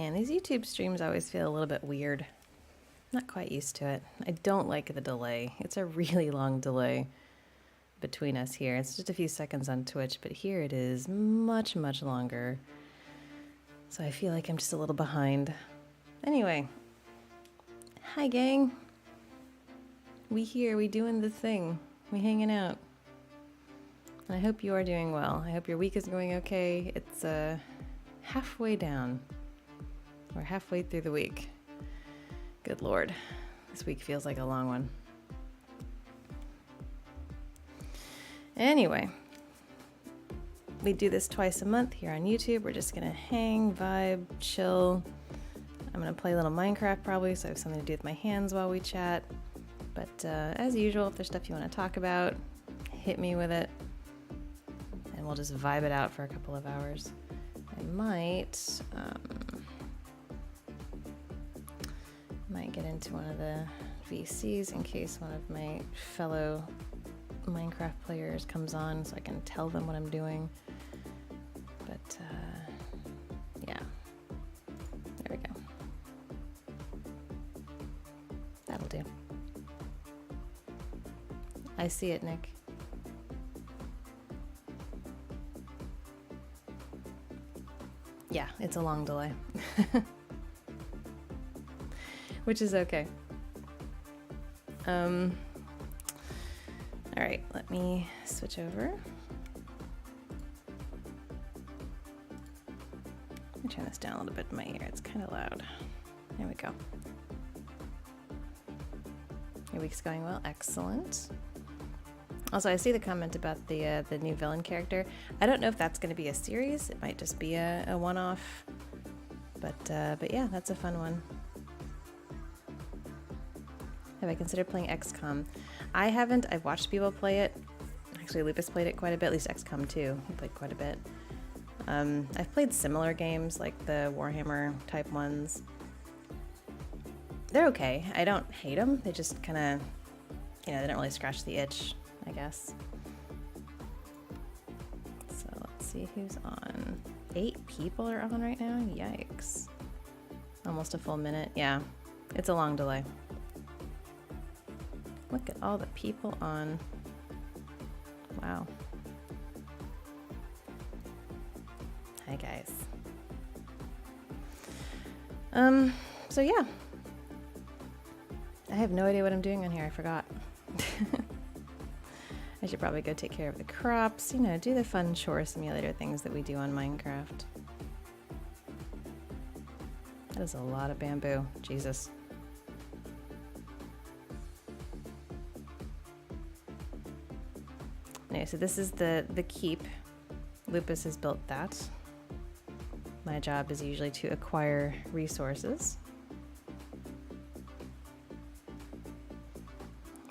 Man, these YouTube streams always feel a little bit weird. Not quite used to it. I don't like the delay. It's a really long delay between us here. It's just a few seconds on Twitch, but here it is much, much longer. So I feel like I'm just a little behind. Anyway. Hi, gang. We here. We doing the thing. We hanging out. And I hope you are doing well. I hope your week is going okay. It's halfway down. We're halfway through the week. Good Lord. This week feels like a long one. Anyway, we do this twice a month here on YouTube. We're just gonna hang, vibe, chill. I'm gonna play a little Minecraft probably, so I have something to do with my hands while we chat. But as usual, if there's stuff you want to talk about, hit me with it. And we'll just vibe it out for a couple of hours. I might get into one of the VCs in case one of my fellow Minecraft players comes on so I can tell them what I'm doing. But yeah, there we go. That'll do. I see it, Nick. Yeah, it's a long delay. Which is okay. All right, let me switch over. Let me turn this down a little bit in my ear. It's kind of loud. There we go. Your week's going well. Excellent. Also, I see the comment about the new villain character. I don't know if that's going to be a series. It might just be a one-off. But yeah, that's a fun one. Have I considered playing XCOM? I haven't. I've watched people play it. Actually, Lupus played it quite a bit, at least XCOM 2. He played quite a bit. I've played similar games, like the Warhammer type ones. They're okay. I don't hate them. They just kind of, they don't really scratch the itch, I guess. So let's see who's on. 8 people are on right now? Yikes. Almost a full minute. Yeah, it's a long delay. Look at all the people on. Wow. Hi, guys. So yeah. I have no idea what I'm doing on here. I forgot. I should probably go take care of the crops, do the fun chore simulator things that we do on Minecraft. That is a lot of bamboo. Jesus. Anyway, so this is the keep. Lupus has built that. My job is usually to acquire resources.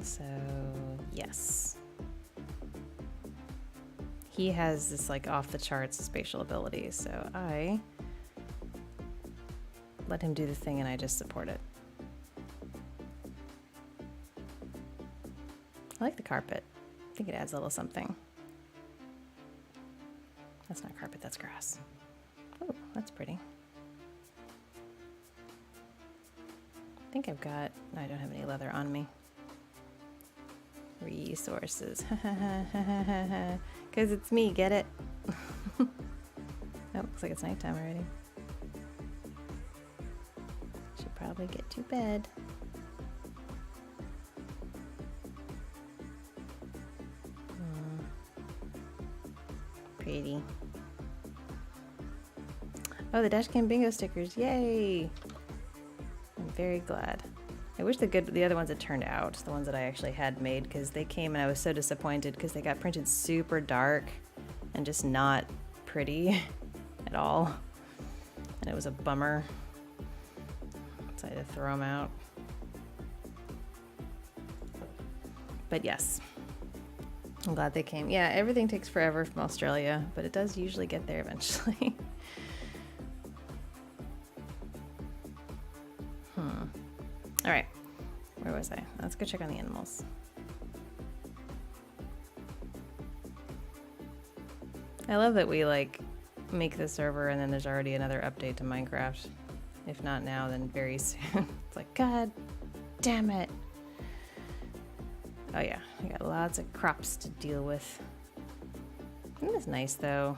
So, yes. He has this like off the charts spatial ability, so I let him do the thing and I just support it. I like the carpet. I think it adds a little something. That's not carpet, that's grass. Oh, that's pretty. I think I've got, no, I don't have any leather on me. Resources. Because it's me, get it? Oh, looks like it's nighttime already. Should probably get to bed. Pretty. Oh, the Dashcam bingo stickers. Yay! I'm very glad. I wish the other ones had turned out, the ones that I actually had made, because they came and I was so disappointed because they got printed super dark and just not pretty at all. And it was a bummer. So I had to throw them out. But yes, I'm glad they came. Yeah, everything takes forever from Australia, but it does usually get there eventually. All right, where was I? Let's go check on the animals. I love that we like make the server and then there's already another update to Minecraft. If not now, then very soon. It's like, God damn it. Oh yeah, I got lots of crops to deal with. Isn't this nice though?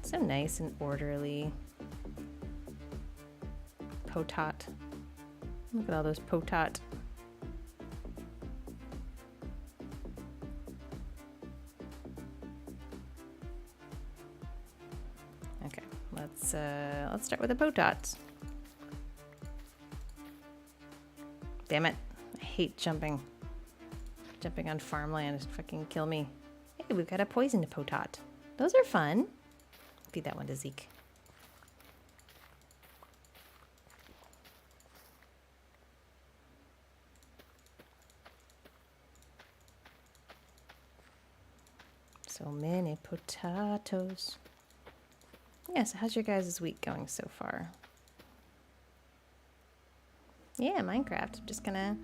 So nice and orderly. Potot. Look at all those potot. Okay, let's start with the potot. Damn it. I hate jumping. Jumping on farmland just fucking kill me. Hey, we've got a poisoned potot. Those are fun. Feed that one to Zeke. So many potatoes. Yeah, so how's your guys' week going so far? Yeah, Minecraft. I'm just gonna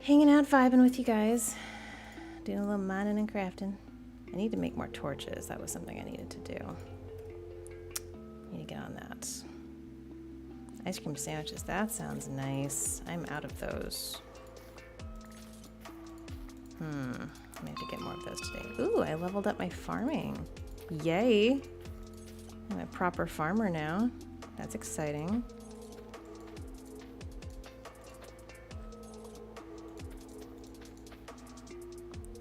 hanging out, vibing with you guys. Doing a little mining and crafting. I need to make more torches. That was something I needed to do. Need to get on that. Ice cream sandwiches. That sounds nice. I'm out of those. I have to get more of those today. Ooh, I leveled up my farming. Yay. I'm a proper farmer now. That's exciting.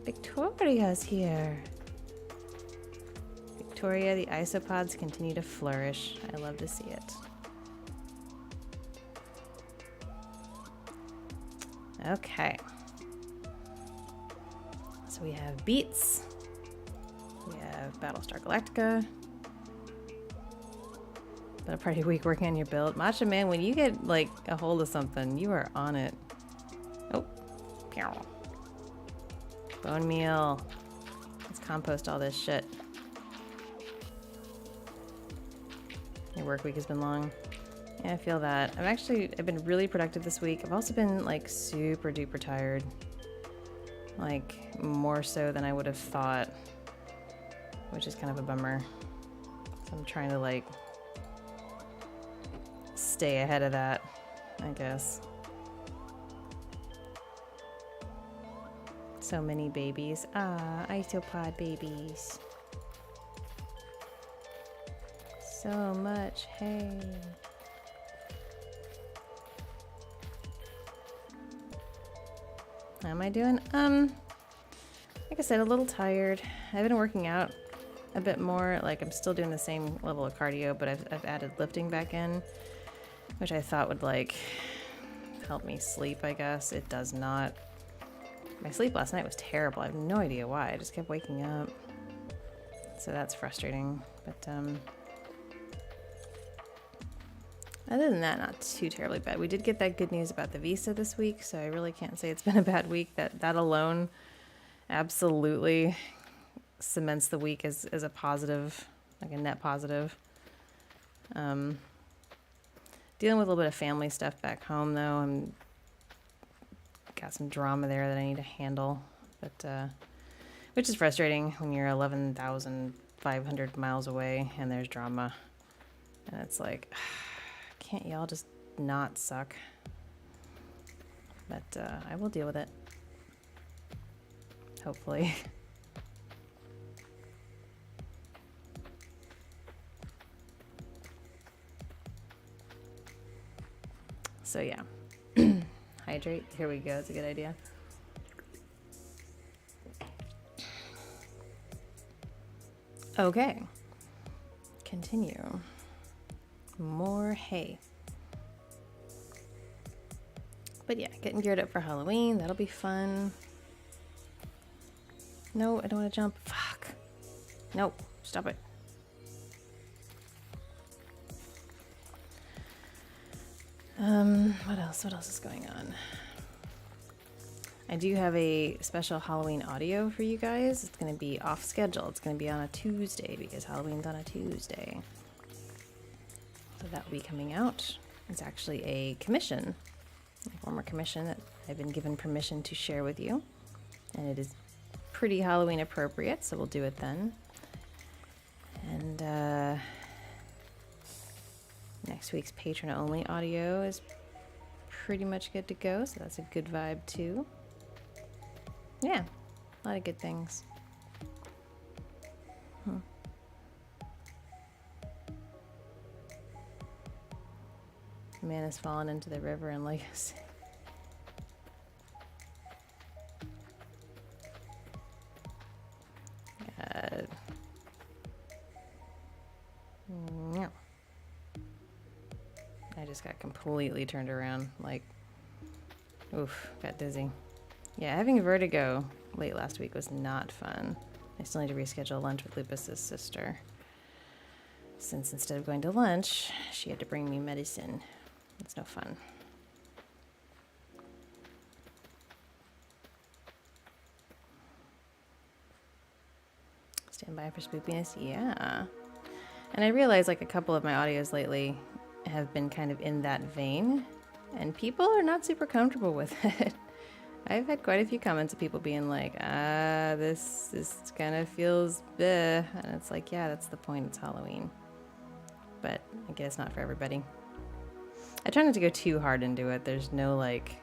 Victoria's here. Victoria, the isopods continue to flourish. I love to see it. Okay. So we have beets. We have Battlestar Galactica. Been a pretty week working on your build. Matcha Man, when you get like a hold of something, you are on it. Oh. Pew. Bone meal. Let's compost all this shit. Your work week has been long. Yeah, I feel that. I've been really productive this week. I've also been like super duper tired. Like more so than I would have thought, which is kind of a bummer. So I'm trying to like stay ahead of that, I guess. So many babies. Ah, isopod babies. So much hay. How am I doing? Like I said, a little tired. I've been working out a bit more. Like I'm still doing the same level of cardio, but I've added lifting back in, which I thought would like help me sleep, I guess. It does not. My sleep last night was terrible. I have no idea why. I just kept waking up. So that's frustrating. But other than that, not too terribly bad. We did get that good news about the visa this week, so I really can't say it's been a bad week. That alone absolutely cements the week as a positive, like a net positive. Dealing with a little bit of family stuff back home, though. I'm got some drama there that I need to handle, but which is frustrating when you're 11,500 miles away and there's drama, and it's like, can't y'all just not suck? But I will deal with it, hopefully. So yeah. Hydrate. Here we go. It's a good idea. Okay. Continue. More hay. But yeah, getting geared up for Halloween. That'll be fun. No, I don't want to jump. Fuck. Nope. Stop it. What else? What else is going on? I do have a special Halloween audio for you guys. It's going to be off schedule. It's going to be on a Tuesday because Halloween's on a Tuesday. So that will be coming out. It's actually a commission, a former commission that I've been given permission to share with you. And it is pretty Halloween appropriate, so we'll do it then. And next week's patron-only audio is pretty much good to go, so that's a good vibe too. Yeah, a lot of good things. Man has fallen into the river in Legacy. No. I just got completely turned around, like, oof, got dizzy. Yeah, having vertigo late last week was not fun. I still need to reschedule lunch with Lupus's sister, since instead of going to lunch, she had to bring me medicine. It's no fun. Stand by for spoopiness, yeah. And I realized like a couple of my audios lately have been kind of in that vein, and people are not super comfortable with it. I've had quite a few comments of people being like, this kind of feels bleh. And it's like, yeah, that's the point, it's Halloween. But I guess not for everybody. I try not to go too hard into it. There's no like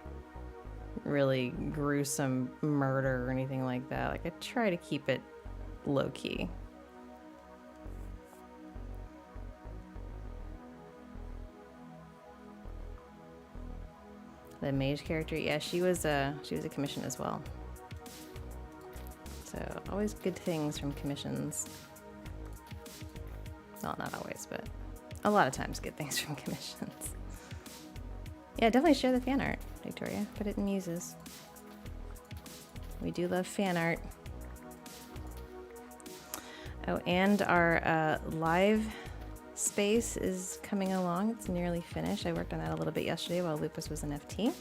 really gruesome murder or anything like that. Like I try to keep it low key. The mage character, yeah, she was a commission as well. So always good things from commissions. Well, not always, but a lot of times good things from commissions. Yeah, definitely share the fan art, Victoria. Put it in Muses. We do love fan art. Oh, and our live space is coming along. It's nearly finished. I worked on that a little bit yesterday while Lupus was in FT.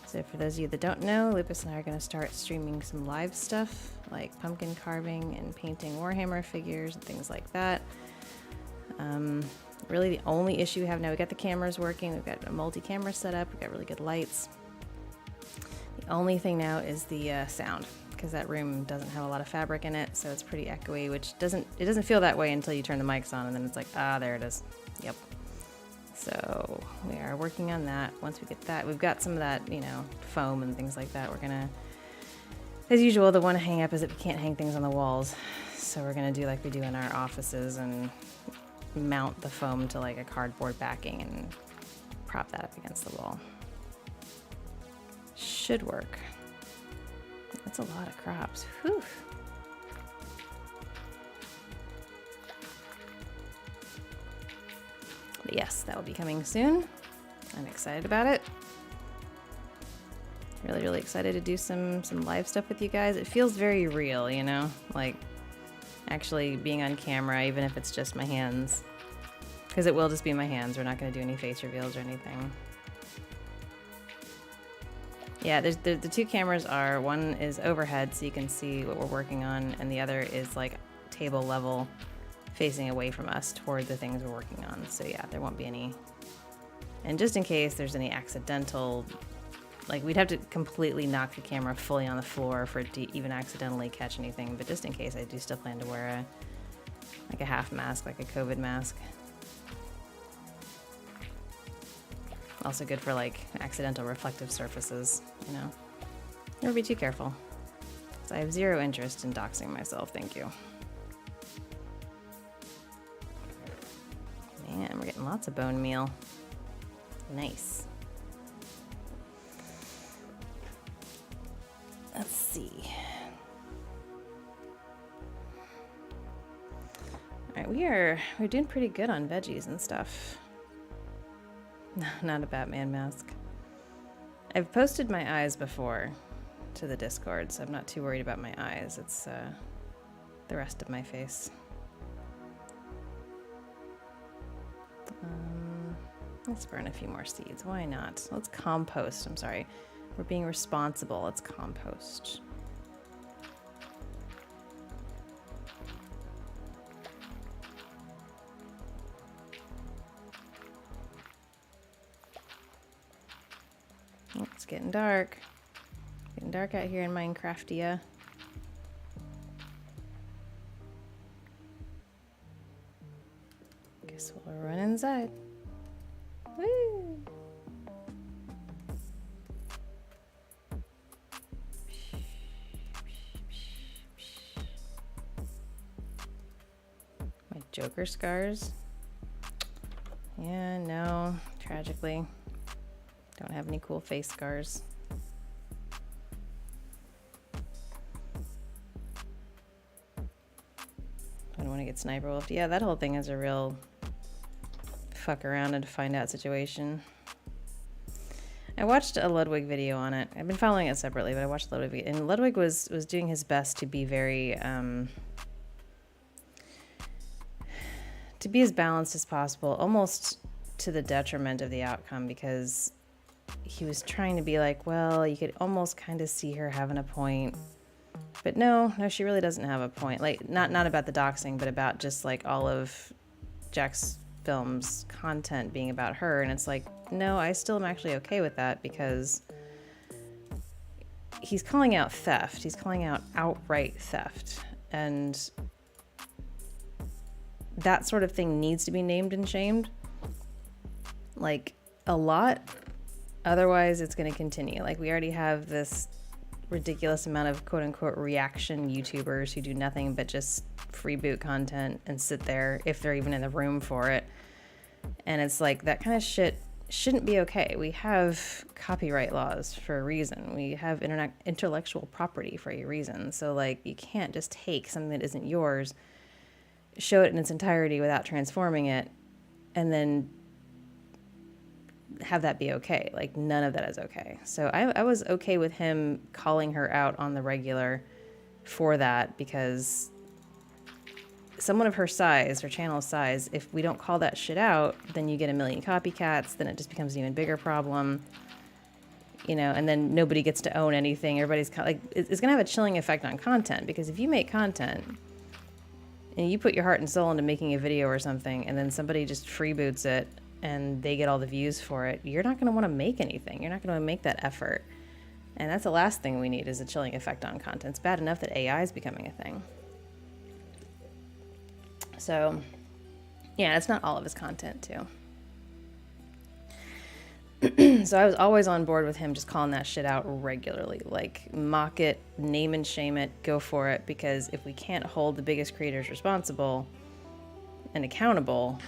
So for those of you that don't know, Lupus and I are going to start streaming some live stuff like pumpkin carving and painting Warhammer figures and things like that. Really the only issue we have now, we got the cameras working, we've got a multi-camera setup, we've got really good lights. The only thing now is the sound, because that room doesn't have a lot of fabric in it, so it's pretty echoey, which it doesn't feel that way until you turn the mics on, and then it's like, there it is. Yep. So we are working on that. Once we get that, we've got some of that, foam and things like that. We're gonna, as usual, the one hang up is that we can't hang things on the walls, so we're gonna do like we do in our offices and mount the foam to like a cardboard backing and prop that up against the wall. Should work. That's a lot of crops. Whew. But yes, that will be coming soon. I'm excited about it. Really, really excited to do some live stuff with you guys. It feels very real, like actually being on camera, even if it's just my hands. Because it will just be my hands. We're not going to do any face reveals or anything. Yeah, the two cameras are, one is overhead so you can see what we're working on, and the other is like table level facing away from us toward the things we're working on. So yeah, there won't be any. And just in case there's any accidental, like we'd have to completely knock the camera fully on the floor for it to even accidentally catch anything. But just in case, I do still plan to wear a half mask, like a COVID mask. Also good for like accidental reflective surfaces, Never be too careful. So I have zero interest in doxing myself, thank you. Man, we're getting lots of bone meal. Nice. Let's see. All right, we're doing pretty good on veggies and stuff. No, not a Batman mask. I've posted my eyes before to the Discord, so I'm not too worried about my eyes. It's the rest of my face. Let's burn a few more seeds. Why not? Let's compost. I'm sorry. We're being responsible. Let's compost. Oh, it's getting dark. Getting dark out here in Minecraftia. inside. Woo! My Joker scars. Yeah, no, tragically. Don't have any cool face scars. I don't want to get sniper wolfed. Yeah, that whole thing is a real fuck around and find out situation. I watched a Ludwig video on it. I've been following it separately, but I watched Ludwig, and Ludwig was doing his best to be very to be as balanced as possible, almost to the detriment of the outcome, because he was trying to be like, well, you could almost kind of see her having a point, but no, she really doesn't have a point. Like, not about the doxing, but about just like all of Jack's film's content being about her. And it's like, no, I still am actually okay with that, because he's calling out theft. He's calling out outright theft. And that sort of thing needs to be named and shamed. Like, a lot. Otherwise, it's going to continue. Like, we already have this ridiculous amount of quote-unquote reaction YouTubers who do nothing but just freeboot content and sit there if they're even in the room for it. And it's like, that kind of shit shouldn't be okay. We have copyright laws for a reason. We have intellectual property for a reason. So, like, you can't just take something that isn't yours, show it in its entirety without transforming it, and then have that be okay. Like, none of that is okay. So I was okay with him calling her out on the regular for that, because someone of her size, her channel size, if we don't call that shit out, then you get a million copycats, then it just becomes an even bigger problem, you know, and then nobody gets to own anything. Everybody's like, it's gonna have a chilling effect on content, because if you make content and you put your heart and soul into making a video or something, and then somebody just freeboots it and they get all the views for it, you're not going to want to make anything. You're not going to make that effort. And that's the last thing we need, is a chilling effect on content. It's bad enough that AI is becoming a thing. So, yeah, it's not all of his content, too. So I was always on board with him just calling that shit out regularly. Like, mock it, name and shame it, go for it. Because if we can't hold the biggest creators responsible and accountable,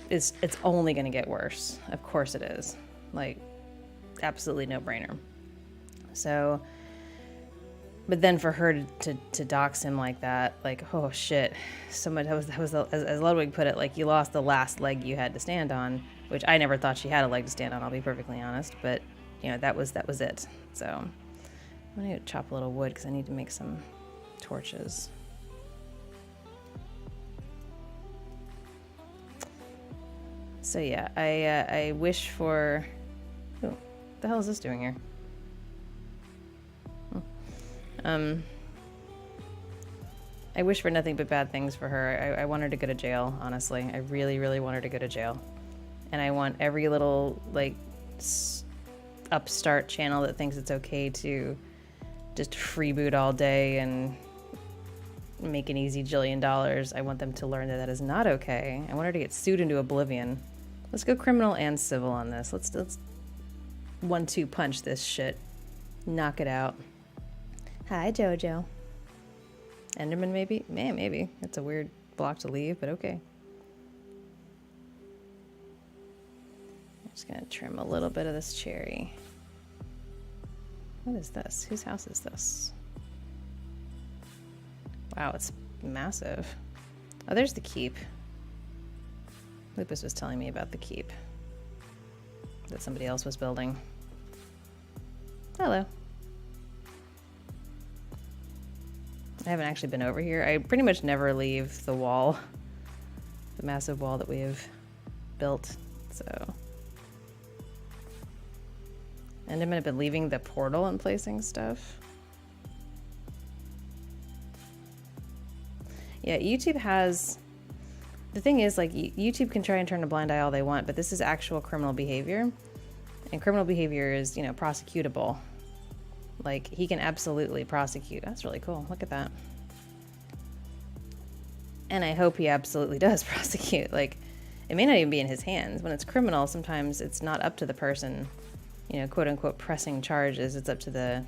it's only going to get worse. Of course it is. Like, absolutely no brainer. So, but then for her to dox him like that, like, oh shit, somebody, that was as Ludwig put it, like, you lost the last leg you had to stand on, which I never thought she had a leg to stand on, I'll be perfectly honest, but you know, that was it. So I'm gonna go chop a little wood because I need to make some torches. So yeah, I wish for... Oh, what the hell is this doing here? I wish for nothing but bad things for her. I want her to go to jail, honestly. I really, really want her to go to jail. And I want every little, like, upstart channel that thinks it's okay to just freeboot all day and make an easy $1 jillion. I want them to learn that that is not okay. I want her to get sued into oblivion. Let's go criminal and civil on this. Let's 1-2 punch this shit. Knock it out. Hi, Jojo. Enderman, maybe? Man, maybe. That's a weird block to leave, but okay. I'm just gonna trim a little bit of this cherry. What is this? Whose house is this? Wow, it's massive. Oh, there's the keep. Lupus was telling me about the keep that somebody else was building. Hello. I haven't actually been over here. I pretty much never leave the wall, the massive wall that we have built, so. And I've been leaving the portal and placing stuff. Yeah, YouTube has, the thing is, like, YouTube can try and turn a blind eye all they want, but this is actual criminal behavior. And criminal behavior is, you know, prosecutable. Like, he can absolutely prosecute. That's really cool. Look at that. And I hope he absolutely does prosecute. Like, it may not even be in his hands. When it's criminal, sometimes it's not up to the person, you know, quote unquote, pressing charges. It's up to the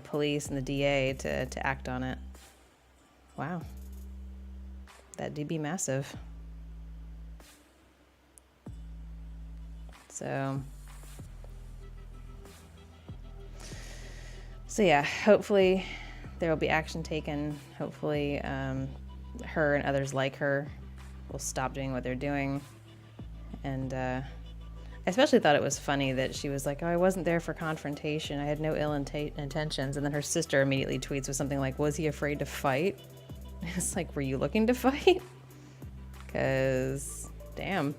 police and the DA to act on it. Wow. That do be massive. So yeah, hopefully there will be action taken. Hopefully her and others like her will stop doing what they're doing. And I especially thought it was funny that she was like, oh, I wasn't there for confrontation. I had no ill intentions. And then her sister immediately tweets with something like, was he afraid to fight? It's like, were you looking to fight? Because, damn.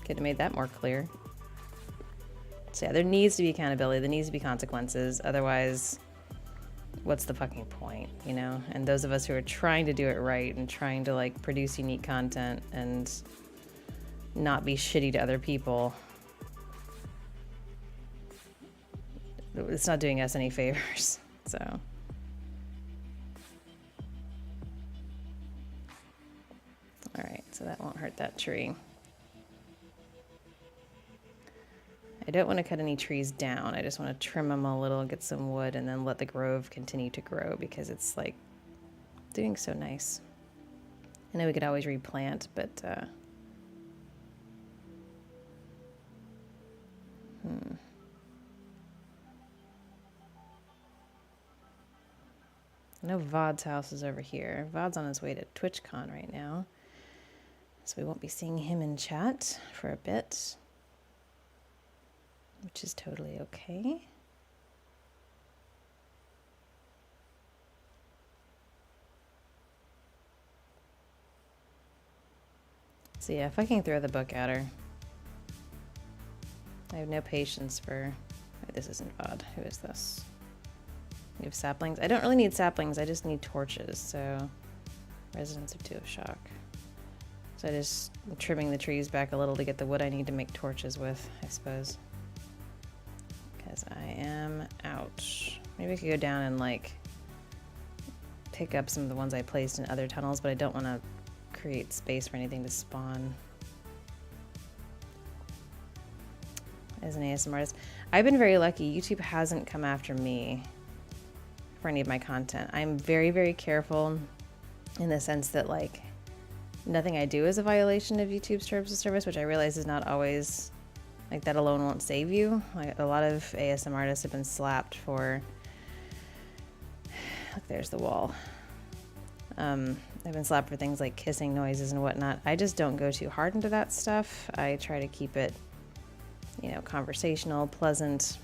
Could have made that more clear. So yeah, there needs to be accountability. There needs to be consequences. Otherwise, what's the fucking point, you know? And those of us who are trying to do it right and trying to like produce unique content and not be shitty to other people, it's not doing us any favors. So all right, so that won't hurt that tree. I don't want to cut any trees down. I just want to trim them a little, get some wood, and then let the grove continue to grow because it's like doing so nice. I know we could always replant, but I know Vod's house is over here. Vod's on his way to TwitchCon right now, so we won't be seeing him in chat for a bit, which is totally okay. So yeah, if I can throw the book at her. I have no patience for... Wait, this isn't Vod. Who is this? We have saplings. I don't really need saplings. I just need torches. So, Residents of Two of Shock. So I just am trimming the trees back a little to get the wood I need to make torches with, I suppose. Because I am out. Maybe I could go down and like pick up some of the ones I placed in other tunnels, but I don't want to create space for anything to spawn. As an ASMR artist, I've been very lucky. YouTube hasn't come after me for any of my content. I'm very, very careful in the sense that like nothing I do is a violation of YouTube's terms of service, which I realize is not always, like, that alone won't save you. Like, a lot of ASMR artists have been slapped for, look, there's the wall. I've been slapped for things like kissing noises and whatnot. I just don't go too hard into that stuff. I try to keep it, you know, conversational, pleasant.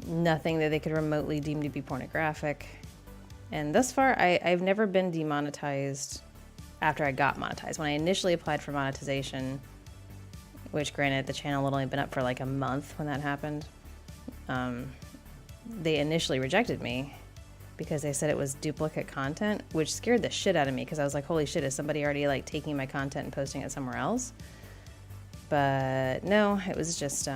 Nothing that they could remotely deem to be pornographic. And thus far, I've never been demonetized after I got monetized. When I initially applied for monetization, which granted the channel had only been up for like a month when that happened, they initially rejected me because they said it was duplicate content, which scared the shit out of me because I was like, holy shit, is somebody already like taking my content and posting it somewhere else? But no, it was just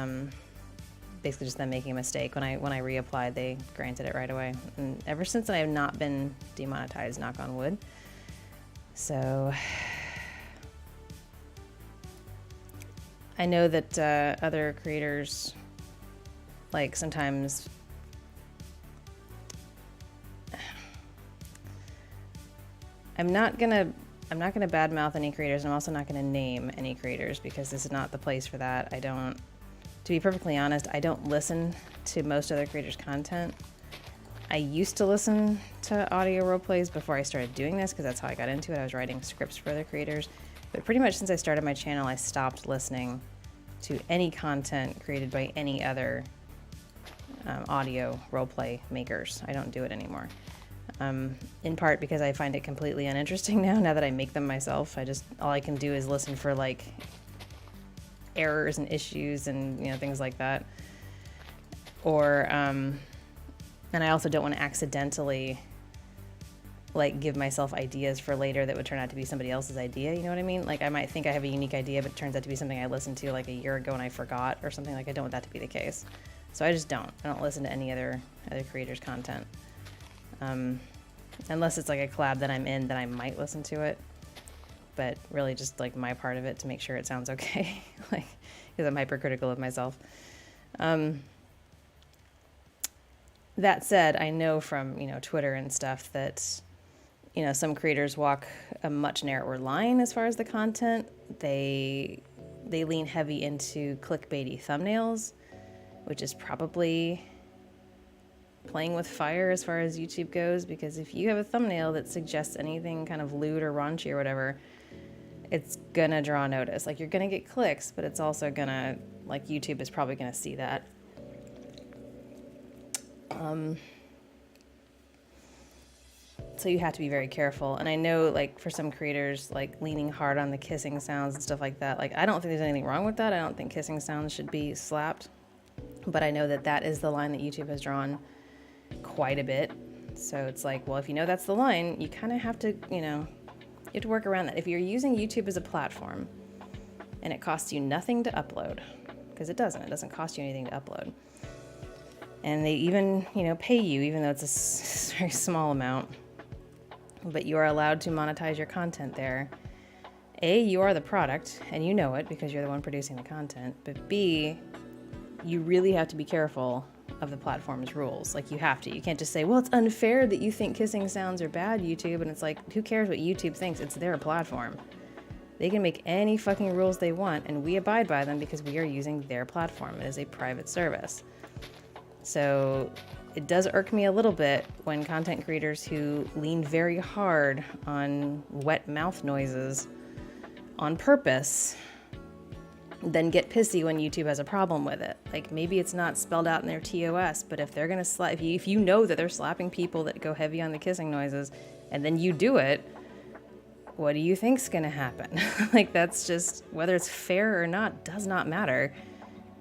basically just them making a mistake. When I reapplied, they granted it right away. And ever since then, I have not been demonetized, knock on wood. So I know that other creators, like, sometimes I'm not gonna badmouth any creators. I'm also not gonna name any creators because this is not the place for that. To be perfectly honest, I don't listen to most other creators' content. I used to listen to audio roleplays before I started doing this because that's how I got into it. I was writing scripts for other creators. But pretty much since I started my channel, I stopped listening to any content created by any other audio roleplay makers. I don't do it anymore. In part because I find it completely uninteresting now that I make them myself. All I can do is listen for like errors and issues and, you know, things like that. Or and I also don't want to accidentally like give myself ideas for later that would turn out to be somebody else's idea, you know what I mean? Like I might think I have a unique idea, but it turns out to be something I listened to like a year ago and I forgot or something. Like, I don't want that to be the case. So I don't listen to any other creators' content. Unless it's like a collab that I'm in, then I might listen to it. But really just like my part of it to make sure it sounds okay. Like, because I'm hypercritical of myself. That said, I know from, Twitter and stuff that, some creators walk a much narrower line as far as the content. They lean heavy into clickbaity thumbnails, which is probably playing with fire as far as YouTube goes, because if you have a thumbnail that suggests anything kind of lewd or raunchy or whatever, it's gonna draw notice. Like, you're gonna get clicks, but it's also gonna, like, YouTube is probably gonna see that. So you have to be very careful. And I know, like, for some creators, like, leaning hard on the kissing sounds and stuff like that, like, I don't think there's anything wrong with that. I don't think kissing sounds should be slapped. But I know that that is the line that YouTube has drawn quite a bit. So it's like, well, if you know that's the line, you kind of have to, you have to work around that. If you're using YouTube as a platform and it costs you nothing to upload, because it doesn't cost you anything to upload. And they even, pay you, even though it's a very small amount. But you are allowed to monetize your content there. A, you are the product, and you know it because you're the one producing the content. But B, you really have to be careful of the platform's rules. Like, you have to. You can't just say, well, it's unfair that you think kissing sounds are bad, YouTube. And it's like, who cares what YouTube thinks? It's their platform. They can make any fucking rules they want, and we abide by them because we are using their platform. It is a private service. So it does irk me a little bit when content creators who lean very hard on wet mouth noises on purpose then get pissy when YouTube has a problem with it. Like, maybe it's not spelled out in their TOS, but if they're gonna slap, if you know that they're slapping people that go heavy on the kissing noises, and then you do it, what do you think's gonna happen? Like, that's just, whether it's fair or not does not matter.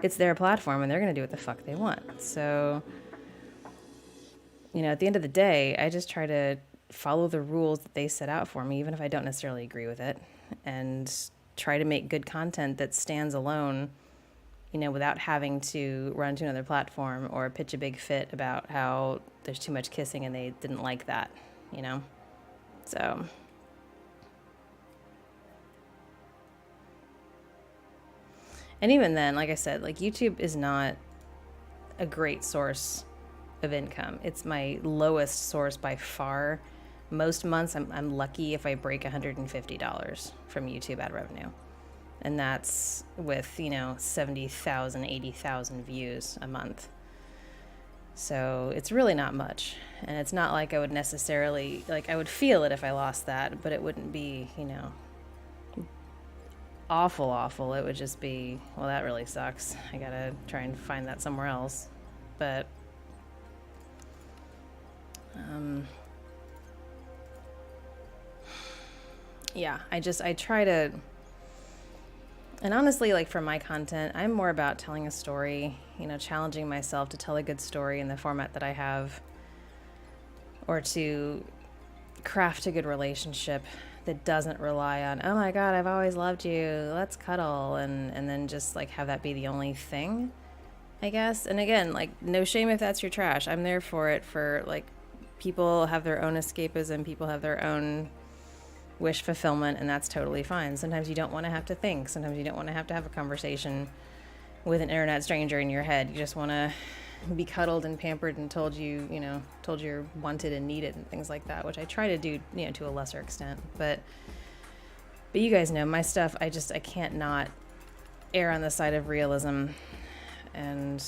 It's their platform, and they're gonna do what the fuck they want. So, at the end of the day, I just try to follow the rules that they set out for me, even if I don't necessarily agree with it, and try to make good content that stands alone, without having to run to another platform or pitch a big fit about how there's too much kissing and they didn't like that, So, and even then, like I said, like, YouTube is not a great source of income. It's my lowest source by far. Most months I'm lucky if I break $150 from YouTube ad revenue. And that's with, 70,000, 80,000 views a month. So it's really not much. And it's not like I would necessarily, like, I would feel it if I lost that, but it wouldn't be, awful. It would just be, well, that really sucks. I gotta try and find that somewhere else. But yeah, I try to, and honestly, like, for my content, I'm more about telling a story, challenging myself to tell a good story in the format that I have, or to craft a good relationship that doesn't rely on, oh my God, I've always loved you, let's cuddle, and then just, like, have that be the only thing, I guess. And again, like, no shame if that's your trash. I'm there for it. For, like, people have their own escapism, people have their own wish fulfillment, and that's totally fine. Sometimes you don't want to have to think. Sometimes you don't want to have a conversation with an internet stranger in your head. You just want to be cuddled and pampered and told you're wanted and needed and things like that, which I try to do, to a lesser extent. But you guys know my stuff. I can't not err on the side of realism, and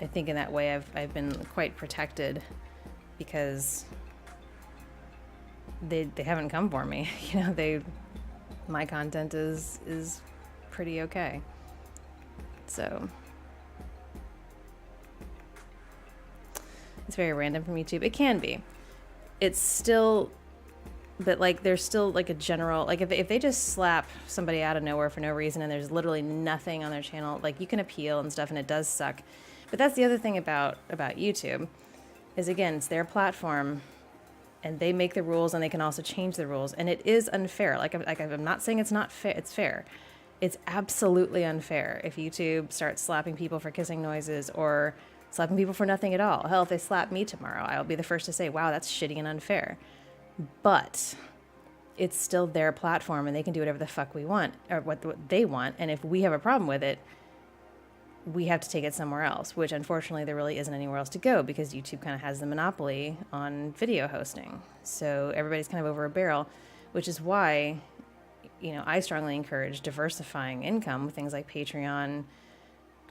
I think in that way I've been quite protected because they haven't come for me. My content is pretty okay. So it's very random from YouTube. It can be. It's still, but, like, there's still, like, a general, like, if they just slap somebody out of nowhere for no reason and there's literally nothing on their channel, like, you can appeal and stuff, and it does suck. But that's the other thing about YouTube is, again, it's their platform, and they make the rules, and they can also change the rules, and it is unfair. Like, I'm not saying it's not fair. It's fair. It's absolutely unfair if YouTube starts slapping people for kissing noises or slapping people for nothing at all. Hell, if they slap me tomorrow, I'll be the first to say, wow, that's shitty and unfair. but it's still their platform and they can do whatever the fuck we want or what they want. And if we have a problem with it, we have to take it somewhere else, which unfortunately there really isn't anywhere else to go because YouTube kind of has the monopoly on video hosting. So everybody's kind of over a barrel, which is why, I strongly encourage diversifying income with things like Patreon,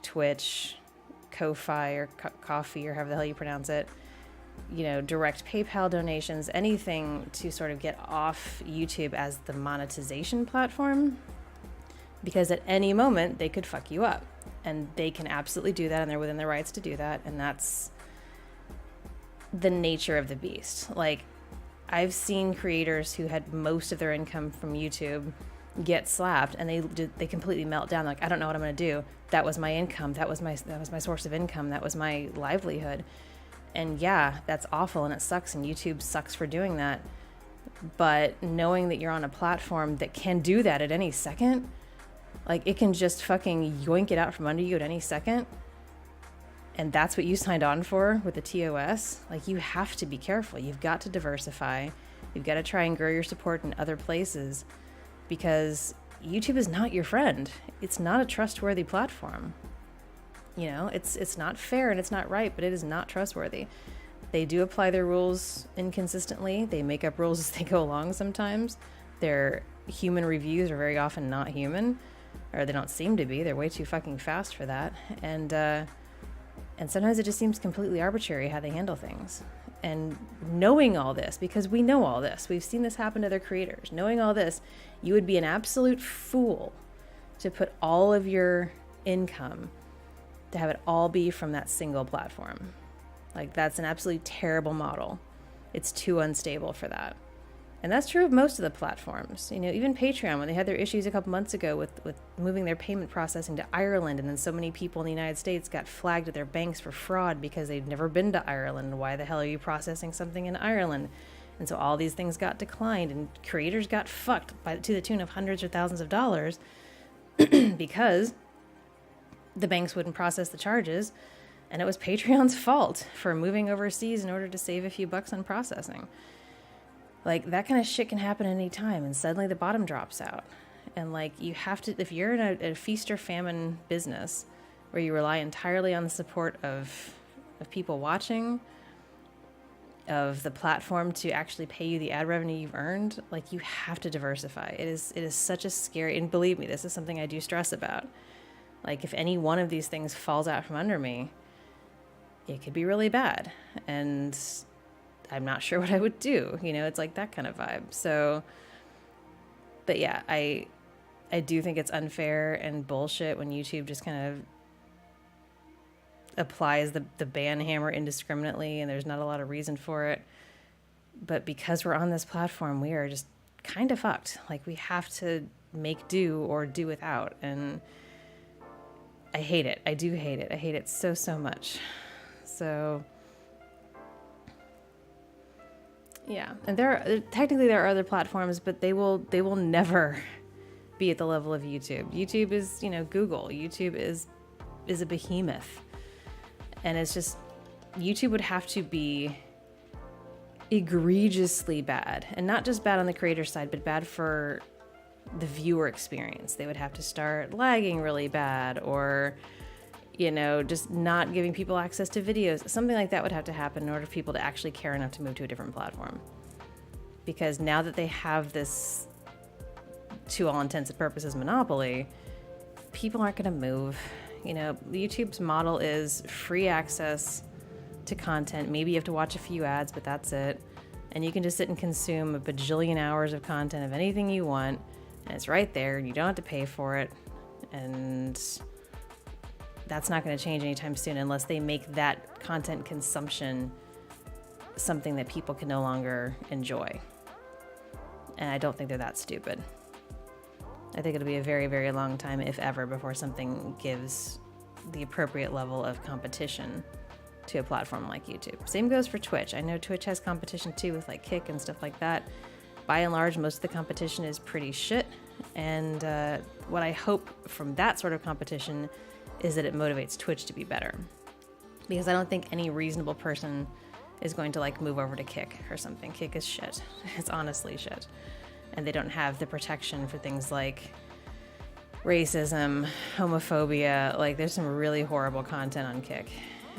Twitch, Ko-Fi or Coffee or however the hell you pronounce it, direct PayPal donations, anything to sort of get off YouTube as the monetization platform, because at any moment they could fuck you up. And they can absolutely do that, and they're within their rights to do that, and that's the nature of the beast. Like, I've seen creators who had most of their income from YouTube get slapped, and they completely melt down. Like, I don't know what I'm going to do. That was my income. That was my source of income. That was my livelihood. And yeah, that's awful, and it sucks, and YouTube sucks for doing that. But knowing that you're on a platform that can do that at any second. Like, it can just fucking yoink it out from under you at any second. And that's what you signed on for with the TOS. Like, you have to be careful. You've got to diversify. You've got to try and grow your support in other places, because YouTube is not your friend. It's not a trustworthy platform. It's not fair and it's not right, but it is not trustworthy. They do apply their rules inconsistently. They make up rules as they go along sometimes. Their human reviews are very often not human. Or they don't seem to be. They're way too fucking fast for that. And sometimes it just seems completely arbitrary how they handle things. And knowing all this, because we know all this, we've seen this happen to their creators. Knowing all this, you would be an absolute fool to put all of your income, to have it all be from that single platform. Like, that's an absolutely terrible model. It's too unstable for that. And that's true of most of the platforms. Even Patreon, when they had their issues a couple months ago with moving their payment processing to Ireland, and then so many people in the United States got flagged at their banks for fraud because they'd never been to Ireland. Why the hell are you processing something in Ireland? And so all these things got declined, and creators got fucked to the tune of hundreds or thousands of dollars because the banks wouldn't process the charges, and it was Patreon's fault for moving overseas in order to save a few bucks on processing. Like, that kind of shit can happen at any time, and suddenly the bottom drops out. And, like, you have to, if you're in a feast or famine business where you rely entirely on the support of people watching, of the platform to actually pay you the ad revenue you've earned, like, you have to diversify. It is such a scary, and believe me, this is something I do stress about. Like, if any one of these things falls out from under me, it could be really bad. And I'm not sure what I would do. It's like that kind of vibe. So, but yeah, I do think it's unfair and bullshit when YouTube just kind of applies the ban hammer indiscriminately, and there's not a lot of reason for it. But because we're on this platform, we are just kind of fucked. Like, we have to make do or do without. And I hate it. I do hate it. I hate it so, so much. So yeah, and technically there are other platforms, but they will never be at the level of YouTube. YouTube is, Google. YouTube is a behemoth, and it's just, YouTube would have to be egregiously bad, and not just bad on the creator side, but bad for the viewer experience. They would have to start lagging really bad, or just not giving people access to videos. Something like that would have to happen in order for people to actually care enough to move to a different platform. Because now that they have this, to all intents and purposes, monopoly, people aren't going to move. YouTube's model is free access to content. Maybe you have to watch a few ads, but that's it. And you can just sit and consume a bajillion hours of content of anything you want, and it's right there, and you don't have to pay for it. And that's not going to change anytime soon unless they make that content consumption something that people can no longer enjoy. And I don't think they're that stupid. I think it'll be a very, very long time, if ever, before something gives the appropriate level of competition to a platform like YouTube. Same goes for Twitch. I know Twitch has competition too with like Kick and stuff like that. By and large, most of the competition is pretty shit. And what I hope from that sort of competition is that it motivates Twitch to be better. Because I don't think any reasonable person is going to like move over to Kick or something. Kick is shit. It's honestly shit. And they don't have the protection for things like racism, homophobia. Like there's some really horrible content on Kick,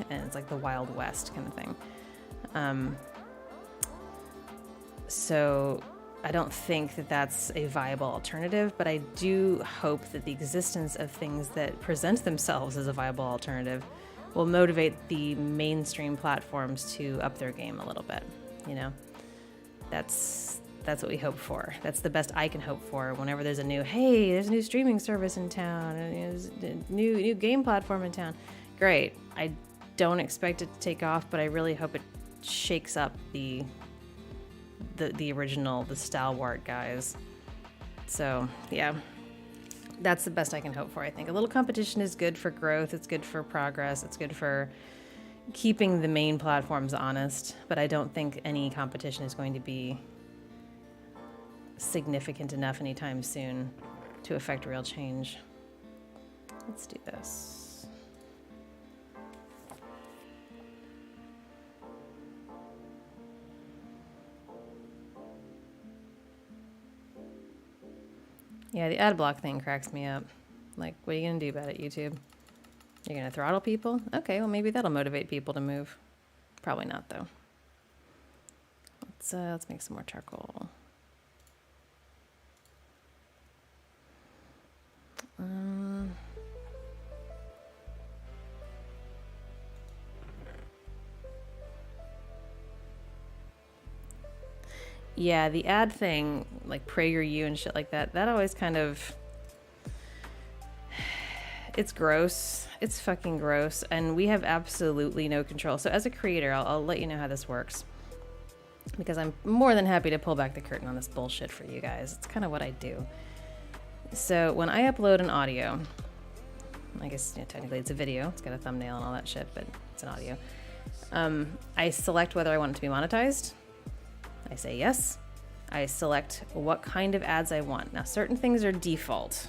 and it's like the Wild West kind of thing. So I don't think that that's a viable alternative, but I do hope that the existence of things that present themselves as a viable alternative will motivate the mainstream platforms to up their game a little bit. You know, that's what we hope for. That's the best I can hope for whenever there's a new, hey, there's a new streaming service in town, and there's a new game platform in town. Great. I don't expect it to take off, but I really hope it shakes up the original, the stalwart guys. So yeah, that's the best I can hope for. I think a little competition is good for growth. It's good for progress. It's good for keeping the main platforms honest, but I don't think any competition is going to be significant enough anytime soon to affect real change. Let's do this. Yeah, the ad block thing cracks me up. Like, what are you going to do about it, YouTube? You're going to throttle people? Okay, well, maybe that'll motivate people to move. Probably not, though. Let's make some more charcoal. Yeah, the ad thing, like PragerU and shit like that, that always kind of, it's gross. It's fucking gross. And we have absolutely no control. So as a creator, I'll let you know how this works, because I'm more than happy to pull back the curtain on this bullshit for you guys. It's kind of what I do. So when I upload an audio, I guess technically it's a video. It's got a thumbnail and all that shit, but it's an audio. I select whether I want it to be monetized. I say yes. I select what kind of ads I want. Now, certain things are default,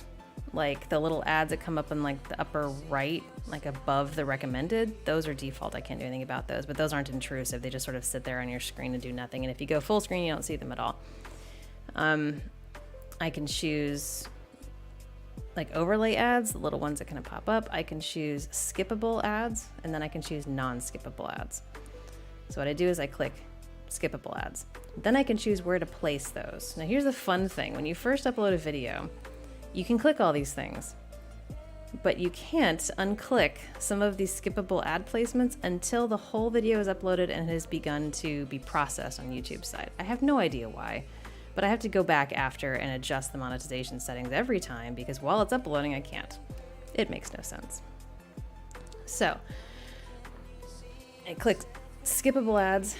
like the little ads that come up in like the upper right, like above the recommended. Those are default. I can't do anything about those, but those aren't intrusive. They just sort of sit there on your screen and do nothing. And if you go full screen, you don't see them at all. I can choose like overlay ads, the little ones that kind of pop up. I can choose skippable ads, and then I can choose non-skippable ads. So what I do is I click skippable ads. Then I can choose where to place those. Now here's the fun thing. When you first upload a video, you can click all these things, but you can't unclick some of these skippable ad placements until the whole video is uploaded and has begun to be processed on YouTube's side. I have no idea why, but I have to go back after and adjust the monetization settings every time, because while it's uploading, I can't. It makes no sense. So I click skippable ads.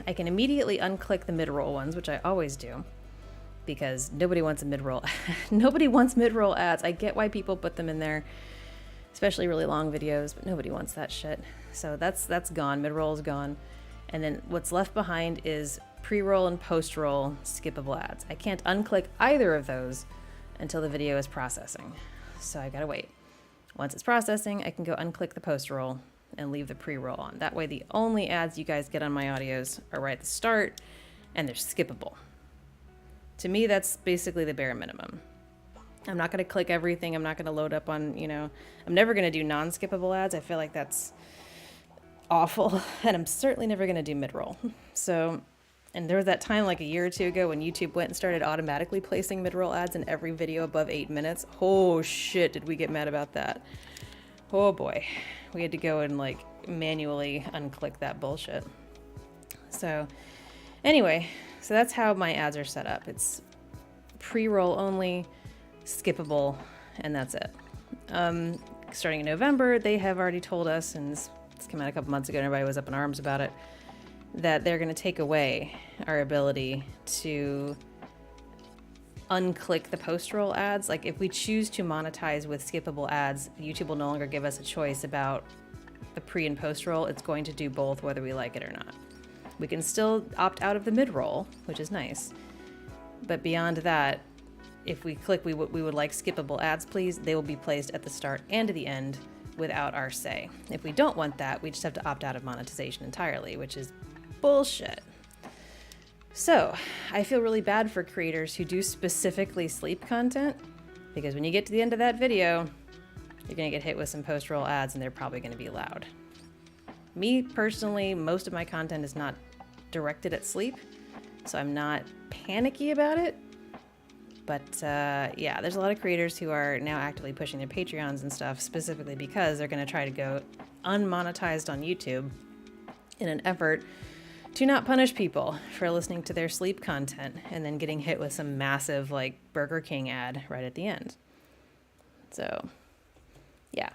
I can immediately unclick the mid-roll ones, which I always do, because nobody wants a mid-roll. Nobody wants mid-roll ads. I get why people put them in there, especially really long videos, but nobody wants that shit. So that's gone. Mid-roll is gone. And then what's left behind is pre-roll and post-roll skippable ads. I can't unclick either of those until the video is processing. So I gotta wait. Once it's processing, I can go unclick the post-roll and leave the pre-roll on. That way the only ads you guys get on my audios are right at the start, and they're skippable. To me, that's basically the bare minimum. I'm not gonna click everything. I'm not gonna load up on, I'm never gonna do non-skippable ads. I feel like that's awful. And I'm certainly never gonna do mid-roll. So, and there was that time like a year or two ago when YouTube went and started automatically placing mid-roll ads in every video above 8 minutes. Oh shit, did we get mad about that. Oh boy. We had to go and like manually unclick that bullshit. So anyway, so that's how my ads are set up. It's pre-roll only, skippable, and that's it. Starting in November, they have already told us, and this came out a couple months ago and everybody was up in arms about it, that they're going to take away our ability to unclick the post-roll ads. Like if we choose to monetize with skippable ads, YouTube will no longer give us a choice about the pre and post-roll. It's going to do both whether we like it or not. We can still opt out of the mid-roll, which is nice. But beyond that, if we click we would like skippable ads, please, they will be placed at the start and at the end without our say. If we don't want that, we just have to opt out of monetization entirely, which is bullshit. So I feel really bad for creators who do specifically sleep content, because when you get to the end of that video, you're gonna get hit with some post-roll ads and they're probably gonna be loud. Me personally, most of my content is not directed at sleep, so I'm not panicky about it. But yeah, there's a lot of creators who are now actively pushing their Patreons and stuff, specifically because they're gonna try to go unmonetized on YouTube in an effort to not punish people for listening to their sleep content and then getting hit with some massive like Burger King ad right at the end. So, yeah.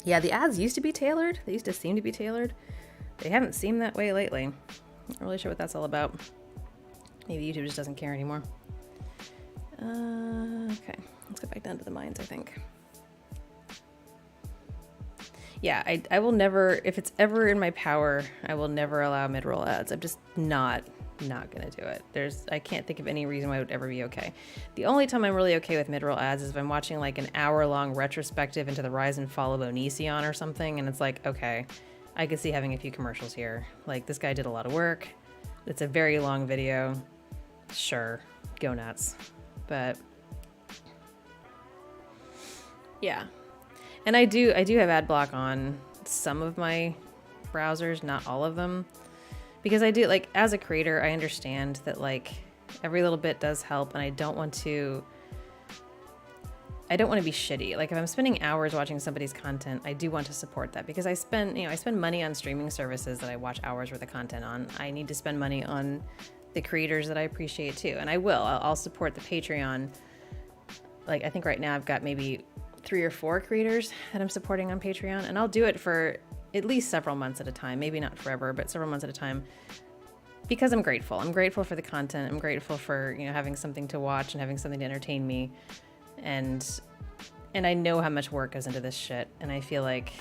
Yeah, the ads used to be tailored. They used to seem to be tailored. They haven't seemed that way lately. Not really sure what that's all about. Maybe YouTube just doesn't care anymore. Okay, let's go back down to the mines, I think. Yeah, I will never, if it's ever in my power, I will never allow mid-roll ads. I'm just not gonna do it. I can't think of any reason why it would ever be okay. The only time I'm really okay with mid-roll ads is if I'm watching like an hour-long retrospective into the rise and fall of Onision or something, and it's like, okay, I could see having a few commercials here. Like, this guy did a lot of work. It's a very long video. Sure, go nuts. But yeah. And I do have ad block on some of my browsers, not all of them. Because I do, like, as a creator, I understand that, like, every little bit does help, and I don't want to be shitty. Like, if I'm spending hours watching somebody's content, I do want to support that, because I spend money on streaming services that I watch hours worth of content on. I need to spend money on the creators that I appreciate too, and I will. I'll support the Patreon. Like, I think right now I've got maybe 3 or 4 creators that I'm supporting on Patreon, and I'll do it for at least several months at a time, maybe not forever, but several months at a time, because I'm grateful. I'm grateful for the content. I'm grateful for, having something to watch and having something to entertain me. And I know how much work goes into this shit. And I feel like,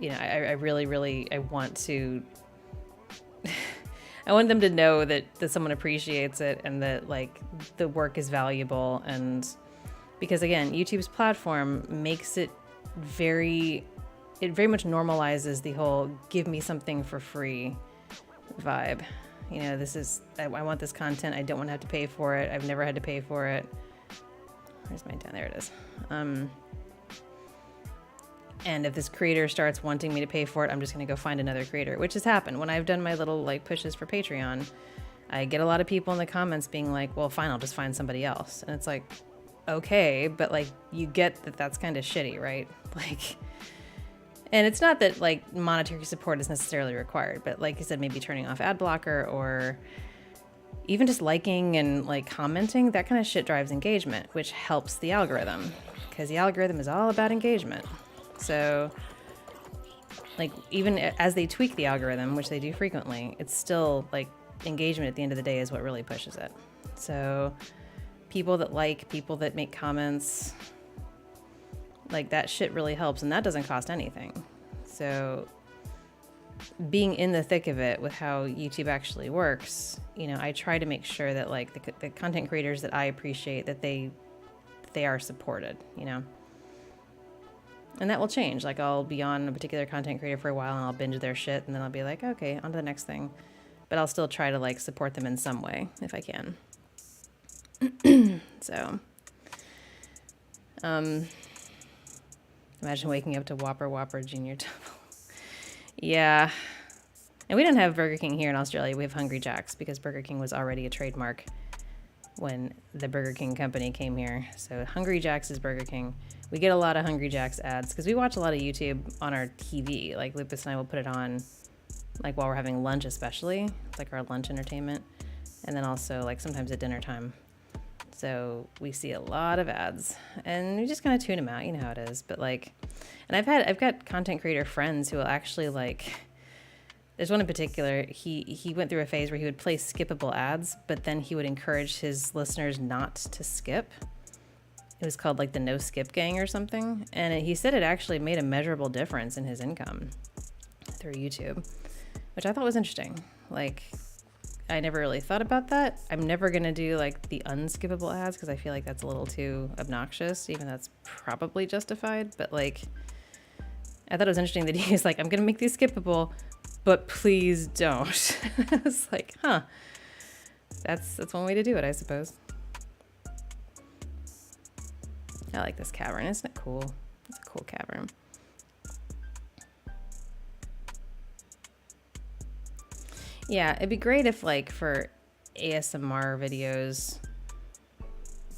I really, I want to, I want them to know that someone appreciates it and that, like, the work is valuable. And because, again, YouTube's platform makes it very much normalizes the whole give me something for free vibe. I want this content. I don't want to have to pay for it. I've never had to pay for it. Where's my down? There it is. And if this creator starts wanting me to pay for it, I'm just going to go find another creator, which has happened. When I've done my little, like, pushes for Patreon, I get a lot of people in the comments being like, well, fine, I'll just find somebody else. And it's like, okay, but, like, you get that that's kind of shitty, right? Like, and it's not that, like, monetary support is necessarily required, but like you said, maybe turning off ad blocker or even just liking and, like, commenting, that kind of shit drives engagement, which helps the algorithm, because the algorithm is all about engagement. So, like, even as they tweak the algorithm, which they do frequently, it's still, like, engagement at the end of the day is what really pushes it. So people that like, people that make comments, like, that shit really helps, and that doesn't cost anything. So being in the thick of it with how YouTube actually works, I try to make sure that, like, the content creators that I appreciate, that they are supported, And that will change. Like, I'll be on a particular content creator for a while and I'll binge their shit, and then I'll be like, okay, on to the next thing. But I'll still try to, like, support them in some way if I can. So, imagine waking up to Whopper Junior Double. Yeah. And we don't have Burger King here in Australia. We have Hungry Jack's, because Burger King was already a trademark when the Burger King company came here. So Hungry Jack's is Burger King. We get a lot of Hungry Jack's ads because we watch a lot of YouTube on our TV. Like, Lupus and I will put it on, like, while we're having lunch, especially. It's like our lunch entertainment. And then also, like, sometimes at dinner time. So we see a lot of ads, and we just kind of tune them out. You know how it is. But, like, and I've got content creator friends who will actually, like, there's one in particular, he went through a phase where he would play skippable ads, but then he would encourage his listeners not to skip. It was called, like, the No Skip Gang or something. And he said it actually made a measurable difference in his income through YouTube, which I thought was interesting. Like, I never really thought about that. I'm never going to do like the unskippable ads because I feel like that's a little too obnoxious, even though that's probably justified. But like, I thought it was interesting that he's like, I'm going to make these skippable, but please don't. I was like, huh, that's one way to do it, I suppose. I like this cavern. Isn't it cool? It's a cool cavern. Yeah, it'd be great if like for ASMR videos,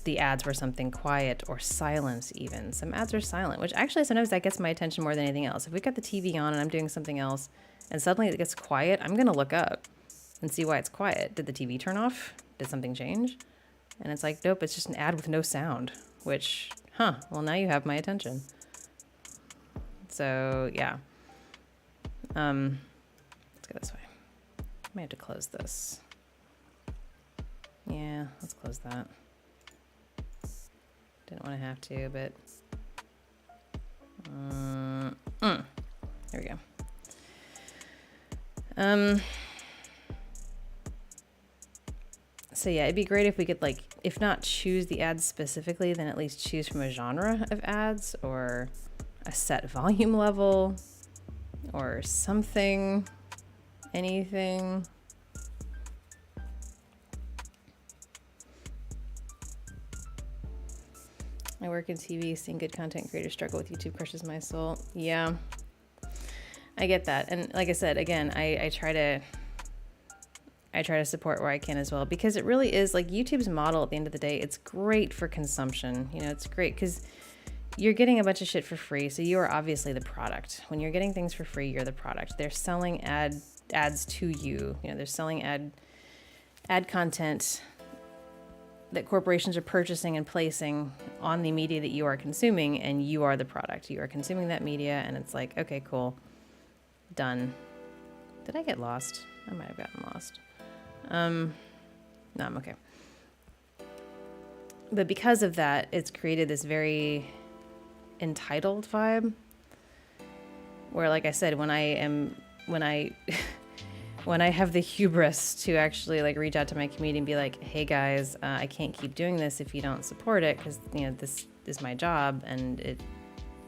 the ads were something quiet or silence even. Some ads are silent, which actually sometimes that gets my attention more than anything else. If we got the TV on and I'm doing something else and suddenly it gets quiet, I'm going to look up and see why it's quiet. Did the TV turn off? Did something change? And it's like, nope, it's just an ad with no sound, which, well, now you have my attention. So yeah. Let's go this way. I might have to close this. Yeah, let's close that. Didn't want to have to, but there we go. So yeah, it'd be great if we could like, if not choose the ads specifically, then at least choose from a genre of ads or a set volume level or something, anything. I work in TV, seeing good content creators struggle with YouTube crushes my soul. Yeah, I get that. And like I said, again, I try to support where I can as well, because it really is like YouTube's model at the end of the day. It's great for consumption. You know, it's great because you're getting a bunch of shit for free. So you are obviously the product. When you're getting things for free, you're the product. They're selling ads to you. You know, they're selling ad content that corporations are purchasing and placing on the media that you are consuming, and you are the product. You are consuming that media, and it's like, okay, cool, done. Did I get lost? I might have gotten lost. No, I'm okay. But because of that, it's created this very entitled vibe where, like I said, when I have the hubris to actually like reach out to my community and be like, hey guys, I can't keep doing this if you don't support it, because you know this is my job and it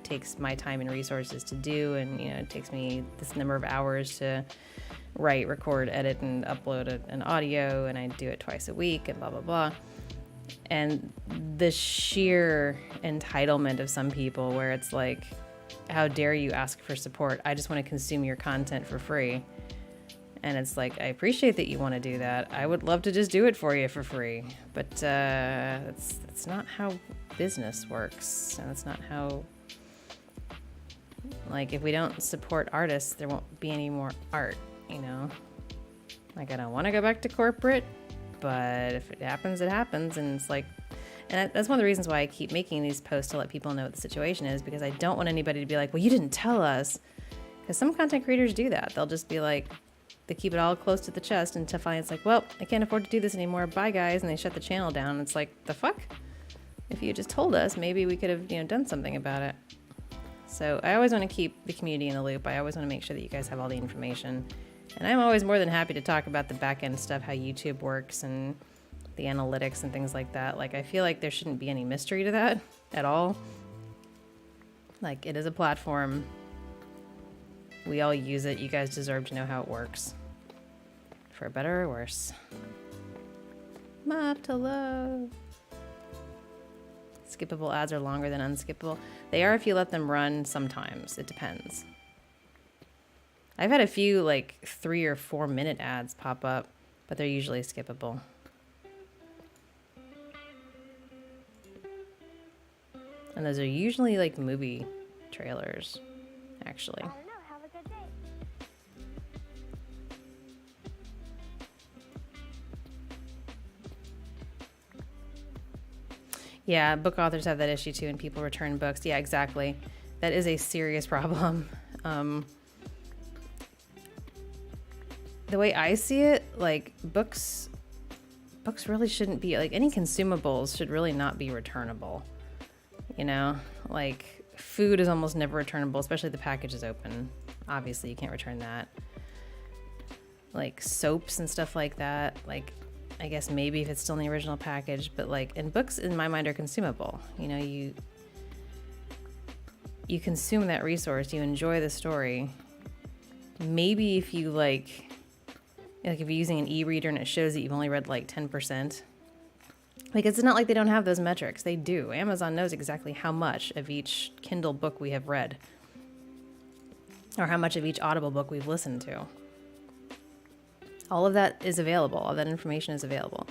takes my time and resources to do, and you know it takes me this number of hours to write, record, edit, and upload an audio, and I do it twice a week and blah blah blah. And the sheer entitlement of some people where it's like, how dare you ask for support? I just want to consume your content for free. And it's like, I appreciate that you want to do that. I would love to just do it for you for free. But that's not how business works. And that's not how, like, if we don't support artists, there won't be any more art, you know? Like, I don't want to go back to corporate, but if it happens, it happens. And it's like, and that's one of the reasons why I keep making these posts to let people know what the situation is, because I don't want anybody to be like, well, you didn't tell us. Because some content creators do that. They'll just be like, they keep it all close to the chest until finally it's like, well, I can't afford to do this anymore. Bye, guys. And they shut the channel down. It's like, the fuck? If you just told us, maybe we could have, you know, done something about it. So I always want to keep the community in the loop. I always want to make sure that you guys have all the information. And I'm always more than happy to talk about the back end stuff, how YouTube works and the analytics and things like that. Like, I feel like there shouldn't be any mystery to that at all. Like, it is a platform. We all use it. You guys deserve to know how it works. For better or worse. Mob to love. Skippable ads are longer than unskippable. They are if you let them run sometimes. It depends. I've had a few like 3 or 4 minute ads pop up, but they're usually skippable. And those are usually like movie trailers, actually. Yeah, book authors have that issue too, and people return books. Yeah, exactly. That is a serious problem. The way I see it, like books really shouldn't be, like any consumables should really not be returnable. You know, like food is almost never returnable, especially if the package is open. Obviously, you can't return that. like soaps and stuff like that. Like, I guess maybe if it's still in the original package, but like, and books in my mind are consumable. You know, you consume that resource, you enjoy the story. Maybe if you like if you're using an e-reader and it shows that you've only read like 10%, like it's not like they don't have those metrics. They do. Amazon knows exactly how much of each Kindle book we have read, or how much of each Audible book we've listened to. All of that is available. All that information is available.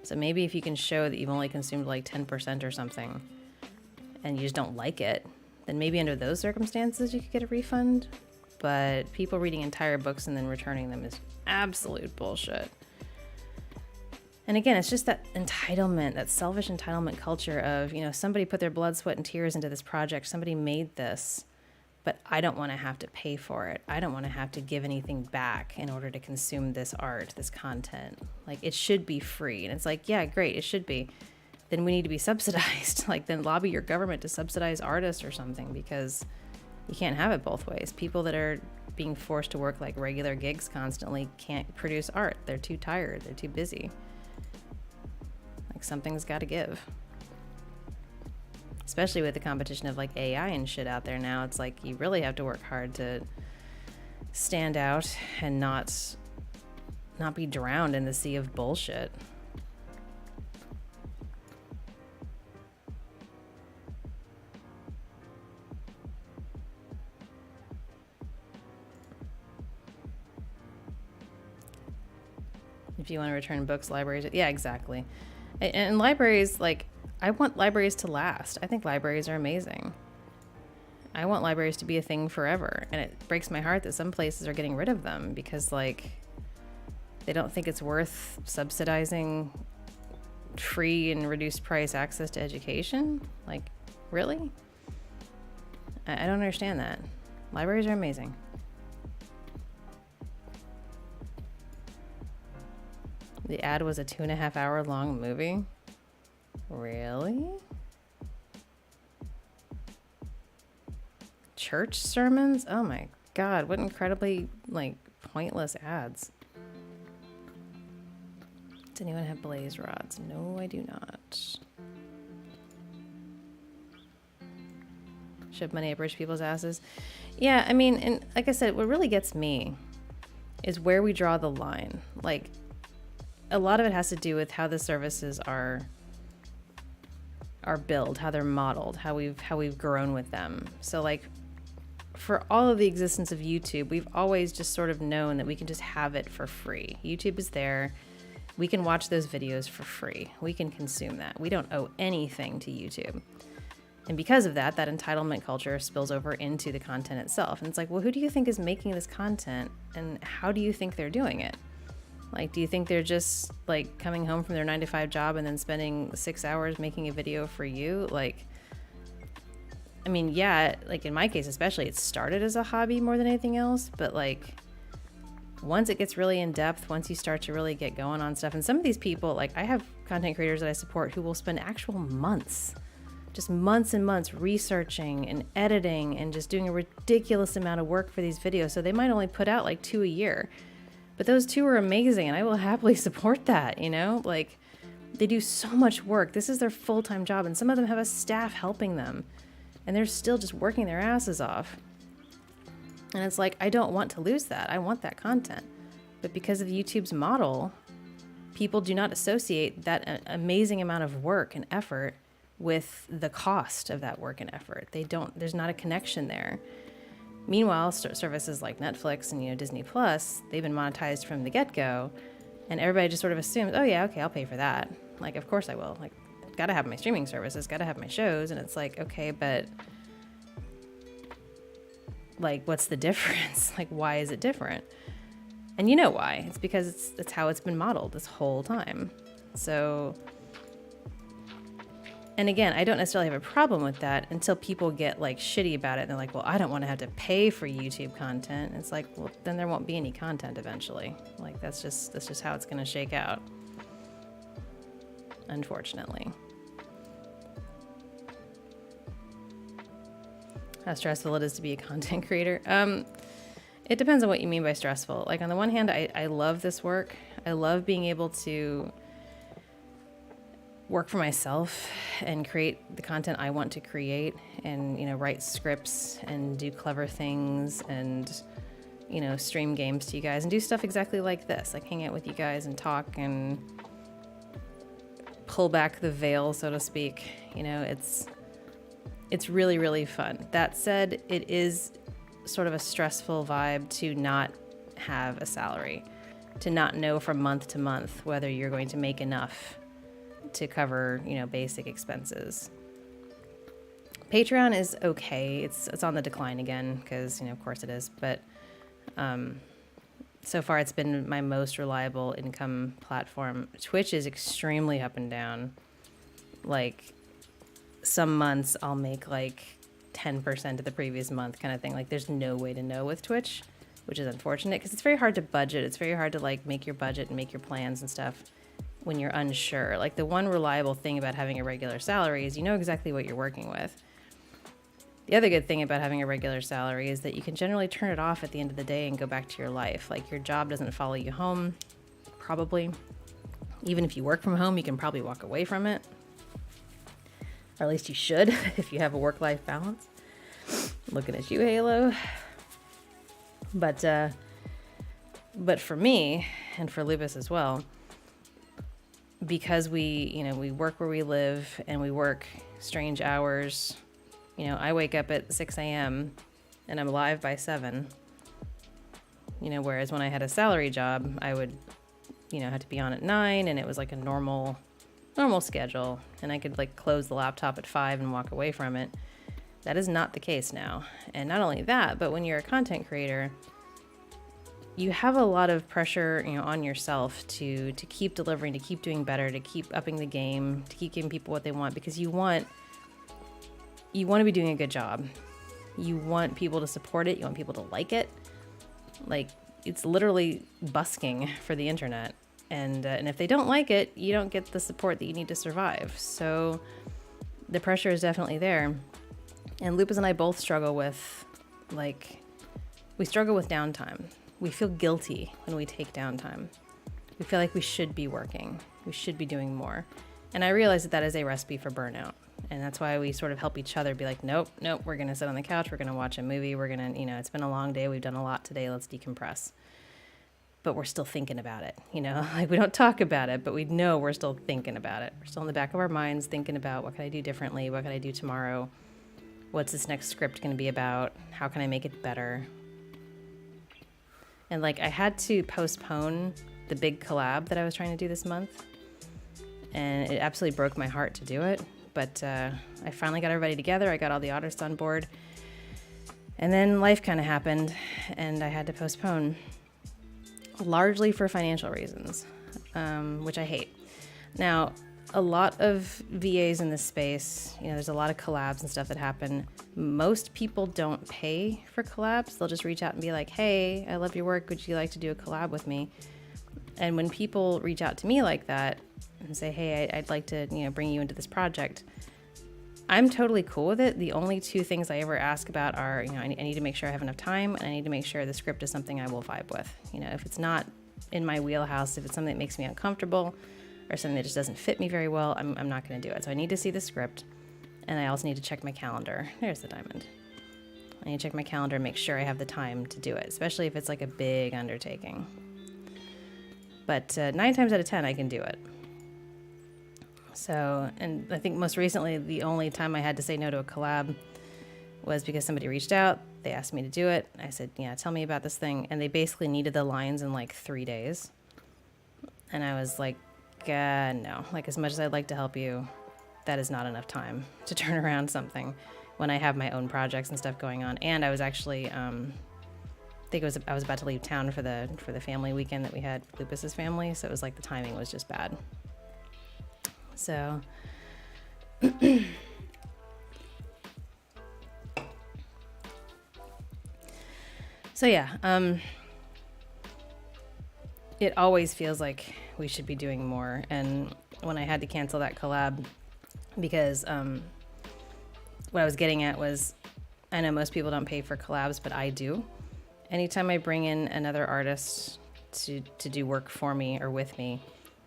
So maybe if you can show that you've only consumed like 10% or something and you just don't like it, then maybe under those circumstances you could get a refund. But people reading entire books and then returning them is absolute bullshit. And again, it's just that entitlement, that selfish entitlement culture of, you know, somebody put their blood, sweat, and tears into this project. Somebody made this, but I don't want to have to pay for it. I don't want to have to give anything back in order to consume this art, this content. Like, it should be free. And it's like, yeah, great, it should be. Then we need to be subsidized. Like, then lobby your government to subsidize artists or something, because you can't have it both ways. People that are being forced to work like regular gigs constantly can't produce art. They're too tired. They're too busy. Like, something's got to give. Especially with the competition of like AI and shit out there now. It's like you really have to work hard to stand out and not be drowned in the sea of bullshit. If you want to return books, libraries, yeah, exactly. And libraries, like, I want libraries to last. I think libraries are amazing. I want libraries to be a thing forever. And it breaks my heart that some places are getting rid of them because, like, they don't think it's worth subsidizing free and reduced price access to education. Like, really? I don't understand that. Libraries are amazing. The ad was a 2.5 hour long movie. Really? Church sermons? Oh my God, what incredibly, like, pointless ads. Does anyone have blaze rods? No, I do not. Shove money at rich people's asses. Yeah, I mean, and like I said, what really gets me is where we draw the line. Like, a lot of it has to do with how the services are built, how they're modeled, how we've grown with them. So like, for all of the existence of YouTube, we've always just sort of known that we can just have it for free. YouTube is there. We can watch those videos for free. We can consume that. We don't owe anything to YouTube. And because of that, that entitlement culture spills over into the content itself. And it's like, well, who do you think is making this content and how do you think they're doing it? Like, do you think they're just like coming home from their 9-to-5 job and then spending 6 hours making a video for you? Like, I mean, yeah, like in my case, especially, it started as a hobby more than anything else. But like, once it gets really in depth, once you start to really get going on stuff, and some of these people, like I have content creators that I support who will spend actual months, just months and months researching and editing and just doing a ridiculous amount of work for these videos. So they might only put out like 2 a year. But those 2 are amazing, and I will happily support that, you know? Like, they do so much work. This is their full-time job, and some of them have a staff helping them, and they're still just working their asses off. And it's like, I don't want to lose that. I want that content. But because of YouTube's model, people do not associate that amazing amount of work and effort with the cost of that work and effort. There's not a connection there. Meanwhile, services like Netflix and, you know, Disney Plus, they've been monetized from the get-go, and everybody just sort of assumes, oh yeah, okay, I'll pay for that. Like, of course I will. Like, gotta have my streaming services, gotta have my shows, and it's like, okay, but like, what's the difference? Like, why is it different? And you know why? It's because it's how it's been modeled this whole time. So, and again, I don't necessarily have a problem with that until people get like shitty about it and they're like, well, I don't want to have to pay for YouTube content. It's like, well, then there won't be any content eventually. Like, that's just how it's going to shake out. Unfortunately. How stressful it is to be a content creator. It depends on what you mean by stressful. Like on the one hand, I love this work. I love being able to work for myself and create the content I want to create and, write scripts and do clever things and, stream games to you guys and do stuff exactly like this, like hang out with you guys and talk and pull back the veil, so to speak. It's really, really fun. That said, it is sort of a stressful vibe to not have a salary, to not know from month to month whether you're going to make enough to cover, basic expenses. Patreon is okay. It's on the decline again because, of course it is. But so far it's been my most reliable income platform. Twitch is extremely up and down. Like some months I'll make like 10% of the previous month kind of thing. Like there's no way to know with Twitch, which is unfortunate because it's very hard to budget. It's very hard to like make your budget and make your plans and stuff when you're unsure. Like the one reliable thing about having a regular salary is you know exactly what you're working with. The other good thing about having a regular salary is that you can generally turn it off at the end of the day and go back to your life. Like your job doesn't follow you home, probably. Even if you work from home, you can probably walk away from it. Or at least you should if you have a work-life balance. Looking at you, Halo. But for me, and for Lupus as well, because we work where we live and we work strange hours. I wake up at 6 a.m. and I'm live by 7. Whereas when I had a salary job, I would, have to be on at 9 and it was like a normal schedule and I could like close the laptop at 5 and walk away from it. That is not the case now. And not only that, but when you're a content creator, you have a lot of pressure, on yourself to keep delivering, to keep doing better, to keep upping the game, to keep giving people what they want because you want to be doing a good job. You want people to support it. You want people to like it. Like it's literally busking for the internet. And if they don't like it, you don't get the support that you need to survive. So the pressure is definitely there. And Lupus and I both struggle with, we struggle with downtime. We feel guilty when we take downtime. We feel like we should be working. We should be doing more. And I realize that is a recipe for burnout. And that's why we sort of help each other be like, nope, we're going to sit on the couch. We're going to watch a movie. We're going to, it's been a long day. We've done a lot today. Let's decompress. But we're still thinking about it, like we don't talk about it, but we know we're still thinking about it. We're still in the back of our minds thinking about what can I do differently? What can I do tomorrow? What's this next script going to be about? How can I make it better? And I had to postpone the big collab that I was trying to do this month. And it absolutely broke my heart to do it. But I finally got everybody together. I got all the artists on board. And then life kind of happened and I had to postpone. Largely for financial reasons, which I hate. Now, a lot of VAs in this space, there's a lot of collabs and stuff that happen. Most people don't pay for collabs. They'll just reach out and be like, hey, I love your work. Would you like to do a collab with me? And when people reach out to me like that and say, hey, I'd like to, bring you into this project, I'm totally cool with it. The only two things I ever ask about are, I need to make sure I have enough time and I need to make sure the script is something I will vibe with. If it's not in my wheelhouse, if it's something that makes me uncomfortable or something that just doesn't fit me very well, I'm not going to do it. So I need to see the script and I also need to check my calendar. There's the diamond. I need to check my calendar and make sure I have the time to do it, especially if it's like a big undertaking. But 9 times out of 10, I can do it. So, and I think most recently, the only time I had to say no to a collab was because somebody reached out. They asked me to do it. I said, yeah, tell me about this thing. And they basically needed the lines in 3 days. And I was like, no. As much as I'd like to help you, that is not enough time to turn around something when I have my own projects and stuff going on. And I was actually, I was about to leave town for the family weekend that we had with Lupus's family. So it was the timing was just bad. So, yeah, it always feels like we should be doing more. And when I had to cancel that collab, because what I was getting at was, I know most people don't pay for collabs, but I do. anytime I bring in another artist to do work for me or with me,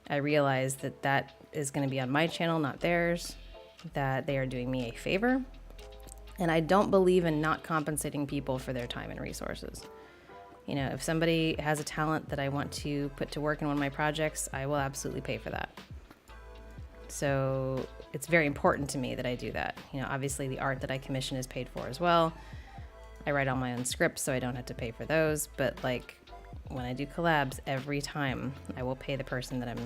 I realize that that is going to be on my channel, not theirs, that they are doing me a favor. And I don't believe in not compensating people for their time and resources. You know, if somebody has a talent that I want to put to work in one of my projects, I will absolutely pay for that. So it's very important to me that I do that. You know, obviously the art that I commission is paid for as well. I write all my own scripts, so I don't have to pay for those. But like when I do collabs, every time I will pay the person that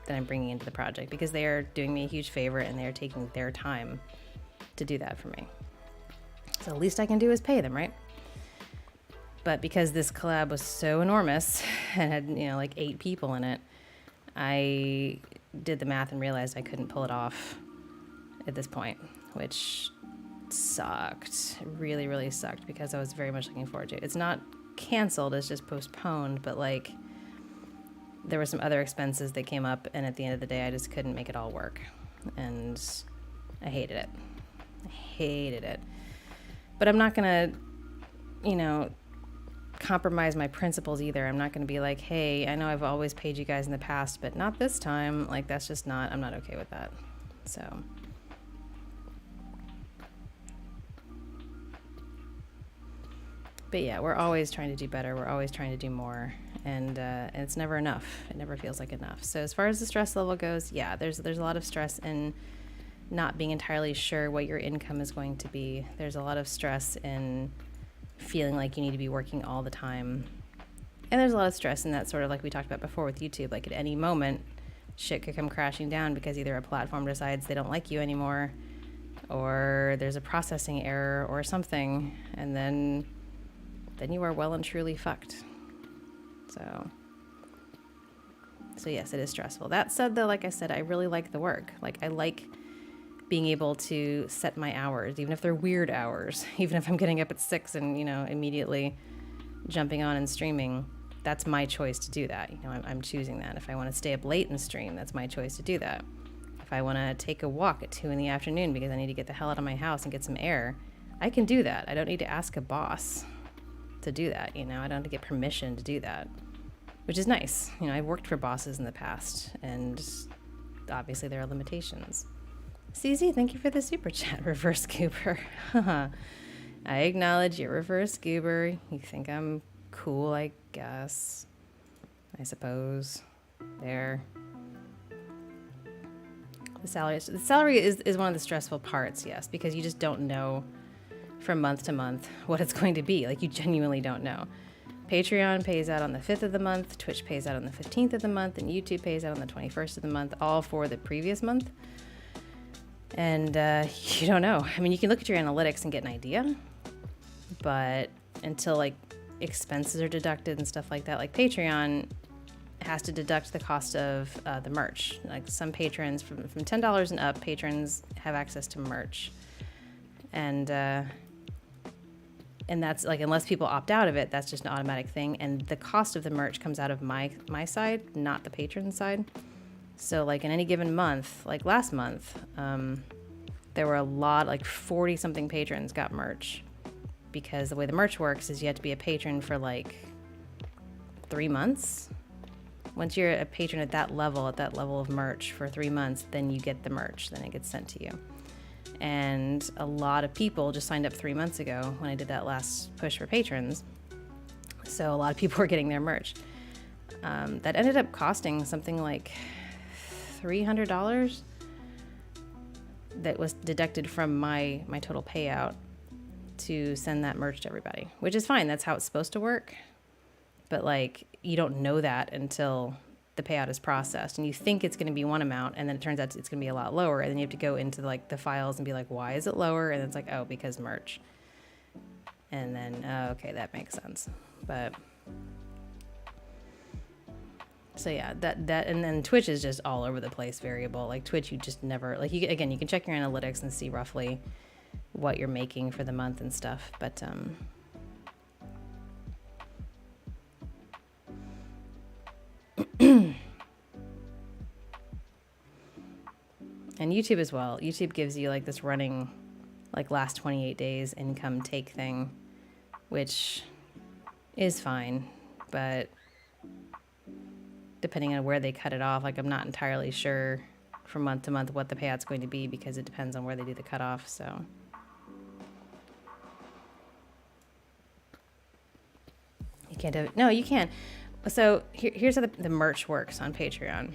I'm bringing into the project, because they are doing me a huge favor and they are taking their time to do that for me. So the least I can do is pay them, right? But because this collab was so enormous and had, you know, like 8 people in it, I did the math and realized I couldn't pull it off at this point, which sucked. It really, really sucked, because I was very much looking forward to it. It's not canceled, it's just postponed, but like there were some other expenses that came up, and at the end of the day I just couldn't make it all work, and I hated it. I hated it. But I'm not gonna, you know, compromise my principles either. I'm not gonna be like, hey, I know I've always paid you guys in the past, but not this time. Like, that's just not, I'm not okay with that. So but yeah, we're always trying to do better. We're always trying to do more, and it's never enough. It never feels like enough. So as far as the stress level goes, yeah, there's a lot of stress in not being entirely sure what your income is going to be. There's a lot of stress in feeling like you need to be working all the time, and there's a lot of stress in that, sort of like we talked about before with YouTube. Like at any moment, shit could come crashing down because either a platform decides they don't like you anymore, or there's a processing error or something, and then you are well and truly fucked. So yes, it is stressful. That said, though, like I said, I really like the work. Like, I like being able to set my hours, even if they're weird hours, even if I'm getting up at 6 and, you know, immediately jumping on and streaming. That's my choice to do that. You know, I'm choosing that. If I want to stay up late and stream, that's my choice to do that. If I want to take a walk at 2 in the afternoon because I need to get the hell out of my house and get some air, I can do that. I don't need to ask a boss to do that. You know, I don't have to get permission to do that, which is nice. You know, I've worked for bosses in the past, and obviously there are limitations. CZ, thank you for the super chat, Reverse Goober. I acknowledge you're Reverse Goober. You think I'm cool, I guess. I suppose. There. The salary is one of the stressful parts, yes, because you just don't know from month to month what it's going to be. Like, you genuinely don't know. Patreon pays out on the 5th of the month, Twitch pays out on the 15th of the month, and YouTube pays out on the 21st of the month, all for the previous month. And you don't know. I mean, you can look at your analytics and get an idea, but until like expenses are deducted and stuff like that, like Patreon has to deduct the cost of the merch. Like, some patrons from $10 and up, patrons have access to merch, and that's like, unless people opt out of it, that's just an automatic thing. And the cost of the merch comes out of my side, not the patron side. So like in any given month, like last month, there were a lot, like 40 something patrons got merch, because the way the merch works is you have to be a patron for like 3 months. Once you're a patron at that level of merch for 3 months, then you get the merch, then it gets sent to you. And a lot of people just signed up 3 months ago when I did that last push for patrons. So a lot of people were getting their merch. That ended up costing something like $300 that was deducted from my total payout to send that merch to everybody, which is fine. That's how it's supposed to work. But like, you don't know that until the payout is processed, and you think it's going to be one amount, and then it turns out it's going to be a lot lower, and then you have to go into like the files and be like, why is it lower? And it's like, oh, because merch. And then, okay, that makes sense. But so yeah, that and then Twitch is just all over the place variable. Like Twitch, you just never, like, you can check your analytics and see roughly what you're making for the month and stuff, but and YouTube as well. YouTube gives you like this running, like, last 28 days income take thing, which is fine, but depending on where they cut it off, like I'm not entirely sure from month to month what the payout's going to be because it depends on where they do the cutoff. So you can't do it. No, you can. So here's how the merch works on Patreon.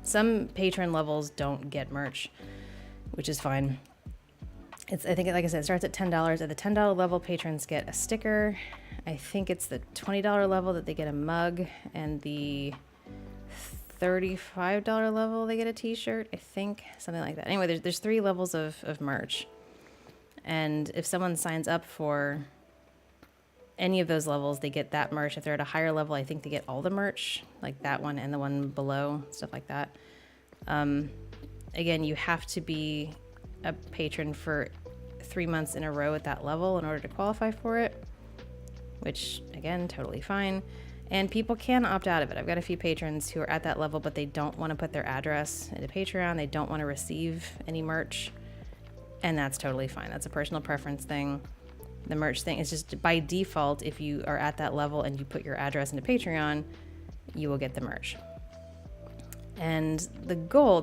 Some patron levels don't get merch, which is fine. I think, like I said, it starts at $10. At the $10 level, patrons get a sticker. I think it's the $20 level that they get a mug, and the $35 level they get a t-shirt, I think, something like that. Anyway, there's 3 levels of merch. And if someone signs up for any of those levels, they get that merch. If they're at a higher level, I think they get all the merch, like that one and the one below, stuff like that. Again, you have to be a patron for 3 months in a row at that level in order to qualify for it, which, again, totally fine. And people can opt out of it. I've got a few patrons who are at that level, but they don't want to put their address into Patreon. They don't want to receive any merch, and that's totally fine. That's a personal preference thing. The merch thing is just by default, if you are at that level and you put your address into Patreon, you will get the merch. And the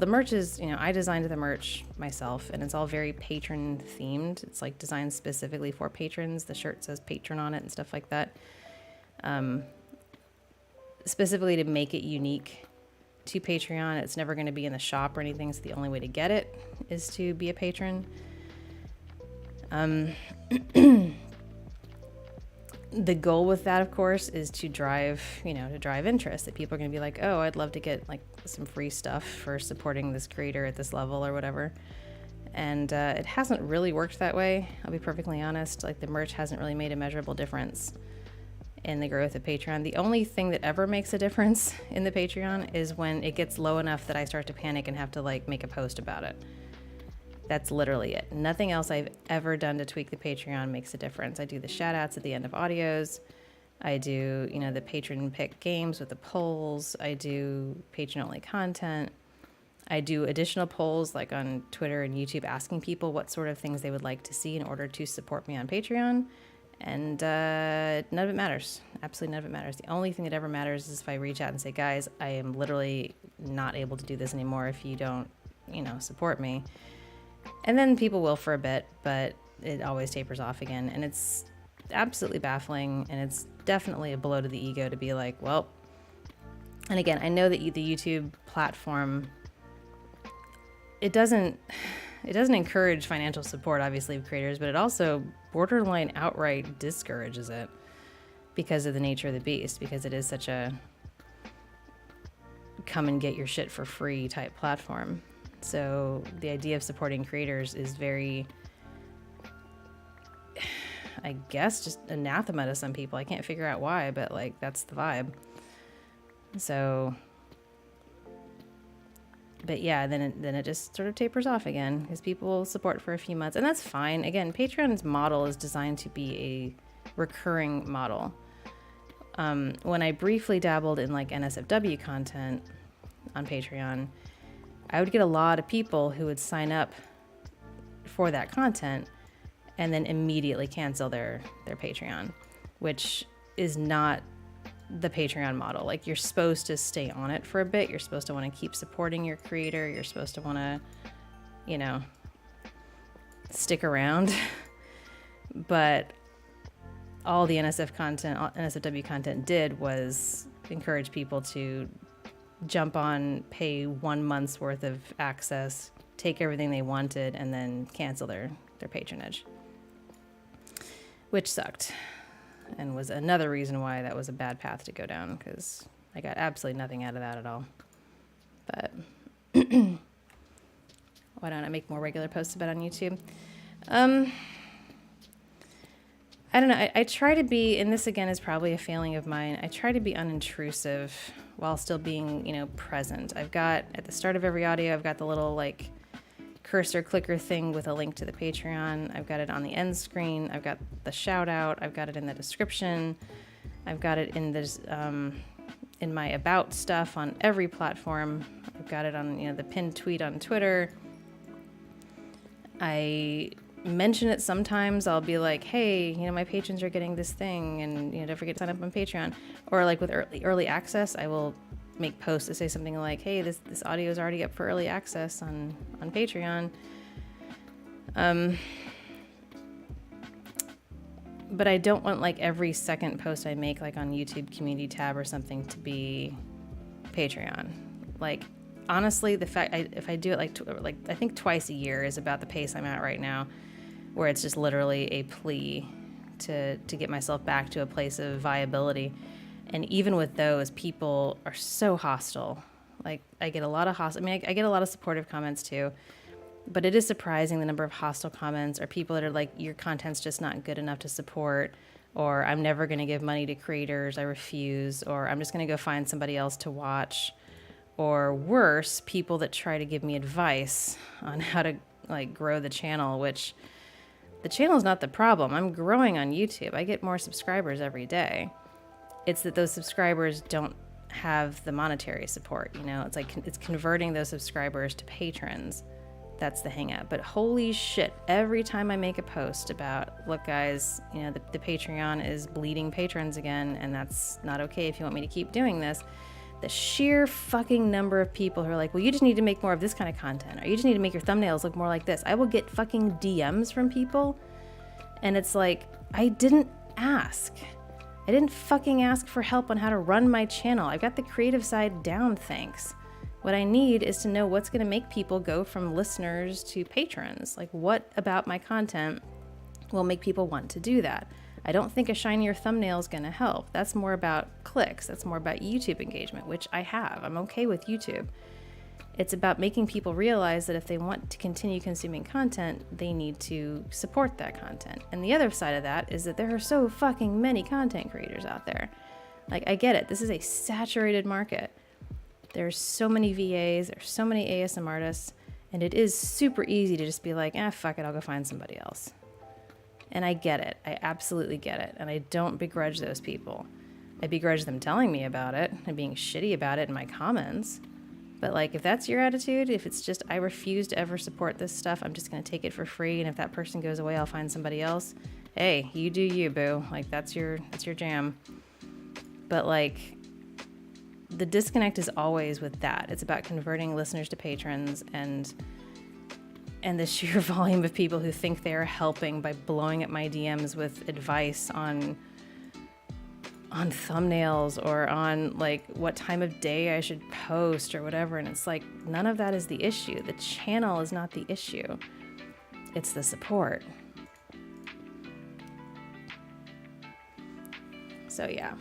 merch is, I designed the merch myself, and it's all very patron themed. It's like designed specifically for patrons. The shirt says patron on it and stuff like that. Specifically to make it unique to Patreon. It's never going to be in the shop or anything, so the only way to get it is to be a patron. The goal with that, of course, is to drive interest, that people are going to be like, oh, I'd love to get like some free stuff for supporting this creator at this level or whatever. And it hasn't really worked that way. I'll be perfectly honest. Like, the merch hasn't really made a measurable difference in the growth of Patreon. The only thing that ever makes a difference in the Patreon is when it gets low enough that I start to panic and have to like make a post about it. That's literally it. Nothing else I've ever done to tweak the Patreon makes a difference. I do the shout outs at the end of audios. I do, the patron pick games with the polls. I do patron only content. I do additional polls like on Twitter and YouTube asking people what sort of things they would like to see in order to support me on Patreon. And none of it matters. Absolutely none of it matters. The only thing that ever matters is if I reach out and say, guys, I am literally not able to do this anymore if you don't, support me. And then people will for a bit, but it always tapers off again. And it's absolutely baffling, and it's definitely a blow to the ego to be like, well, and again, I know that the YouTube platform, it doesn't encourage financial support, obviously, of creators, but it also borderline outright discourages it because of the nature of the beast, because it is such a come and get your shit for free type platform. So the idea of supporting creators is very, I guess, just anathema to some people. I can't figure out why, but like, that's the vibe. So, but yeah, then it just sort of tapers off again because people will support for a few months, and that's fine. Again, Patreon's model is designed to be a recurring model. When I briefly dabbled in like NSFW content on Patreon, I would get a lot of people who would sign up for that content and then immediately cancel their Patreon, which is not the Patreon model. Like, you're supposed to stay on it for a bit. You're supposed to want to keep supporting your creator. You're supposed to want to, stick around. But all the NSFW content did was encourage people to jump on, pay 1 month's worth of access, take everything they wanted, and then cancel their patronage, which sucked and was another reason why that was a bad path to go down, because I got absolutely nothing out of that at all. But why don't I make more regular posts about it on YouTube? I don't know. I try to be, and this again is probably a failing of mine, I try to be unintrusive while still being, present. I've got, at the start of every audio, I've got the little like cursor clicker thing with a link to the Patreon. I've got it on the end screen. I've got the shout out. I've got it in the description. I've got it in this, in my about stuff on every platform. I've got it on, the pinned tweet on Twitter. I mention it sometimes. I'll be like, hey, you know, my patrons are getting this thing, and, you know, don't forget to sign up on Patreon. Or like with early access, I will make posts to say something like, hey, this audio is already up for early access on Patreon. But I don't want like every second post I make like on YouTube community tab or something to be Patreon. Like, honestly, the fact if I do it like I think twice a year is about the pace I'm at right now, where it's just literally a plea to get myself back to a place of viability. And even with those, people are so hostile. Like, I get a lot of I get a lot of supportive comments too, but it is surprising the number of hostile comments or people that are like, your content's just not good enough to support, or I'm never going to give money to creators, I refuse, or I'm just going to go find somebody else to watch. Or worse, people that try to give me advice on how to like grow the channel, which the channel is not the problem. I'm growing on YouTube. I get more subscribers every day. It's that those subscribers don't have the monetary support, you know? It's like, it's converting those subscribers to patrons. That's the hang up. But holy shit, every time I make a post about, look guys, you know, the Patreon is bleeding patrons again, and that's not okay if you want me to keep doing this. The sheer fucking number of people who are like, well, you just need to make more of this kind of content, or you just need to make your thumbnails look more like this. I will get fucking DMs from people, and it's like, I didn't ask. I didn't fucking ask for help on how to run my channel. I've got the creative side down, thanks. What I need is to know what's going to make people go from listeners to patrons. Like, what about my content will make people want to do that? I don't think a shinier thumbnail is going to help. That's more about clicks. That's more about YouTube engagement, which I have. I'm okay with YouTube. It's about making people realize that if they want to continue consuming content, they need to support that content. And the other side of that is that there are so fucking many content creators out there. Like, I get it. This is a saturated market. There's so many VAs, there's so many ASM artists, and it is super easy to just be like, fuck it, I'll go find somebody else. And I get it. I absolutely get it. And I don't begrudge those people. I begrudge them telling me about it and being shitty about it in my comments. But like, if that's your attitude, if it's just, I refuse to ever support this stuff, I'm just going to take it for free, and if that person goes away, I'll find somebody else. Hey, you do you, boo. Like, that's your jam. But like, the disconnect is always with that. It's about converting listeners to patrons, and the sheer volume of people who think they're helping by blowing up my DMs with advice on thumbnails or on like what time of day I should post or whatever. And it's like, none of that is the issue. The channel is not the issue. It's the support. So yeah.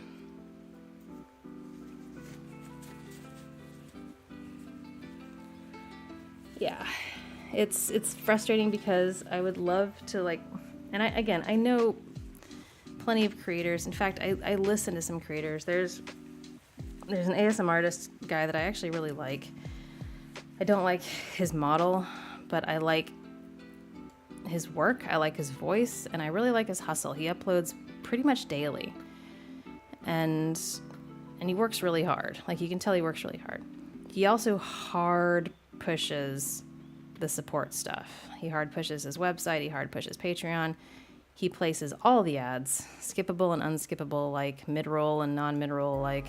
Yeah, it's frustrating because I would love to like, and I know plenty of creators. In fact, I listen to some creators. There's an ASM artist guy that I actually really like. I don't like his model, but I like his work. I like his voice, and I really like his hustle. He uploads pretty much daily, and he works really hard. Like, you can tell he works really hard. He also hard pushes the support stuff. He hard pushes his website. He hard pushes Patreon. He places all the ads, skippable and unskippable, like mid-roll and non-mid-roll. Like,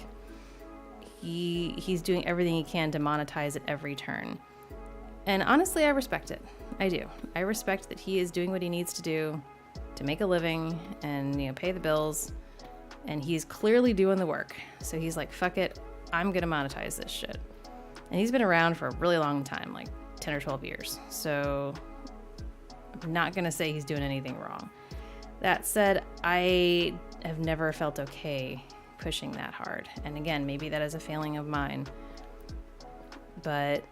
he's doing everything he can to monetize at every turn. And honestly, I respect it. I do. I respect that he is doing what he needs to do to make a living and, you know, pay the bills. And he's clearly doing the work. So he's like, fuck it, I'm gonna monetize this shit. And he's been around for a really long time, like 10 or 12 years. So I'm not going to say he's doing anything wrong. That said, I have never felt okay pushing that hard. And again, maybe that is a failing of mine. But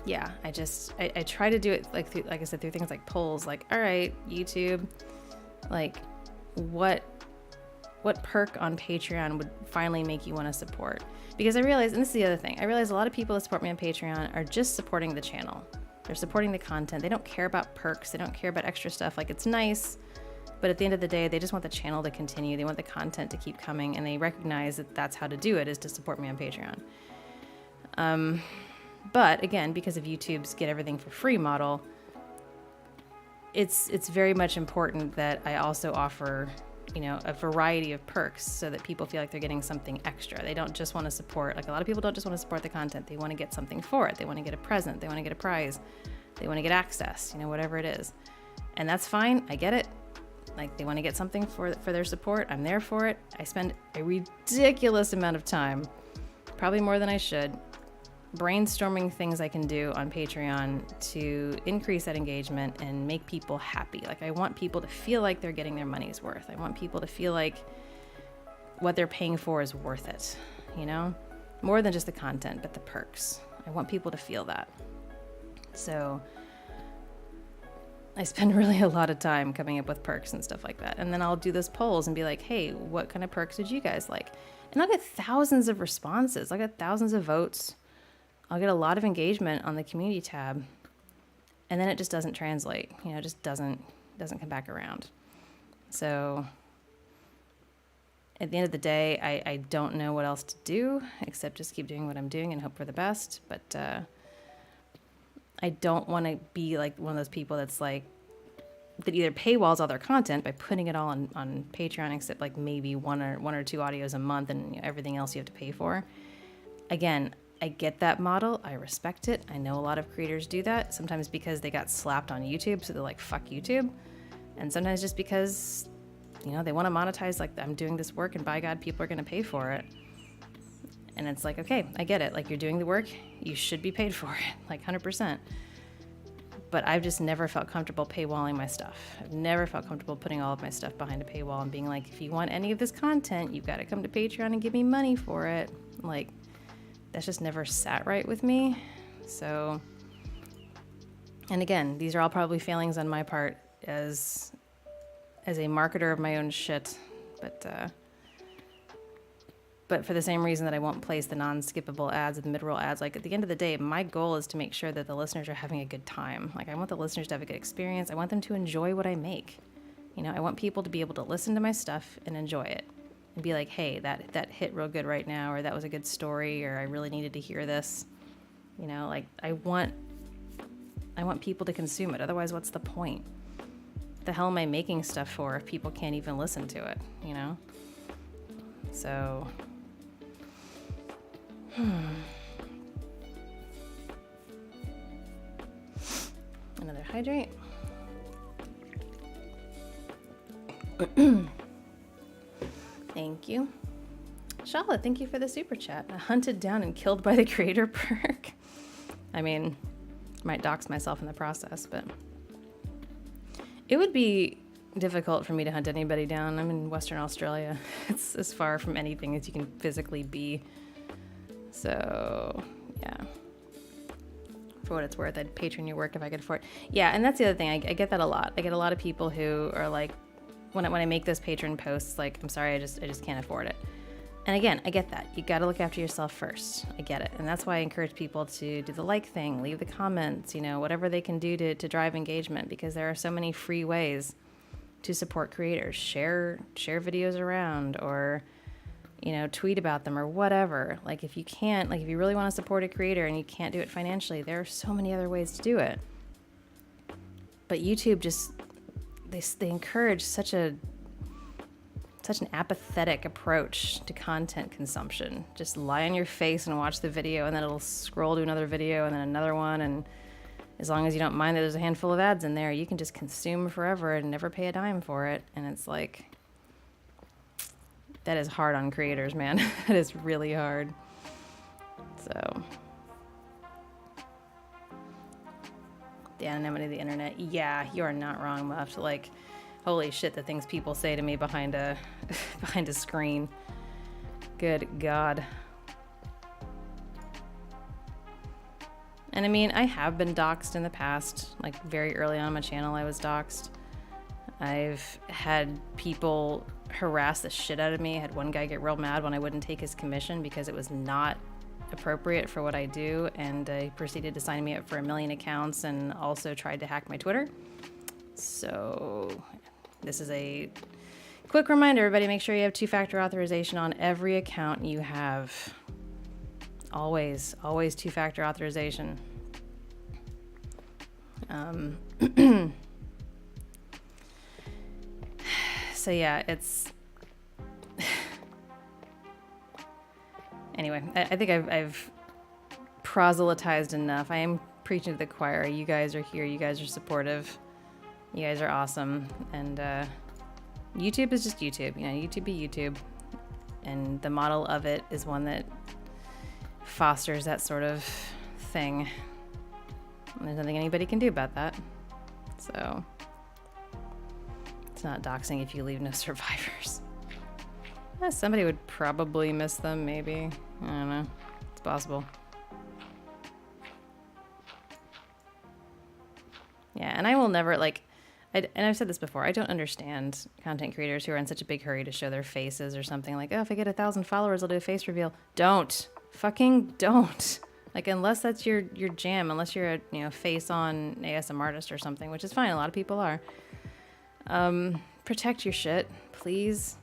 yeah, I try to do it like I said, through things like polls. Like, all right, YouTube, like what perk on Patreon would finally make you want to support? Because I realize, and this is the other thing, I realize a lot of people that support me on Patreon are just supporting the channel. They're supporting the content. They don't care about perks. They don't care about extra stuff. Like, it's nice, but at the end of the day, they just want the channel to continue. They want the content to keep coming, and they recognize that that's how to do it, is to support me on Patreon. But again, because of YouTube's get everything for free model, it's very much important that I also offer, a variety of perks so that people feel like they're getting something extra. They don't just want to support, like a lot of people don't just want to support the content. They want to get something for it. They want to get a present. They want to get a prize. They want to get access, whatever it is. And that's fine. I get it. Like, they want to get something for their support. I'm there for it. I spend a ridiculous amount of time, probably more than I should, brainstorming things I can do on Patreon to increase that engagement and make people happy. Like, I want people to feel like they're getting their money's worth. I want people to feel like what they're paying for is worth it, more than just the content, but the perks. I want people to feel that. So I spend really a lot of time coming up with perks and stuff like that. And then I'll do those polls and be like, hey, what kind of perks would you guys like? And I'll get thousands of responses. I'll get thousands of votes. I'll get a lot of engagement on the community tab, and then it just doesn't translate. It just doesn't come back around. So at the end of the day, I don't know what else to do except just keep doing what I'm doing and hope for the best. But I don't want to be like one of those people that's like, that either paywalls all their content by putting it all on Patreon, except like maybe one or two audios a month, and everything else you have to pay for. Again, I get that model. I respect it. I know a lot of creators do that, sometimes because they got slapped on YouTube, so they're like, fuck YouTube. And sometimes just because, they want to monetize, like, I'm doing this work and by God, people are going to pay for it. And it's like, okay, I get it. Like, you're doing the work, you should be paid for it, like 100%. But I've just never felt comfortable paywalling my stuff. I've never felt comfortable putting all of my stuff behind a paywall and being like, if you want any of this content, you've got to come to Patreon and give me money for it. Like, that's just never sat right with me. So, and again, these are all probably failings on my part as a marketer of my own shit. But for the same reason that I won't place the non-skippable ads and the mid-roll ads, like, at the end of the day, my goal is to make sure that the listeners are having a good time. Like, I want the listeners to have a good experience. I want them to enjoy what I make. I want people to be able to listen to my stuff and enjoy it. And be like, hey, that hit real good right now, or that was a good story, or I really needed to hear this. Like, I want people to consume it. Otherwise, what's the point? What the hell am I making stuff for if people can't even listen to it, So, another hydrate. Thank you. Charlotte, thank you for the super chat. Hunted down and killed by the creator perk. I mean, might dox myself in the process, but it would be difficult for me to hunt anybody down. I'm in Western Australia. It's as far from anything as you can physically be. So, yeah. For what it's worth, I'd patron your work if I could afford it. Yeah, and that's the other thing. I get that a lot. I get a lot of people who are like, when I make those patron posts, like, I'm sorry, I just can't afford it. And again, I get that. You got to look after yourself first. I get it. And that's why I encourage people to do the like thing, leave the comments, whatever they can do to drive engagement, because there are so many free ways to support creators. Share videos around, or, tweet about them, or whatever. Like, if you can't, like, if you really want to support a creator and you can't do it financially, there are so many other ways to do it. But YouTube just, they encourage such an apathetic approach to content consumption. Just lie on your face and watch the video, and then it'll scroll to another video and then another one. And as long as you don't mind that there's a handful of ads in there, you can just consume forever and never pay a dime for it. And it's like, that is hard on creators, man. That is really hard. So, the anonymity of the internet. Yeah, you are not wrong, Muff. Like, holy shit, the things people say to me behind a screen. Good God. And I mean, I have been doxxed in the past. Like, very early on my channel, I was doxxed. I've had people harass the shit out of me. I had one guy get real mad when I wouldn't take his commission because it was not appropriate for what I do, and he proceeded to sign me up for 1 million accounts and also tried to hack my Twitter. So this is a quick reminder, everybody, make sure you have 2-factor authorization on every account you have. Always 2-factor authorization. So yeah, it's... Anyway, I think I've proselytized enough. I am preaching to the choir. You guys are here. You guys are supportive. You guys are awesome. And YouTube is just YouTube. You know, YouTube be YouTube. And the model of it is one that fosters that sort of thing. And there's nothing anybody can do about that. So it's not doxing if you leave no survivors. Yeah, somebody would probably miss them, maybe. I don't know. It's possible. Yeah, and I will never, like, and I've said this before, I don't understand content creators who are in such a big hurry to show their faces or something. Like, oh, if I get 1,000 followers, I'll do a face reveal. Don't. Fucking don't. Like, unless that's your jam, unless you're a face-on ASM artist or something, which is fine. A lot of people are. Protect your shit, please.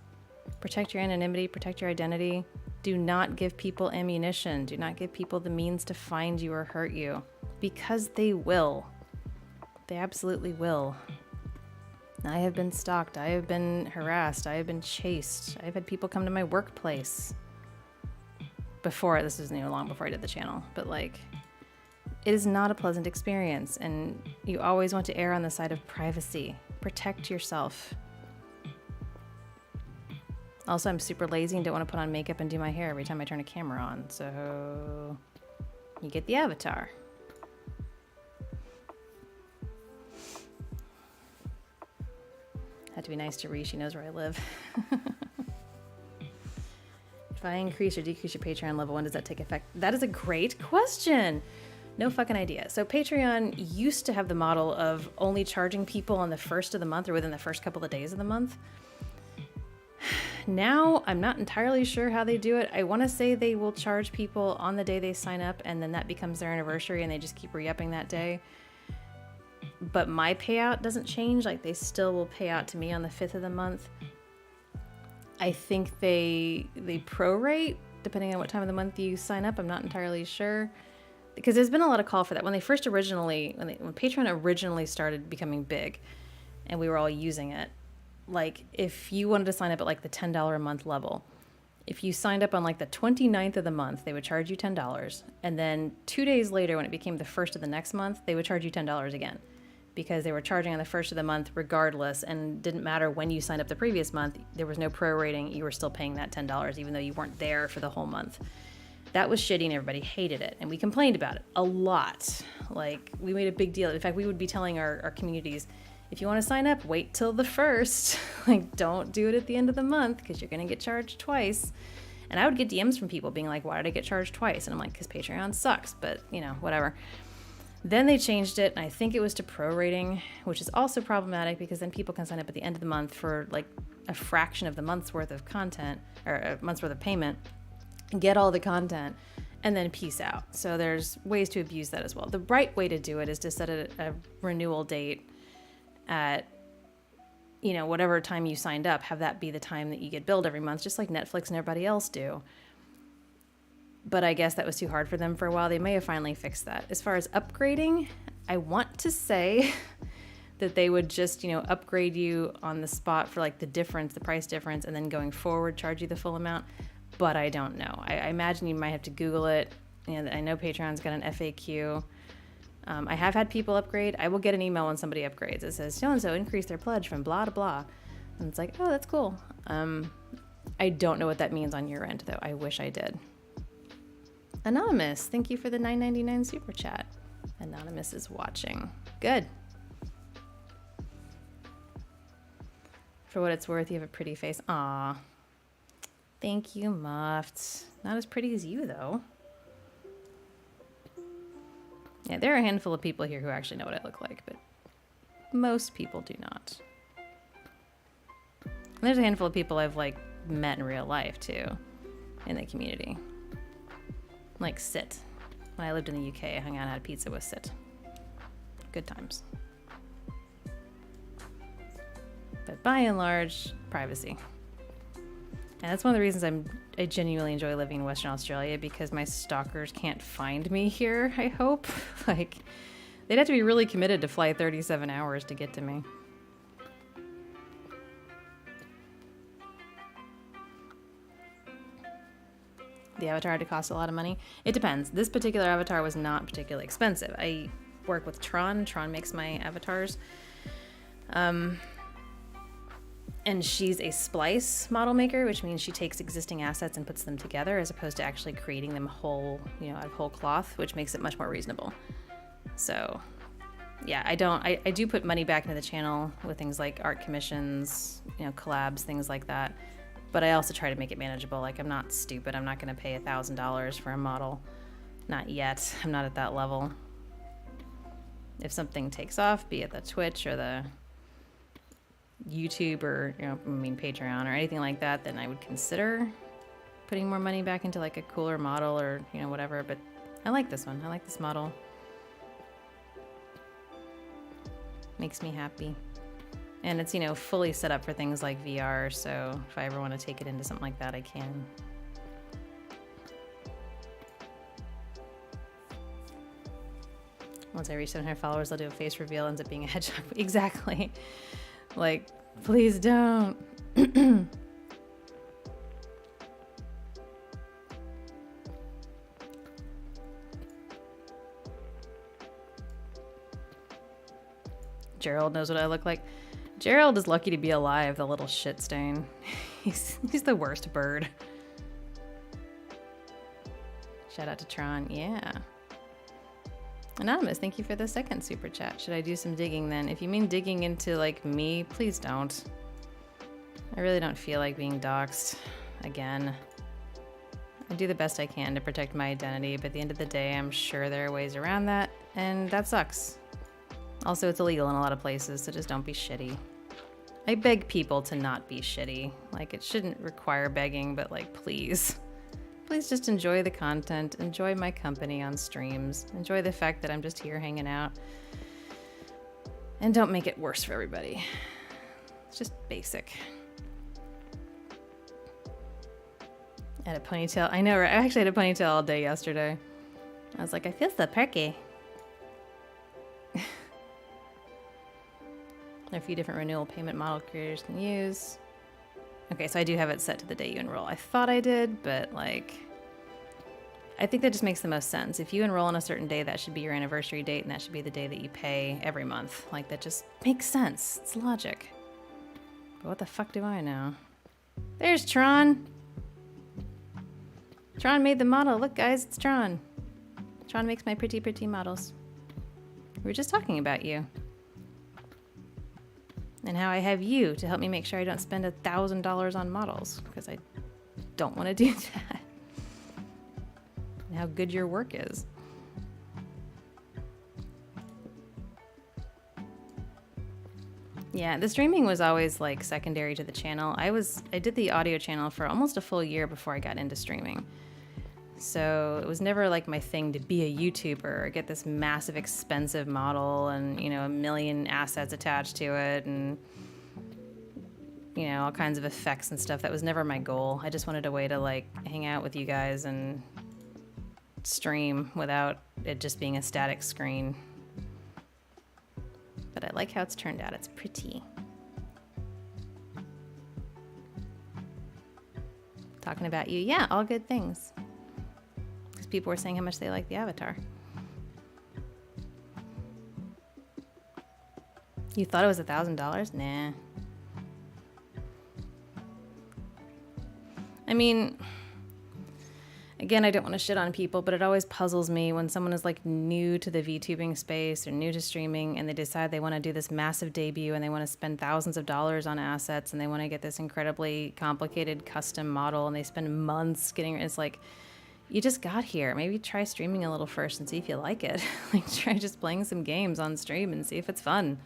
Protect your anonymity, protect your identity. Do not give people ammunition. Do not give people the means to find you or hurt you. Because they will. They absolutely will. I have been stalked. I have been harassed. I have been chased. I've had people come to my workplace. Before, this was long before I did the channel, but like, it is not a pleasant experience, and you always want to err on the side of privacy. Protect yourself. Also, I'm super lazy and don't want to put on makeup and do my hair every time I turn a camera on, so you get the avatar. Had to be nice to Ree, she knows where I live. If I increase or decrease your Patreon level, when does that take effect? That is a great question. No fucking idea. So Patreon used to have the model of only charging people on the first of the month or within the first couple of days of the month. Now, I'm not entirely sure how they do it. I want to say they will charge people on the day they sign up, and then that becomes their anniversary, and they just keep re-upping that day. But my payout doesn't change. Like, they still will pay out to me on the 5th of the month. I think they prorate depending on what time of the month you sign up. I'm not entirely sure, because there's been a lot of call for that. When Patreon originally started becoming big and we were all using it, like, if you wanted to sign up at like the $10 a month level, if you signed up on like the 29th of the month, they would charge you $10. And then 2 days later, when it became the first of the next month, they would charge you $10 again, because they were charging on the first of the month regardless, and didn't matter when you signed up the previous month. There was no prorating. You were still paying that $10 even though you weren't there for the whole month. That was shitty, and everybody hated it, and we complained about it a lot. Like, we made a big deal. In fact, we would be telling our communities, if you want to sign up, wait till the 1st. Like, don't do it at the end of the month, because you're going to get charged twice. And I would get DMs from people being like, why did I get charged twice? And I'm like, because Patreon sucks, but whatever. Then they changed it, and I think it was to prorating, which is also problematic, because then people can sign up at the end of the month for like a fraction of the month's worth of content, or a month's worth of payment, get all the content, and then peace out. So there's ways to abuse that as well. The right way to do it is to set a renewal date at whatever time you signed up. Have that be the time that you get billed every month, just like Netflix and everybody else do. But I guess that was too hard for them for a while. They may have finally fixed that. As far as upgrading, I want to say that they would just, upgrade you on the spot for like the price difference, and then going forward charge you the full amount. But I don't know. I imagine you might have to Google it. I know Patreon's got an FAQ. I have had people upgrade. I will get an email when somebody upgrades. It says, so-and-so increased their pledge from blah to blah. And it's like, oh, that's cool. I don't know what that means on your end, though. I wish I did. Anonymous, thank you for the $9.99 super chat. Anonymous is watching. Good. For what it's worth, you have a pretty face. Aw. Thank you, Muffed. Not as pretty as you, though. Yeah, there are a handful of people here who actually know what I look like, but most people do not. And there's a handful of people I've met in real life too, in the community. Like Sit. When I lived in the UK, I hung out and had pizza with Sit. Good times. But by and large, privacy. And that's one of the reasons I genuinely enjoy living in Western Australia, because my stalkers can't find me here, I hope. They'd have to be really committed to fly 37 hours to get to me. The avatar had to cost a lot of money. It depends. This particular avatar was not particularly expensive. I work with Tron. Tron makes my avatars. And she's a splice model maker, which means she takes existing assets and puts them together as opposed to actually creating them whole, out of whole cloth, which makes it much more reasonable. So yeah, I do put money back into the channel with things like art commissions, collabs, things like that. But I also try to make it manageable. Like, I'm not stupid. I'm not going to pay $1,000 for a model. Not yet. I'm not at that level. If something takes off, be it the Twitch or the YouTube or, Patreon or anything like that, then I would consider putting more money back into like a cooler model or, whatever. But I like this one. I like this model. Makes me happy. And it's, fully set up for things like VR, so if I ever want to take it into something like that, I can. Once I reach 700 followers, I'll do a face reveal, ends up being a hedgehog. Exactly. Like, please don't. Gerald knows what I look like. Gerald is lucky to be alive, the little shit stain. He's the worst bird. Shout out to Tron, yeah. Anonymous, thank you for the second super chat. Should I do some digging then? If you mean digging into like me, please don't. I really don't feel like being doxxed again. I do the best I can to protect my identity, but at the end of the day, I'm sure there are ways around that, and that sucks. Also, it's illegal in a lot of places, so just don't be shitty. I beg people to not be shitty. Like, it shouldn't require begging, but like, please. Please just enjoy the content, enjoy my company on streams, enjoy the fact that I'm just here hanging out, and don't make it worse for everybody. It's just basic. I had a ponytail. I know, right? I actually had a ponytail all day yesterday. I was like, I feel so perky. There are a few different renewal payment model creators can use. Okay, so I do have it set to the day you enroll. I thought I did, but like, I think that just makes the most sense. If you enroll on a certain day, that should be your anniversary date, and that should be the day that you pay every month. Like, that just makes sense. It's logic. But what the fuck do I know? There's Tron. Tron made the model. Look, guys, it's Tron. Tron makes my pretty, pretty models. We were just talking about you. And how I have you to help me make sure I don't spend $1,000 on models, because I don't want to do that. And how good your work is. Yeah, the streaming was always like secondary to the channel. I did the audio channel for almost a full year before I got into streaming. So it was never like my thing to be a YouTuber or get this massive expensive model and, a million assets attached to it and, all kinds of effects and stuff. That was never my goal. I just wanted a way to like hang out with you guys and stream without it just being a static screen. But I like how it's turned out. It's pretty. Talking about you. Yeah, all good things. People were saying how much they like the avatar. You thought it was $1,000? Nah. I mean, again, I don't want to shit on people, but it always puzzles me when someone is like new to the VTubing space or new to streaming and they decide they want to do this massive debut and they want to spend thousands of dollars on assets and they want to get this incredibly complicated custom model and they spend months getting it. It's like, you just got here. Maybe try streaming a little first and see if you like it. Like, try just playing some games on stream and see if it's fun.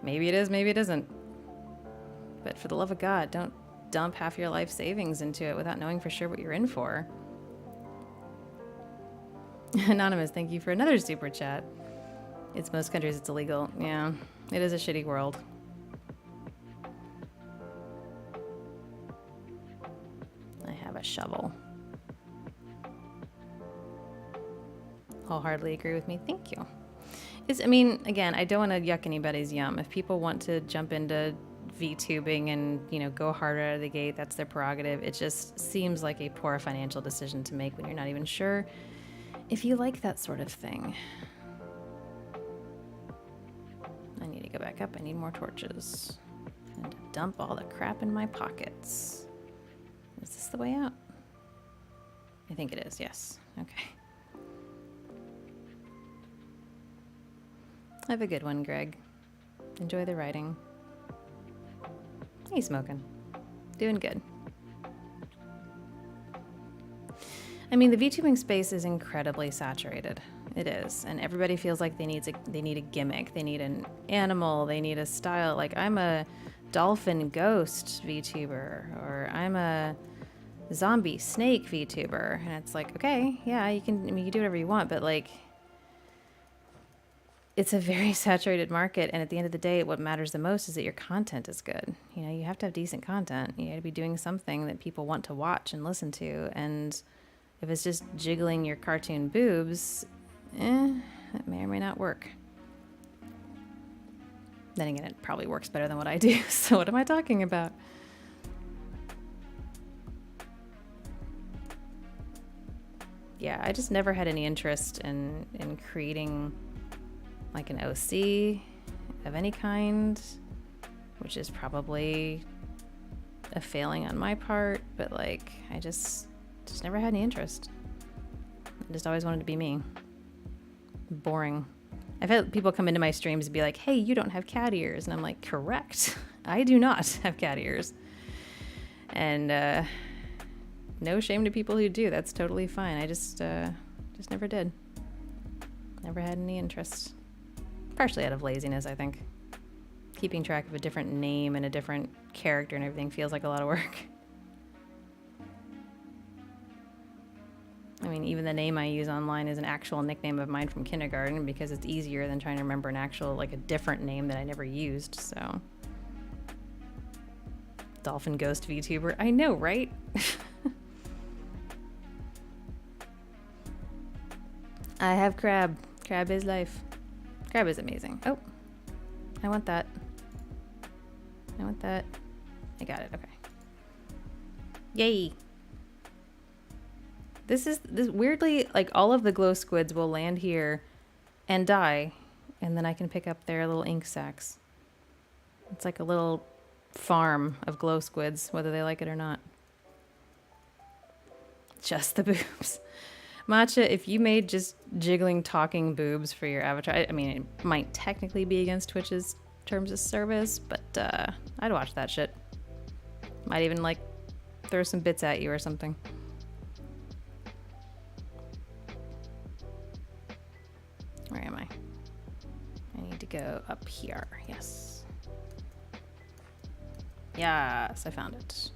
Maybe it is, maybe it isn't. But for the love of God, don't dump half your life savings into it without knowing for sure what you're in for. Anonymous, thank you for another super chat. It's most countries, it's illegal. Yeah, it is a shitty world. I have a shovel. Wholeheartedly agree with me. Thank you. I mean, again, I don't want to yuck anybody's yum. If people want to jump into VTubing and, you know, go harder out of the gate. That's their prerogative. It just seems like a poor financial decision to make when you're not even sure if you like that sort of thing. I need to go back up. I need more torches. And dump all the crap in my pockets. Is this the way out? I think it is, yes. Okay. Have a good one, Greg. Enjoy the writing. Hey, Smoking. Doing good. I mean, the VTubing space is incredibly saturated. It is. And everybody feels like they need a gimmick. They need an animal. They need a style. Like, I'm a dolphin ghost VTuber, or I'm a zombie snake VTuber. And it's like, okay, yeah, you can do whatever you want, but like, it's a very saturated market, and at the end of the day, what matters the most is that your content is good. You know, you have to have decent content. You got to be doing something that people want to watch and listen to, and if it's just jiggling your cartoon boobs, that may or may not work. Then again, it probably works better than what I do, so what am I talking about? Yeah, I just never had any interest in creating like an OC of any kind, which is probably a failing on my part, but like, I just never had any interest. I just always wanted to be me. Boring. I've had people come into my streams and be like, hey, you don't have cat ears. And I'm like, correct. I do not have cat ears. And no shame to people who do. That's totally fine. I just never did. Never had any interest. Partially out of laziness, I think. Keeping track of a different name and a different character and everything feels like a lot of work. I mean, even the name I use online is an actual nickname of mine from kindergarten because it's easier than trying to remember an actual, like a different name that I never used, so. Dolphin Ghost VTuber. I know, right? I have crab. Crab is life. Crab is amazing. Oh, I want that. I want that. I got it. Okay. Yay. This weirdly, like, all of the glow squids will land here and die, and then I can pick up their little ink sacs. It's like a little farm of glow squids, whether they like it or not. Just the boobs. Matcha, if you made just jiggling talking boobs for your avatar, I mean, it might technically be against Twitch's terms of service, but I'd watch that shit. Might even, like, throw some bits at you or something. Where am I? I need to go up here. Yes. Yes, I found it.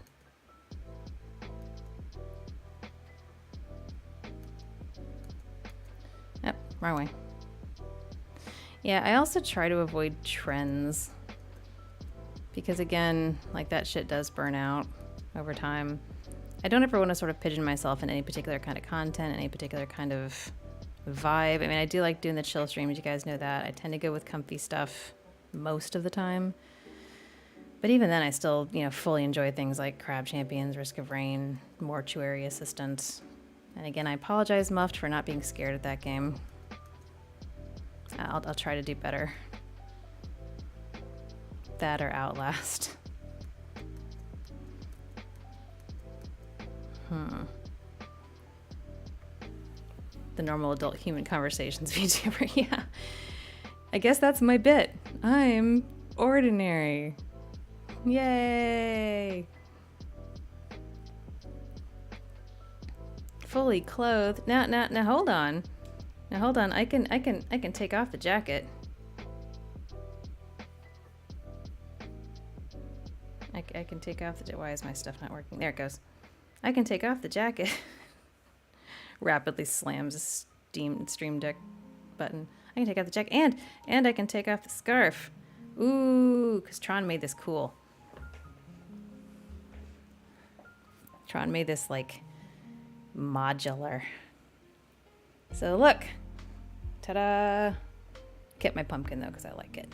Yep, wrong way. Yeah, I also try to avoid trends. Because again, like, that shit does burn out over time. I don't ever want to sort of pigeon myself in any particular kind of content, any particular kind of vibe. I mean, I do like doing the chill streams, you guys know that. I tend to go with comfy stuff most of the time. But even then, I still, you know, fully enjoy things like Crab Champions, Risk of Rain, Mortuary Assistant. And again, I apologize, Muffed, for not being scared at that game. I'll try to do better. That or Outlast. The normal adult human conversations VTuber, yeah. I guess that's my bit. I'm ordinary. Yay! Fully clothed. Now hold on. Now hold on. I can take off the jacket. I can take off the. Why is my stuff not working? There it goes. I can take off the jacket. Rapidly slams a stream deck button. I can take off the jacket and I can take off the scarf. Ooh, because Tron made this cool. Tron made this like modular. So look, ta-da! Kept my pumpkin though because I like it.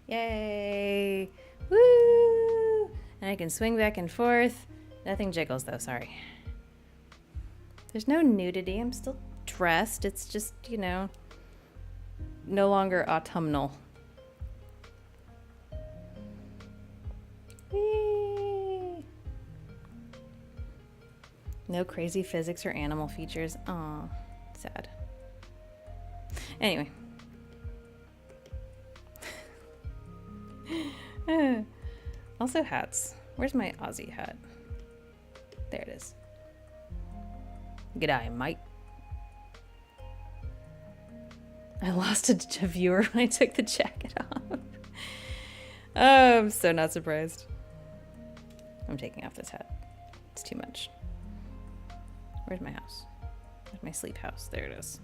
Yay! Woo! And I can swing back and forth. Nothing jiggles though, sorry. There's no nudity. I'm still dressed. It's just, you know, no longer autumnal. Whee! No crazy physics or animal features. Aw, sad. Anyway. Also hats. Where's my Aussie hat? There it is. G'day, mate. I lost a viewer when I took the jacket off. Oh, I'm so not surprised. I'm taking off this hat. It's too much. Where's my house? Where's my sleep house? There it is.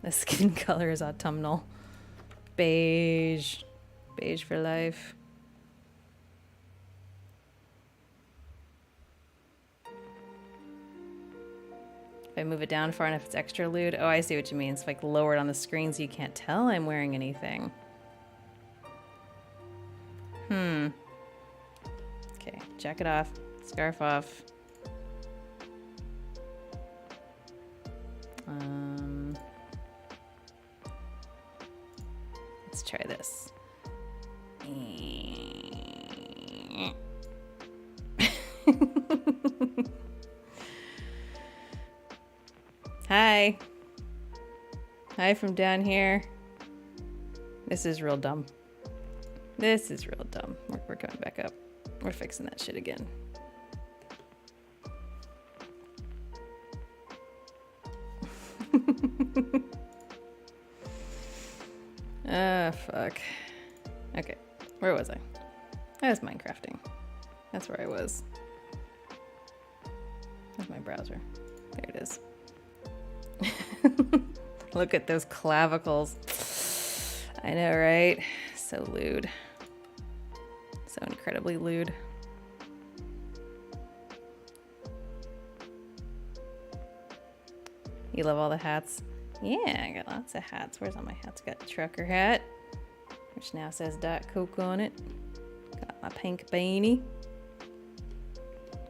The skin color is autumnal. Beige. Beige for life. If I move it down far enough, it's extra lewd. Oh, I see what you mean. It's like lowered on the screen so you can't tell I'm wearing anything. Okay, jacket off, scarf off. Let's try this. Hi. Hi from down here. This is real dumb. This is real dumb. We're coming back up. We're fixing that shit again. Ah, fuck. Okay, where was I? I was Minecrafting. That's where I was. Where's my browser? There it is. Look at those clavicles. I know, right? So lewd. So incredibly lewd. You love all the hats? Yeah, I got lots of hats. Where's all my hats? Got the trucker hat, which now says Diet Coke on it. Got my pink beanie.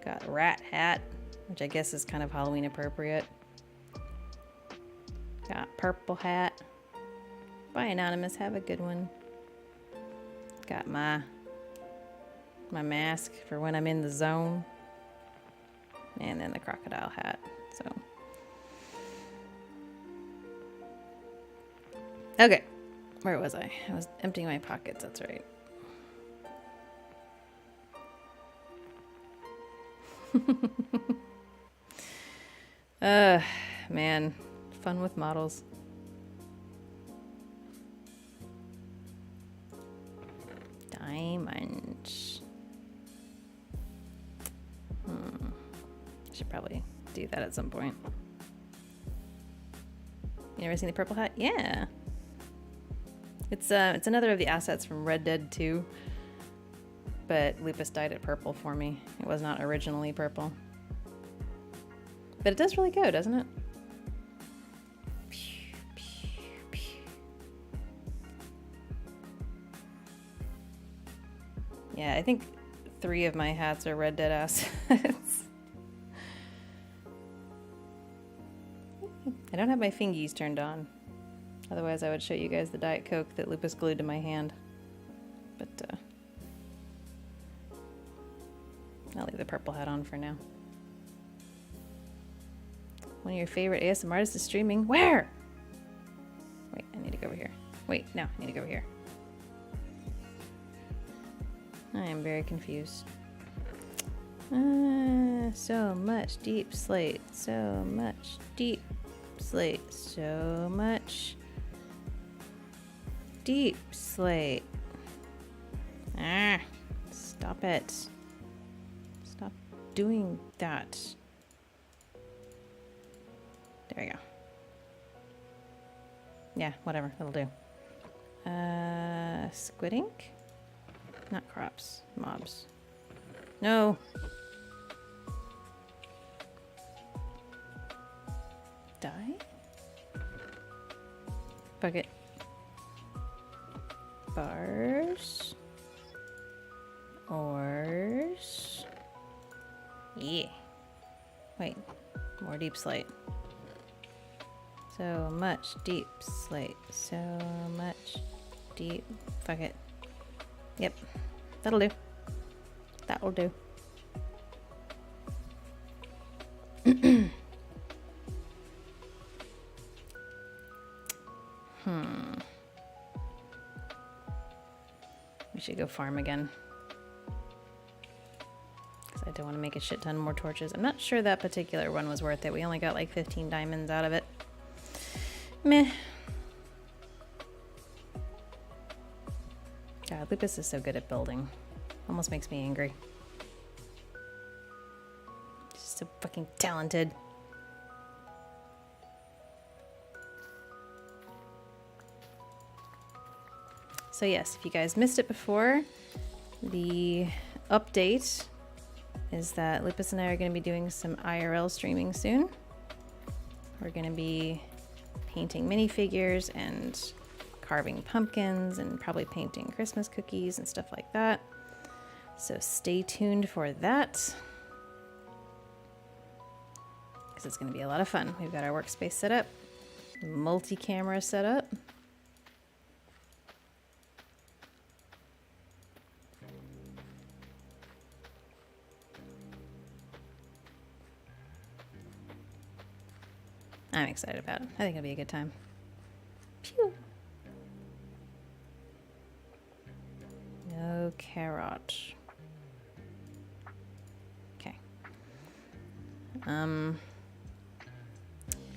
Got a rat hat, which I guess is kind of Halloween appropriate. Got purple hat. Bye, Anonymous. Have a good one. Got my mask for when I'm in the zone. And then the crocodile hat. So. Okay. Where was I? I was emptying my pockets. That's right. Man. Fun with models. Diamond. Should probably do that at some point. You never seen the purple hat? Yeah. It's another of the assets from Red Dead 2. But Lupus dyed it purple for me. It was not originally purple. But it does really go, doesn't it? Yeah, I think 3 of my hats are Red Dead assets. I don't have my fingies turned on. Otherwise I would show you guys the Diet Coke that Lupus glued to my hand. But, I'll leave the purple hat on for now. One of your favorite ASMR artists is streaming. Where? Wait, I need to go over here. Wait, no, I need to go over here. I am very confused. So much deep slate. So much deep slate. So much deep slate. Ah, stop it. Stop doing that. There we go. Yeah, whatever, that'll do. Squid ink? Not crops, mobs. No. Die? Fuck it. bars. Ores. Yeah. Wait, more deep slate. So much deep slate. So much deep. Fuck it. Yep. That'll do. That'll do. We should go farm again. Because I don't want to make a shit ton more torches. I'm not sure that particular one was worth it. We only got like 15 diamonds out of it. Meh. God, Lupus is so good at building. Almost makes me angry. He's so fucking talented. So yes, if you guys missed it before, the update is that Lupus and I are going to be doing some IRL streaming soon. We're going to be painting minifigures and carving pumpkins and probably painting Christmas cookies and stuff like that. So stay tuned for that, because it's going to be a lot of fun. We've got our workspace set up, multi-camera set up. I'm excited about it. I think it'll be a good time. Phew. No carrot. Okay.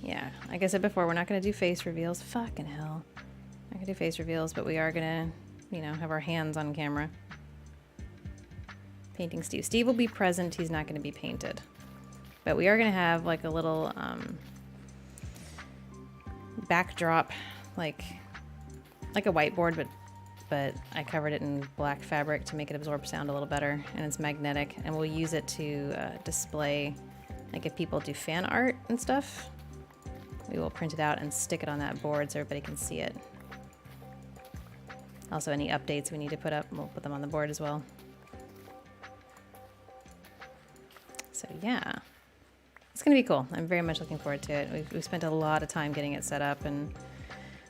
Yeah, like I said before, we're not going to do face reveals. Fucking hell. Not going to do face reveals, but we are going to, you know, have our hands on camera. Painting Steve. Steve will be present. He's not going to be painted. But we are going to have like a little, backdrop, like a whiteboard, but I covered it in black fabric to make it absorb sound a little better, and it's magnetic, and we'll use it to display, like if people do fan art and stuff, we will print it out and stick it on that board so everybody can see it. Also, any updates we need to put up, we'll put them on the board as well. So yeah. It's going to be cool. I'm very much looking forward to it. We've spent a lot of time getting it set up and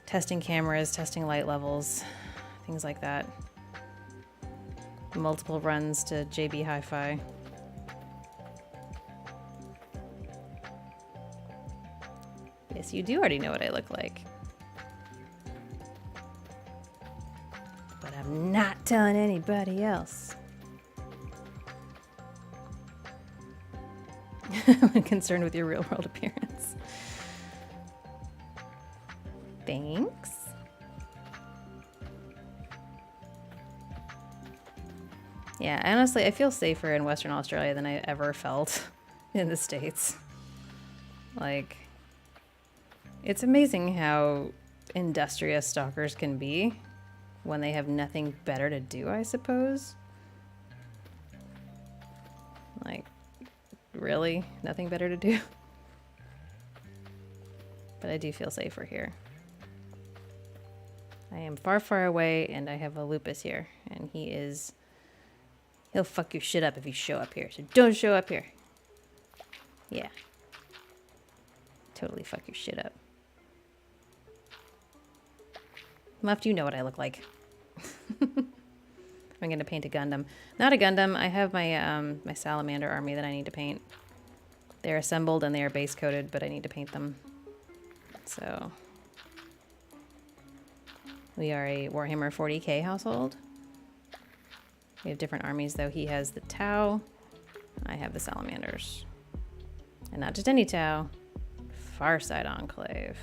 testing cameras, testing light levels, things like that. Multiple runs to JB Hi-Fi. Yes, you do already know what I look like. But I'm not telling anybody else. I'm concerned with your real world appearance. Thanks. Yeah, honestly, I feel safer in Western Australia than I ever felt in the States. Like, it's amazing how industrious stalkers can be when they have nothing better to do, I suppose. Like, really? Nothing better to do? But I do feel safer here. I am far, far away, and I have a Lupus here, and he'll fuck your shit up if you show up here, so don't show up here. Yeah. Totally fuck your shit up. Muff, you know what I look like. I'm gonna paint a Gundam. Not a Gundam. I have my my salamander army that I need to paint. They're assembled and they are base coated, but I need to paint them. So we are a Warhammer 40k household. We have different armies though. He has the Tau. I have the salamanders. And not just any Tau. Farside Enclave.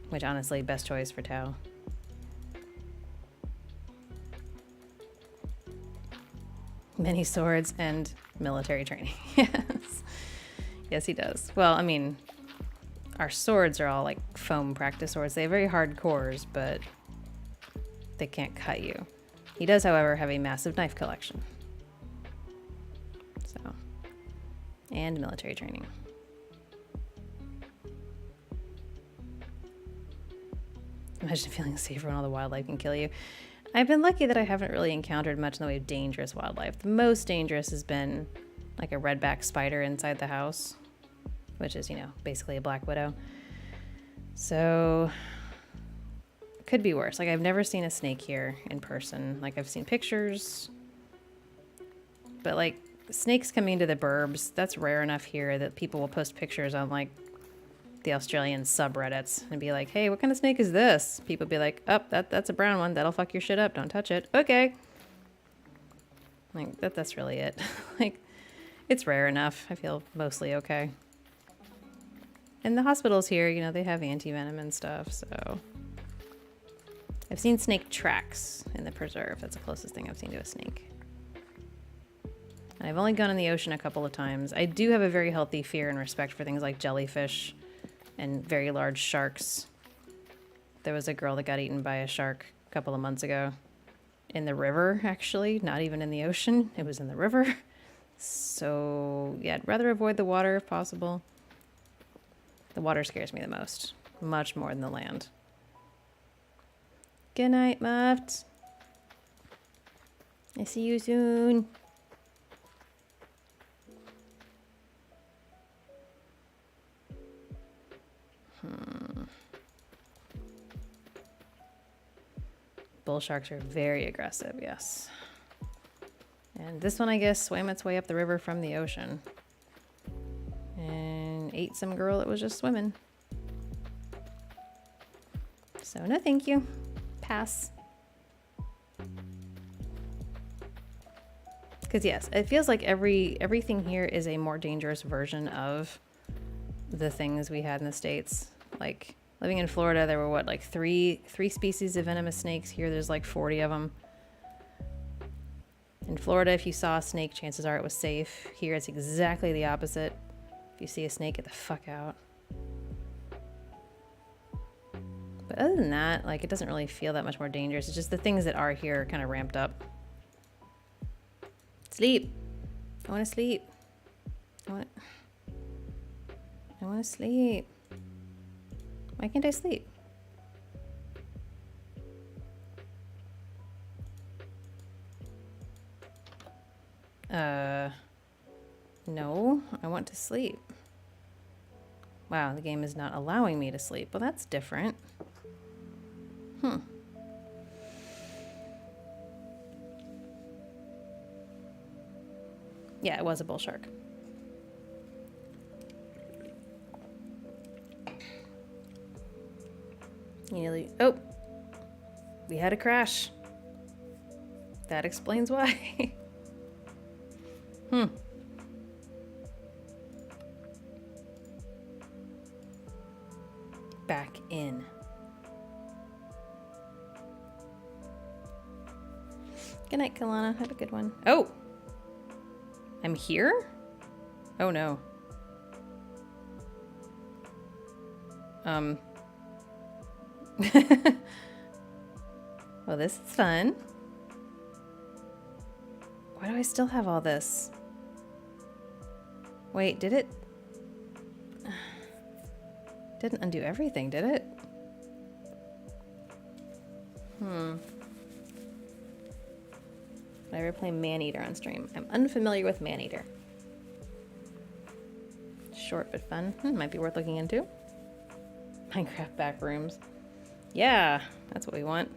Which honestly, best choice for Tau. Many swords and military training. Yes. Yes, he does. Well, I mean, our swords are all like foam practice swords. They have very hard cores, but they can't cut you. He does, however, have a massive knife collection. So, and military training. Imagine feeling safer when all the wildlife can kill you. I've been lucky that I haven't really encountered much in the way of dangerous wildlife. The most dangerous has been like a redback spider inside the house, which is, you know, basically a black widow. So could be worse. Like, I've never seen a snake here in person. Like, I've seen pictures, but like snakes coming into the burbs, that's rare enough here that people will post pictures on like the Australian subreddits and be like, hey, what kind of snake is this? People be like, oh, that's a brown one. That'll fuck your shit up. Don't touch it. Okay. Like, that's really it. Like, it's rare enough. I feel mostly okay. And the hospitals here, you know, they have anti-venom and stuff, so. I've seen snake tracks in the preserve. That's the closest thing I've seen to a snake. And I've only gone in the ocean a couple of times. I do have a very healthy fear and respect for things like jellyfish and very large sharks. There was a girl that got eaten by a shark a couple of months ago. In the river, actually. Not even in the ocean. It was in the river. So, yeah, I'd rather avoid the water if possible. The water scares me the most. Much more than the land. Good night, Muffed. I see you soon. Bull sharks are very aggressive, yes. And this one, I guess, swam its way up the river from the ocean. And ate some girl that was just swimming. So no thank you. Pass. Because yes, it feels like everything here is a more dangerous version of the things we had in the States. Like, living in Florida, there were what, like three species of venomous snakes. Here there's like 40 of them. In Florida, if you saw a snake, chances are it was safe. Here it's exactly the opposite. If you see a snake, get the fuck out. But other than that, like, it doesn't really feel that much more dangerous. It's just the things that are here are kind of ramped up. Sleep. I want to sleep. I want to sleep. Why can't I sleep? No, I want to sleep. Wow, the game is not allowing me to sleep. Well, that's different. Yeah, it was a bull shark. Oh, we had a crash. That explains why. Back in. Good night, Kalana. Have a good one. Oh! I'm here? Oh no. Well, this is fun. Why do I still have all this? Wait, did it? Didn't undo everything, did it? Did I ever play Maneater on stream? I'm unfamiliar with Maneater. Short but fun. Might be worth looking into. Minecraft back rooms. Yeah, that's what we want.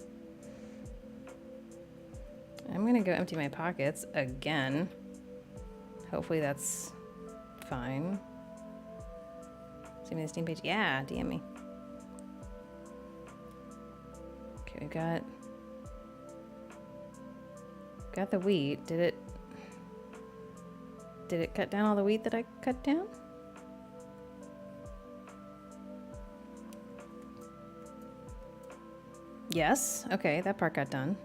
I'm gonna go empty my pockets again. Hopefully that's fine. See me the Steam page? Yeah, DM me. Okay, we've got the wheat. Did it cut down all the wheat that I cut down? Yes. Okay, that part got done.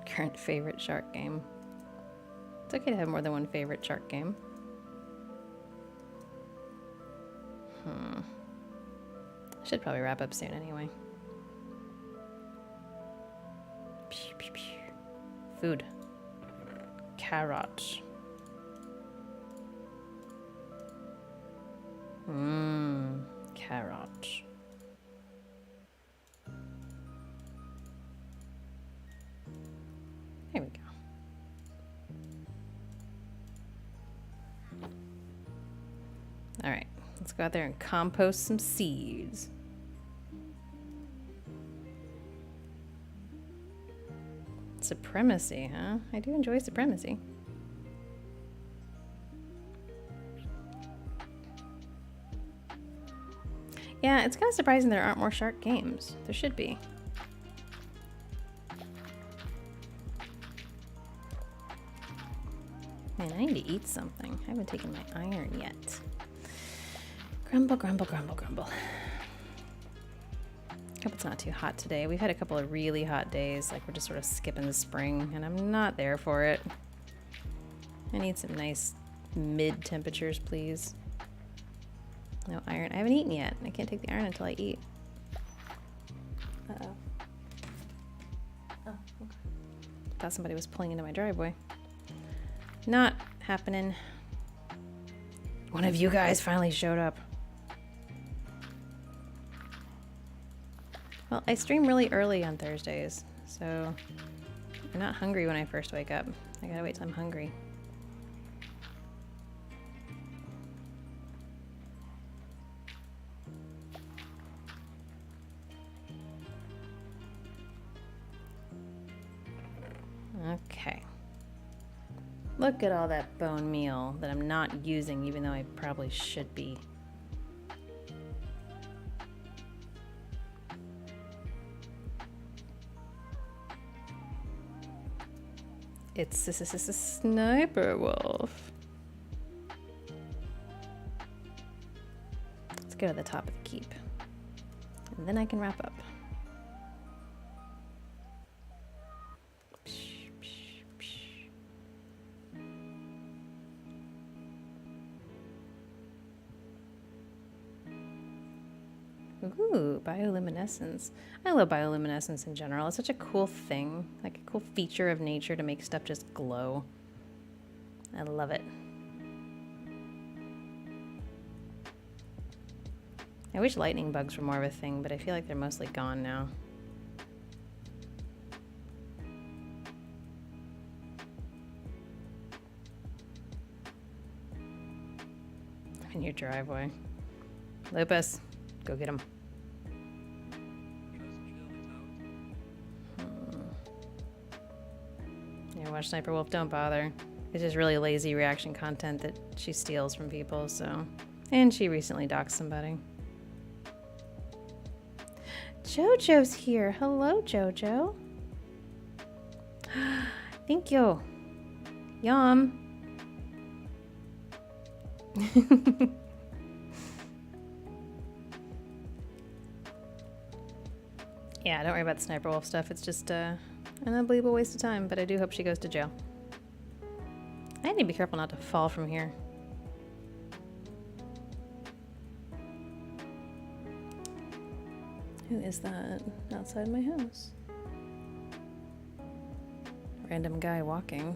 Current favorite shark game. It's okay to have more than one favorite shark game. I should probably wrap up soon anyway. Food. Carrot. Carrot. There we go. All right, let's go out there and compost some seeds. Supremacy, huh? I do enjoy supremacy. Yeah, it's kind of surprising there aren't more shark games. There should be. Man, I need to eat something. I haven't taken my iron yet. Grumble, grumble, grumble, grumble. Hope it's not too hot today. We've had a couple of really hot days, like we're just sort of skipping the spring, and I'm not there for it. I need some nice mid temperatures, please. No iron. I haven't eaten yet. I can't take the iron until I eat. Uh-oh. Oh, okay. Thought somebody was pulling into my driveway. Not happening. One of you guys finally showed up. Well, I stream really early on Thursdays, so I'm not hungry when I first wake up. I gotta wait till I'm hungry. Okay. Look at all that bone meal that I'm not using, even though I probably should be. It's a sniper wolf. Let's go to the top of the keep. And then I can wrap up. Ooh, bioluminescence. I love bioluminescence in general. It's such a cool thing, like a cool feature of nature to make stuff just glow. I love it. I wish lightning bugs were more of a thing, but I feel like they're mostly gone now. In your driveway. Lupus, go get him. Yeah, watch Sniper Wolf, don't bother. It's just really lazy reaction content that she steals from people, so. And she recently doxed somebody. Jojo's here. Hello, Jojo. Thank you. Yum. Yeah, don't worry about the Sniper Wolf stuff. It's just an unbelievable waste of time, but I do hope she goes to jail. I need to be careful not to fall from here. Who is that outside my house? Random guy walking.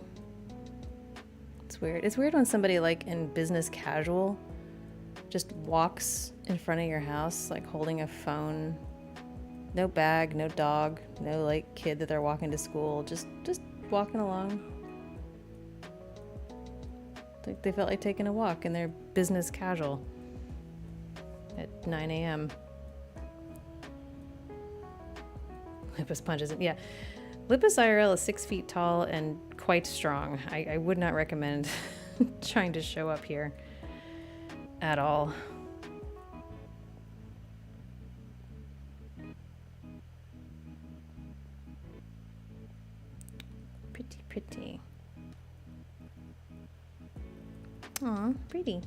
It's weird. It's weird when somebody like in business casual just walks in front of your house, like holding a phone. No bag, no dog, no like kid that they're walking to school, just walking along. Like they felt like taking a walk and they're business casual at 9 a.m. Lupus punches him. Yeah. Lupus IRL is 6 feet tall and quite strong. I would not recommend trying to show up here at all. Pretty. Aw, pretty.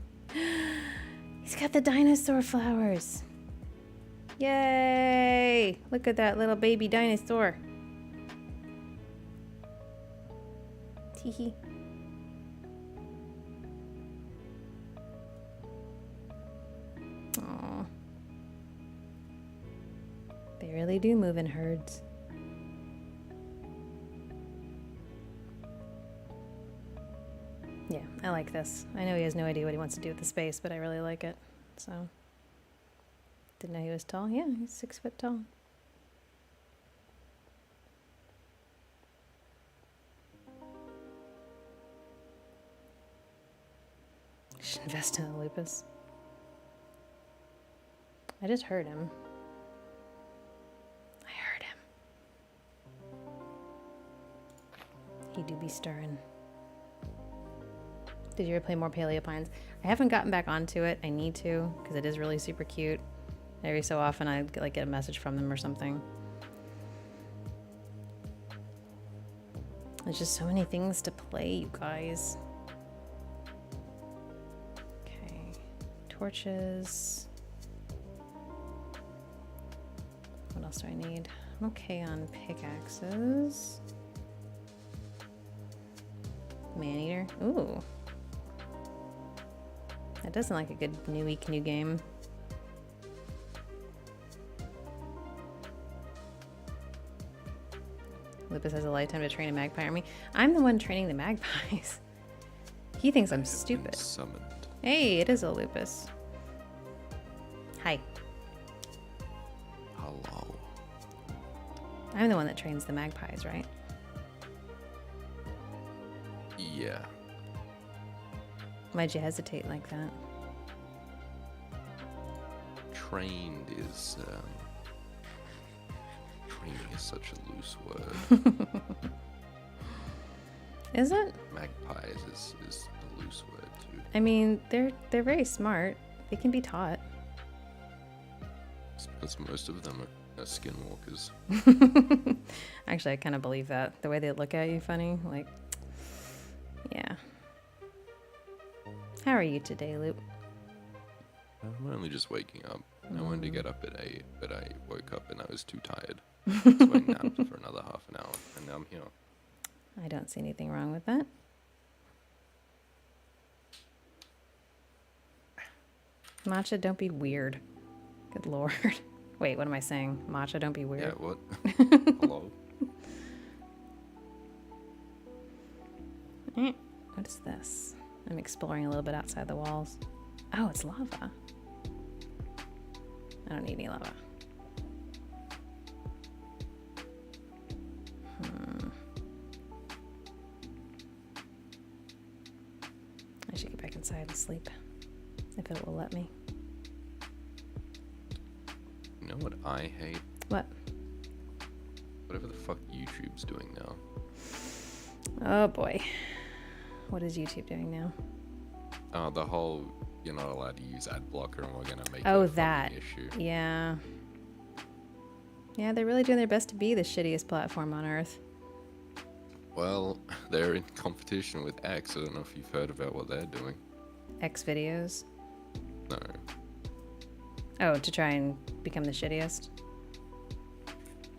He's got the dinosaur flowers. Yay! Look at that little baby dinosaur. Teehee. Aw. They really do move in herds. Yeah, I like this. I know he has no idea what he wants to do with the space, but I really like it. so didn't know he was tall. Yeah, he's 6 foot tall. Should invest in the lupus. I just heard him. I heard him. He do be stirring. Did you ever play more Paleopines? I haven't gotten back onto it. I need to, because it is really super cute. Every so often I get a message from them or something. There's just so many things to play, you guys. Okay. Torches. What else do I need? I'm okay on pickaxes. Maneater. Ooh. That doesn't like a good new canoe game. Lupus has a lifetime to train a magpie army. I'm the one training the magpies. He thinks I'm stupid. Summoned. Hey, it is a lupus. Hi. Hello. I'm the one that trains the magpies, right? Yeah. Why'd you hesitate like that? Trained is training is such a loose word. Is it? Magpies is a loose word too. I mean, they're very smart. They can be taught. It's because most of them are skinwalkers. Actually, I kind of believe that. The way they look at you funny, like, yeah. How are you today, Luke? I'm only just waking up. I wanted to get up at 8, but I woke up and I was too tired. So I napped for another half an hour, and now I'm here. I don't see anything wrong with that. Matcha, don't be weird. Good lord. Wait, what am I saying? Matcha, don't be weird. Yeah, what? Hello? What is this? I'm exploring a little bit outside the walls. Oh, it's lava. I don't need any lava. I should get back inside and sleep, if it will let me. You know what I hate? What? Whatever the fuck YouTube's doing now. Oh boy. What is YouTube doing now? The whole you're not allowed to use ad blocker and we're gonna make it Oh, a that fucking issue. Yeah. Yeah, they're really doing their best to be the shittiest platform on earth. Well, they're in competition with X. I don't know if you've heard about what they're doing. X videos. No. Oh, to try and become the shittiest?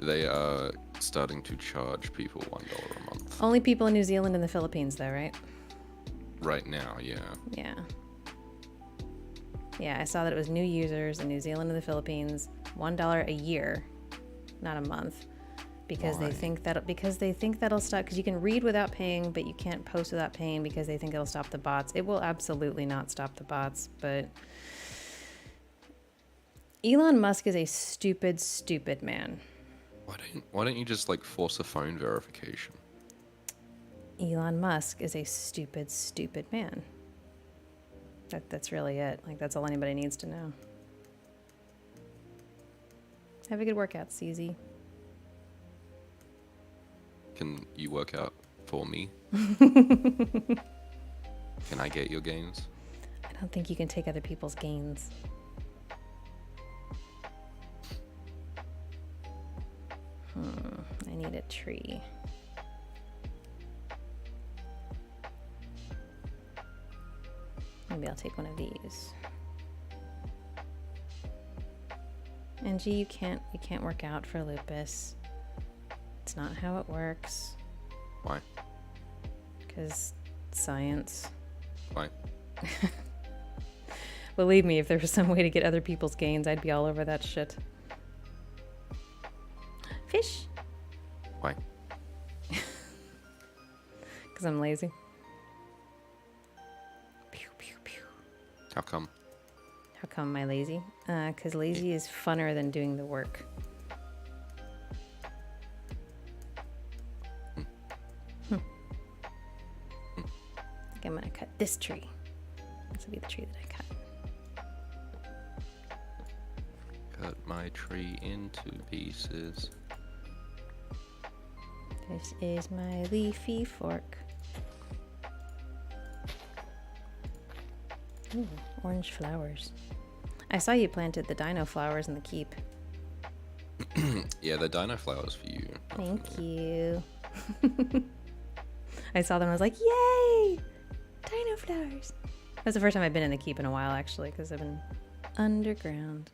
They are starting to charge people $1 a month. Only people in New Zealand and the Philippines, though, right? Right now, yeah. Yeah. Yeah, I saw that it was new users in New Zealand and the Philippines, $1 a year, not a month, because Why? they think that'll stop. Because you can read without paying, but you can't post without paying because they think it'll stop the bots. It will absolutely not stop the bots, but Elon Musk is a stupid, stupid man. Why don't you just like force a phone verification? Elon Musk is a stupid, stupid man. That's really it. Like, that's all anybody needs to know. Have a good workout, CZ. Can you work out for me? Can I get your gains? I don't think you can take other people's gains. I need a tree. Maybe I'll take one of these. Angie, you can't work out for lupus. It's not how it works. Why? Because science. Why? Believe me, if there was some way to get other people's gains, I'd be all over that shit. Fish. Why? Because I'm lazy. Pew, pew, pew. How come? How come am I lazy? Because lazy is funner than doing the work. I think I'm gonna cut this tree. This will be the tree that I cut. Cut my tree into pieces. This is my leafy fork. Ooh, orange flowers. I saw you planted the dino flowers in the keep. Yeah, the dino flowers for you. Thank you. I saw them and I was like, yay! Dino flowers. That's the first time I've been in the keep in a while, actually, because I've been underground.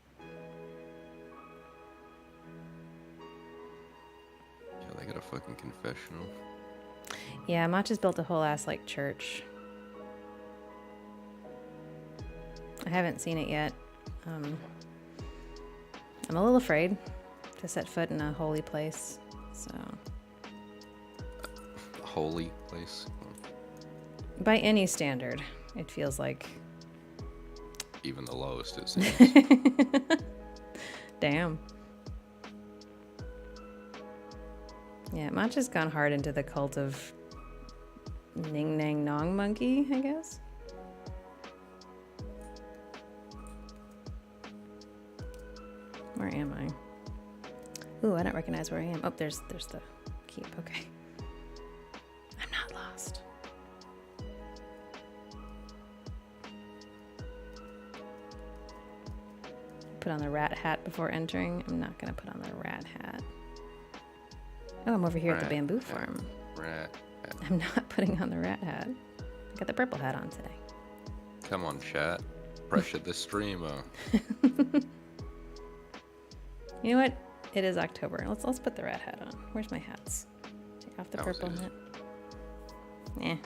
Yeah, they got a fucking confessional. Yeah, Matcha's built a whole ass, like, church. I haven't seen it yet. I'm a little afraid to set foot in a holy place, so... Holy place. By any standard, it feels like... Even the lowest, it seems. Damn. Yeah, Matcha's gone hard into the cult of Ning Nang Nong Monkey, I guess. Where am I? Ooh, I don't recognize where I am. Oh, there's the keep. Okay. I'm not lost. Put on the rat hat before entering. I'm not gonna put on the rat hat. Oh, I'm over here at the bamboo farm. Rat hat. I'm not putting on the rat hat. I got the purple hat on today. Come on, chat. Pressure the streamer. You know what? It is October. Let's put the rat hat on. Where's my hats? Take off the purple hat. Eh.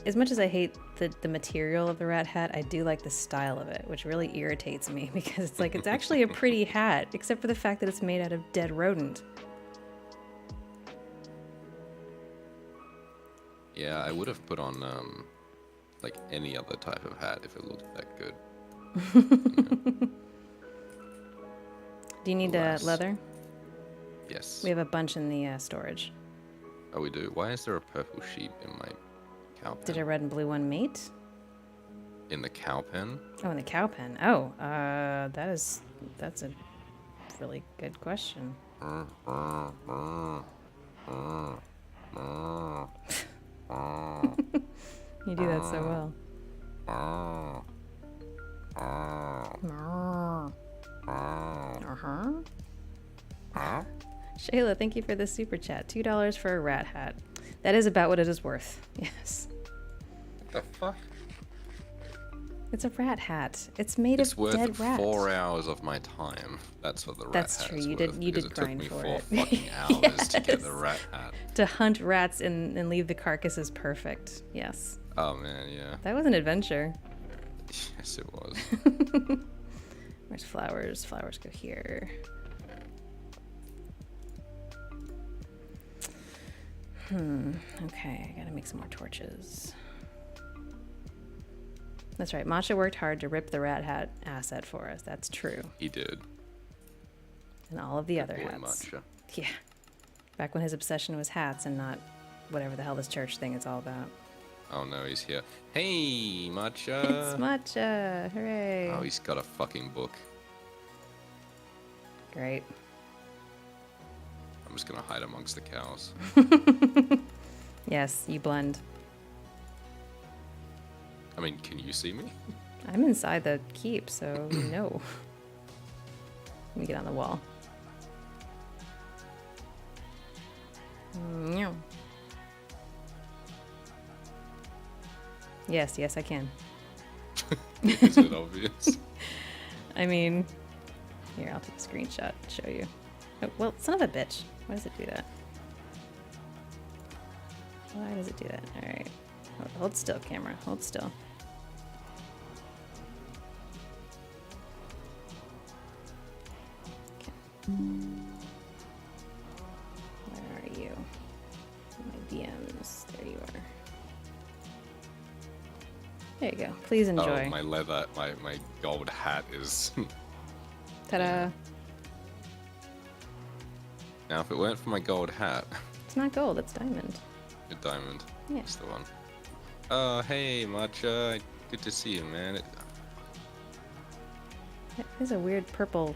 As much as I hate the material of the rat hat, I do like the style of it, which really irritates me because it's like it's actually a pretty hat, except for the fact that it's made out of dead rodent. Yeah, I would have put on like any other type of hat if it looked that good. You know? Do you need leather? Yes. We have a bunch in the storage. Oh, we do. Why is there a purple sheep in my cow pen? Did a red and blue one mate? In the cow pen? Oh, in the cow pen. Oh, that's a really good question. You do that so well. Shayla, thank you for the super chat. $2 for a rat hat. That is about what it is worth. Yes. What the fuck? It's a rat hat. It's made It's of worth dead rats. 4 hours of my time. That's what the rat That's hat true. is You worth, did because grind it took for me it. 4 fucking hours to get the rat hat. To hunt rats and leave the carcasses perfect. Yes. Oh man, yeah. That was an adventure. Yes, it was. Where's flowers? Flowers go here. Okay, I gotta make some more torches. That's right. Masha worked hard to rip the rat hat asset for us. That's true. He did. And all of the other Boy, hats. Matcha. Yeah. Back when his obsession was hats and not whatever the hell this church thing is all about. Oh no, he's here. Hey, Matcha. It's Matcha. Hooray. Oh, he's got a fucking book. Great. I'm just gonna hide amongst the cows. Yes, you blend. I mean, can you see me? I'm inside the keep, so no. Let me get on the wall. Meow. Yes, I can. Is it obvious? I mean, here, I'll take a screenshot and show you. Oh, well, son of a bitch. Why does it do that? Why does it do that? All right. Hold still, camera. Hold still. Okay. Where are you? My DMs. There you are. There you go. Please enjoy. Oh, my leather, my gold hat is. Ta-da! Now, if it weren't for my gold hat, It's not gold. It's diamond. a diamond. Yeah. That's the one. Oh, hey, Matcha. Good to see you, man. There's a weird purple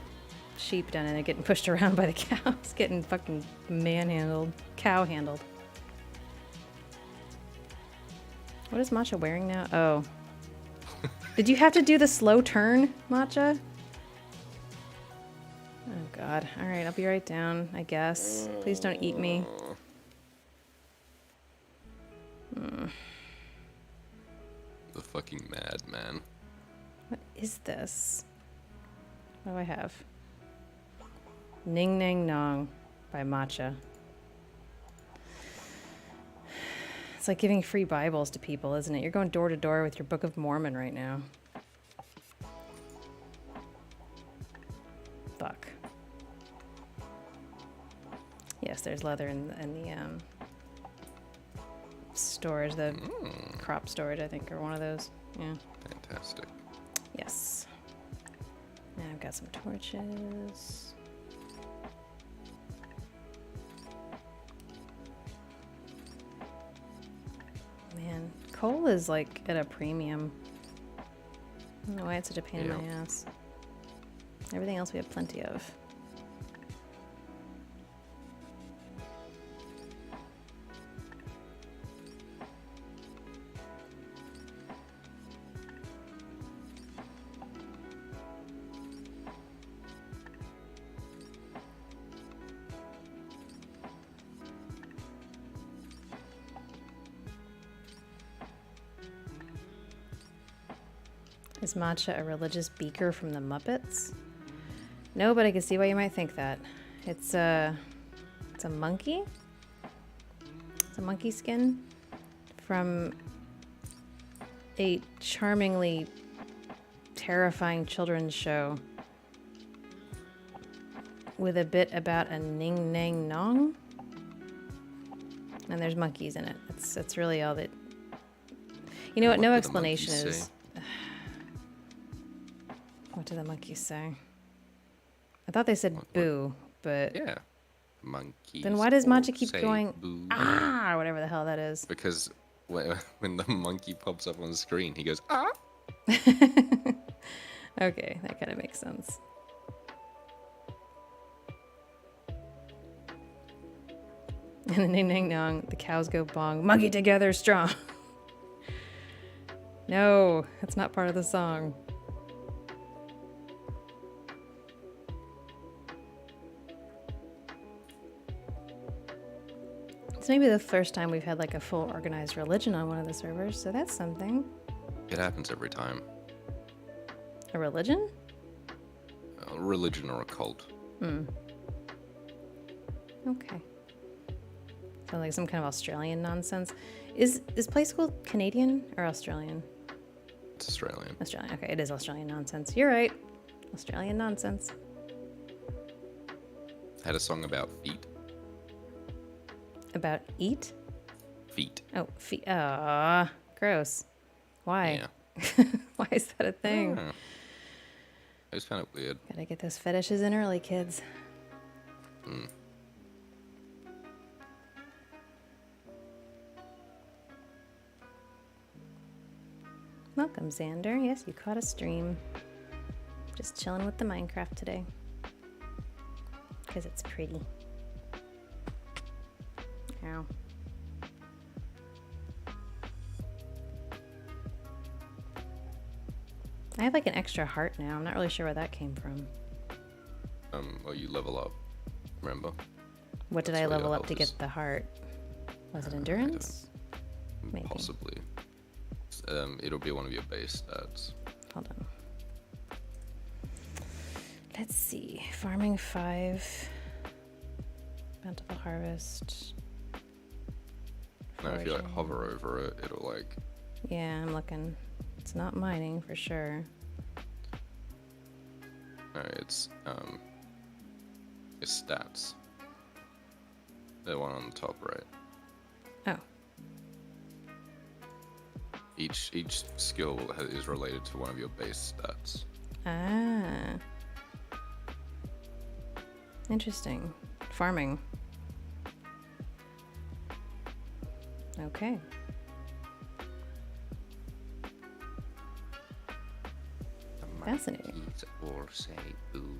sheep down in there getting pushed around by the cows, getting fucking manhandled, cow-handled. What is Matcha wearing now? Oh. Did you have to do the slow turn, Matcha? Oh god. Alright, I'll be right down, I guess. Please don't eat me. The fucking madman. What is this? What do I have? Ning Nang Nong by Matcha. It's like giving free Bibles to people, isn't it? You're going door to door with your Book of Mormon right now. Fuck. Yes, there's leather in the storage, the crop storage, I think, or one of those. Yeah. Fantastic. Yes. Now I've got some torches. Man, coal is like at a premium. I don't know why it's such a pain in my ass. Everything else we have plenty of. Is matcha a religious beaker from the Muppets? No, but I can see why you might think that. It's a monkey. It's a monkey skin from a charmingly terrifying children's show with a bit about a ning nang nong. And there's monkeys in it. It's really all that. You know what? No explanation is. What do the monkeys say? I thought they said boo, but... Yeah. Monkeys. Then why does Matcha keep say going, boo. ah, or whatever the hell that is? Because when the monkey pops up on the screen, he goes, ah! Okay, that kind of makes sense. And the ning nang nong, the cows go bong, monkey together strong. No, that's not part of the song. It's maybe the first time we've had like a full organized religion on one of the servers, so that's something. It happens every time. A religion? A religion or a cult. Okay. So like some kind of Australian nonsense. Is Play School Canadian or Australian? It's Australian. Australian. Okay, it is Australian nonsense. You're right. Australian nonsense. Had a song about feet. About eat? Feet. Oh, feet. Gross. Why? Yeah. Why is that a thing? I just found it weird. Gotta get those fetishes in early, kids. Welcome, Xander. Yes, you caught a stream. Just chilling with the Minecraft today. Because it's pretty. Ow. I have like an extra heart now. I'm not really sure where that came from. Well, you level up. Remember? What did That's I where your level up health to get is. the heart? Was it endurance? Maybe. Possibly. It'll be one of your base stats. Hold on. Let's see. Farming 5. Bountiful harvest. Now, if you like Foraging. hover over it, it'll like. Yeah, I'm looking. It's not mining for sure. No, it's stats. The one on the top right. Oh. Each skill is related to one of your base stats. Ah. Interesting. Farming. Okay. Fascinating. Monkeys all say boo.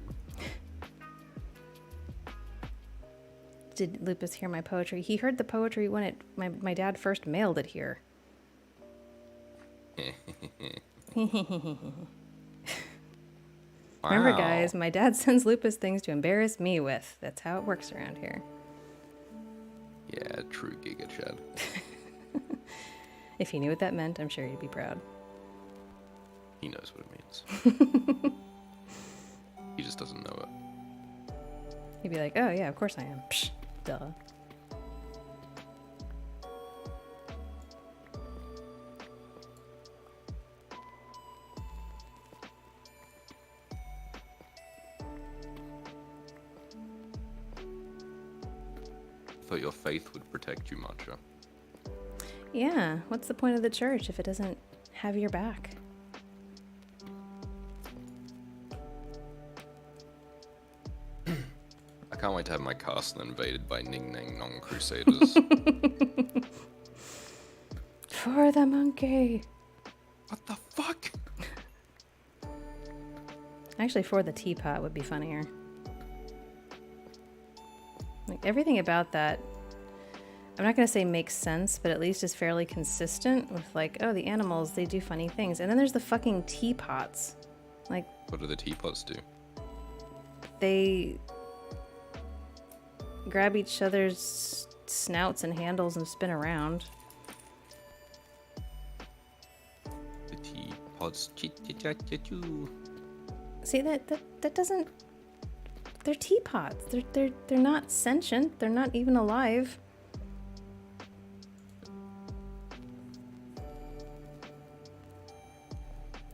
Did Lupus hear my poetry? He heard the poetry when my dad first mailed it here. Remember, guys, my dad sends Lupus things to embarrass me with. That's how it works around here. Yeah, true Giga Chad. If he knew what that meant, I'm sure he'd be proud. He knows what it means. He just doesn't know it. He'd be like, oh yeah, of course I am. Psh, duh. Thought your faith would protect you, Matcha. Yeah, what's the point of the church if it doesn't have your back? I can't wait to have my castle invaded by Ning Nang Nong Crusaders. For the monkey! What the fuck? Actually, for the teapot would be funnier. Like, everything about that, I'm not going to say makes sense, but at least is fairly consistent with like, oh, the animals, they do funny things. And then there's the fucking teapots. Like, What do the teapots do? they grab each other's snouts and handles and spin around. The teapots. See, that doesn't... They're teapots. They're not sentient. They're not even alive.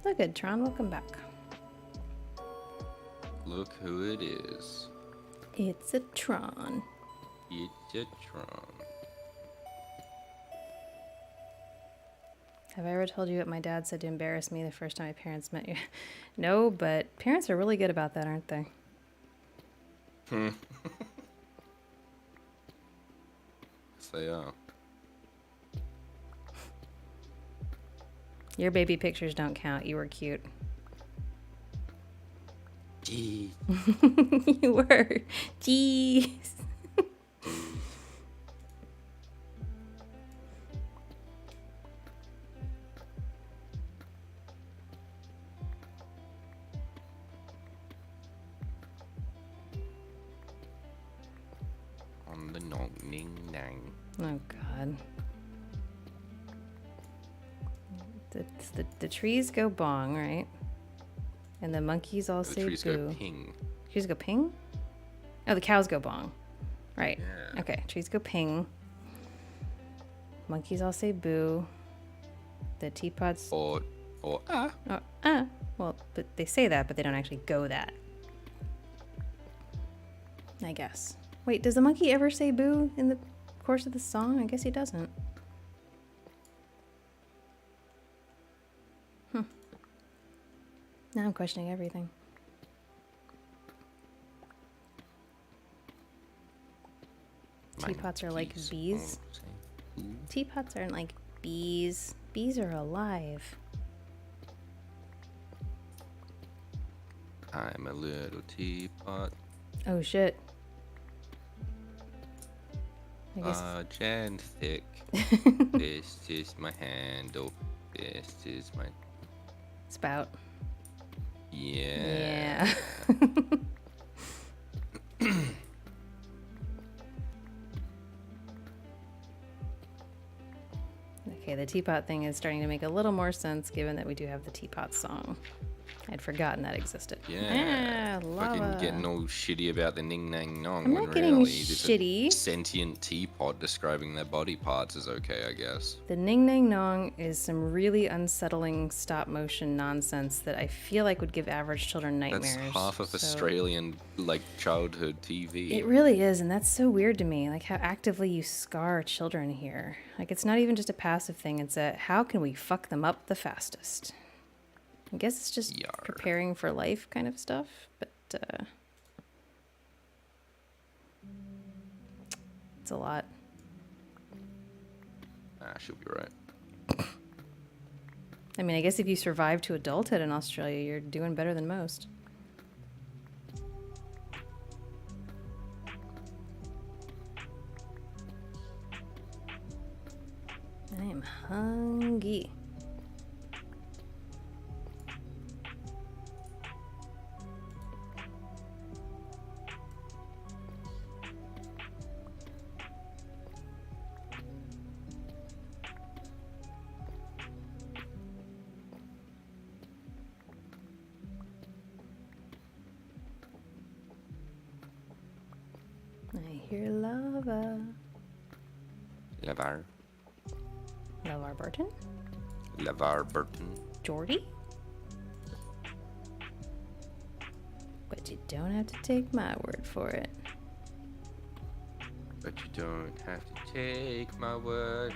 Look good, Tron. Welcome back. Look who it is. It's a Tron. It's a Tron. Have I ever told you what my dad said to embarrass me the first time my parents met you? No, but parents are really good about that, aren't they? Yes, they are. Your baby pictures don't count. You were cute. Jeez. You were. Jeez. On the Nong Ning Nang. Oh, God. The trees go bong, right? And the monkeys all The say trees boo. go ping. Trees go ping? Oh, the cows go bong. Right. Yeah. Okay, trees go ping. Monkeys all say boo. The teapots... Or ah. Oh, well, but they say that, but they don't actually go that. I guess. Wait, does the monkey ever say boo in the course of the song? I guess he doesn't. Now I'm questioning everything. Teapots are like Monkeys bees. all say boo. Teapots aren't like bees. Bees are alive. I'm a little teapot. Oh shit. I guess. Large and thick. This is my handle. This is my Spout. yeah. Okay, the teapot thing is starting to make a little more sense given that we do have the teapot song. I'd forgotten that existed. Yeah. Lava. Fucking getting all shitty about the ning nang nong I'm when not getting really just shitty. a sentient teapot describing their body parts is okay, I guess. The Ning Nang Nong is some really unsettling stop motion nonsense that I feel like would give average children nightmares. That's half of so- Australian childhood TV. It really is, and that's so weird to me. Like how actively you scar children here. Like it's not even just a passive thing. It's a how can we fuck them up the fastest. I guess it's just Yar. preparing for life kind of stuff, but it's a lot. She'll be right. I mean, I guess if you survive to adulthood in Australia, you're doing better than most. I am hungry. I hear lava. Lavar. Lavar Barton? Lavar Burton. Jordy? But you don't have to take my word for it. But you don't have to take my word.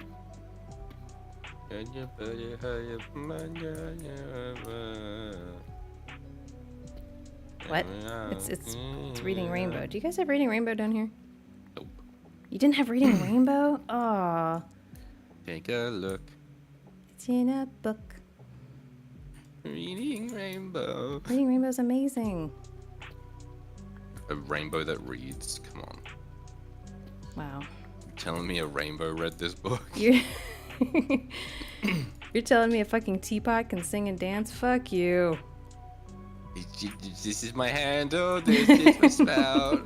What? It's Reading Rainbow. Do you guys have Reading Rainbow down here? Nope. You didn't have Reading Rainbow? Aw. Take a look. It's in a book. Reading Rainbow. Reading Rainbow's amazing. A rainbow that reads. Come on. Wow. You telling me a rainbow read this book? You're, You're telling me a fucking teapot can sing and dance? Fuck you. This is my handle. This is my spout.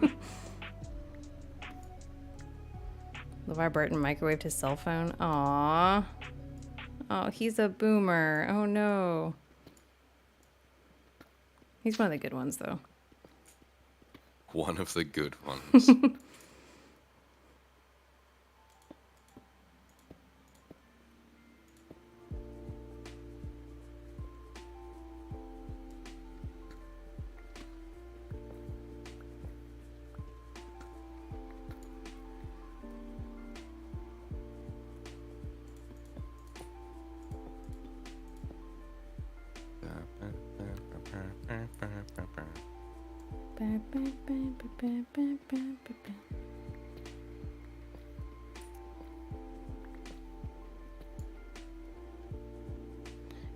LeVar Burton microwaved his cell phone. Aww. Oh, he's a boomer. Oh no. He's one of the good ones, though. One of the good ones.